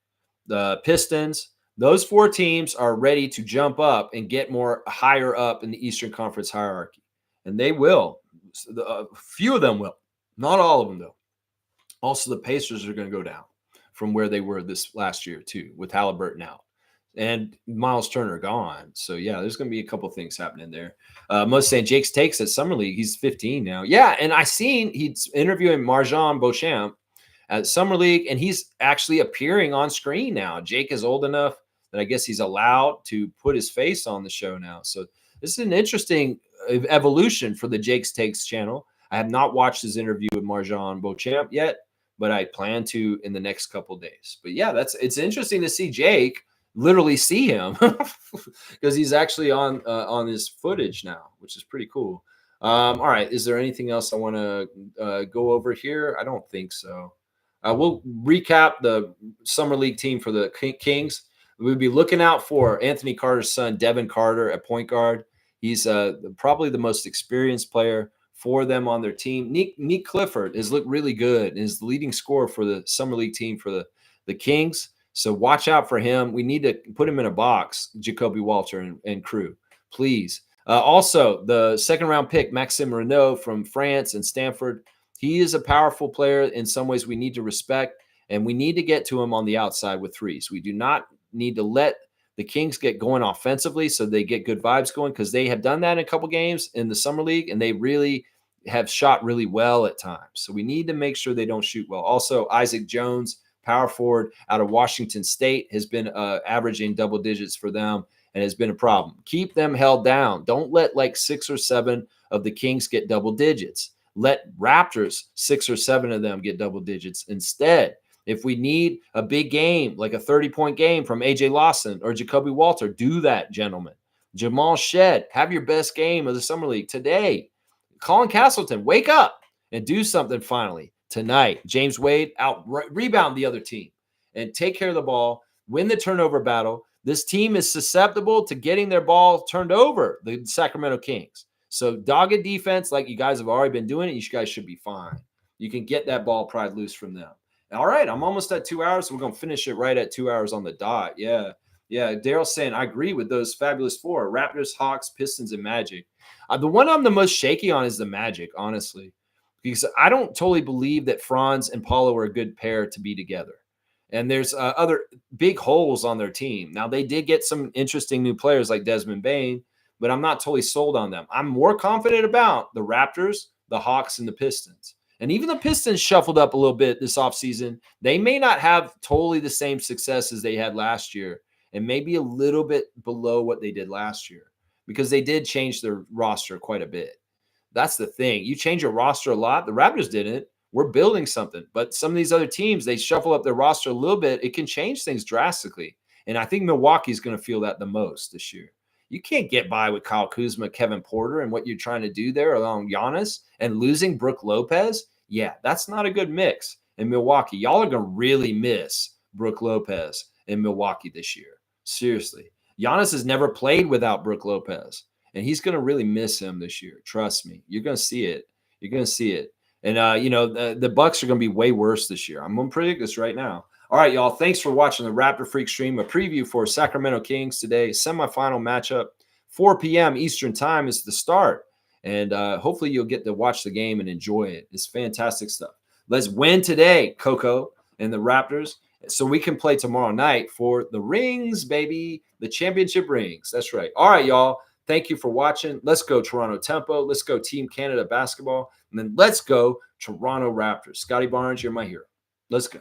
the Pistons. Those four teams are ready to jump up and get more higher up in the Eastern Conference hierarchy. And they will. A few of them will. Not all of them, though. Also, the Pacers are going to go down from where they were this last year, too, with Halliburton out. And Miles Turner gone. So, yeah, there's going to be a couple things happening there. Most saying Jake's takes at Summer League. He's 15 now. Yeah, and I seen he's interviewing Marjan Beauchamp at Summer League, and he's actually appearing on screen now. Jake is old enough that I guess he's allowed to put his face on the show now. So this is an interesting evolution for the Jake's Takes channel. I have not watched his interview with Marjan Beauchamp yet, but I plan to in the next couple of days. But yeah, it's interesting to see Jake literally see him because he's actually on his footage now, which is pretty cool. All right, is there anything else I want to go over here? I don't think so. We'll recap the Summer League team for the Kings. We'll be looking out for Anthony Carter's son, Devin Carter, at point guard. He's probably the most experienced player for them on their team. Nick Clifford has looked really good and is the leading scorer for the Summer League team for the Kings. So watch out for him. We need to put him in a box, Jacoby Walter and crew, please. Also, the second-round pick, Maxime Renaud from France and Stanford. He is a powerful player. In some ways, we need to respect, and we need to get to him on the outside with threes. We do not need to let the Kings get going offensively so they get good vibes going, because they have done that in a couple games in the Summer League, and they really have shot really well at times. So we need to make sure they don't shoot well. Also, Isaac Jones, power forward out of Washington State, has been averaging double digits for them and has been a problem. Keep them held down. Don't let like 6 or 7 of the Kings get double digits. Let Raptors, 6 or 7 of them, get double digits instead. If we need a big game, like a 30-point game from A.J. Lawson or Jacoby Walter, do that, gentlemen. Jamal Shed, have your best game of the Summer League today. Colin Castleton, wake up and do something finally tonight. James Wade, rebound the other team and take care of the ball, win the turnover battle. This team is susceptible to getting their ball turned over, the Sacramento Kings. So dogged defense, like you guys have already been doing it, you guys should be fine. You can get that ball pried loose from them. All right, I'm almost at 2 hours. So we're going to finish it right at 2 hours on the dot. Yeah. Daryl's saying, I agree with those fabulous 4, Raptors, Hawks, Pistons, and Magic. The one I'm the most shaky on is the Magic, honestly, because I don't totally believe that Franz and Paulo are a good pair to be together. And there's other big holes on their team. Now, they did get some interesting new players like Desmond Bane, but I'm not totally sold on them. I'm more confident about the Raptors, the Hawks, and the Pistons. And even the Pistons shuffled up a little bit this offseason. They may not have totally the same success as they had last year, and maybe a little bit below what they did last year, because they did change their roster quite a bit. That's the thing. You change your roster a lot. The Raptors didn't. we're building something. But some of these other teams, they shuffle up their roster a little bit. It can change things drastically. And I think Milwaukee's going to feel that the most this year. You can't get by with Kyle Kuzma, Kevin Porter, and what you're trying to do there along Giannis and losing Brook Lopez. Yeah, that's not a good mix in Milwaukee. Y'all are going to really miss Brook Lopez in Milwaukee this year. Seriously. Giannis has never played without Brook Lopez, and he's going to really miss him this year. Trust me. You're going to see it. You're going to see it. And, the Bucks are going to be way worse this year. I'm going to predict this right now. All right, y'all. Thanks for watching the Raptor Freak stream. A preview for Sacramento Kings today. Semifinal matchup. 4 p.m. Eastern time is the start. And hopefully you'll get to watch the game and enjoy it. It's fantastic stuff. Let's win today, Coco and the Raptors, so we can play tomorrow night for the rings, baby. The championship rings. That's right. All right, y'all. Thank you for watching. Let's go Toronto Tempo. Let's go Team Canada basketball. And then let's go Toronto Raptors. Scotty Barnes, you're my hero. Let's go.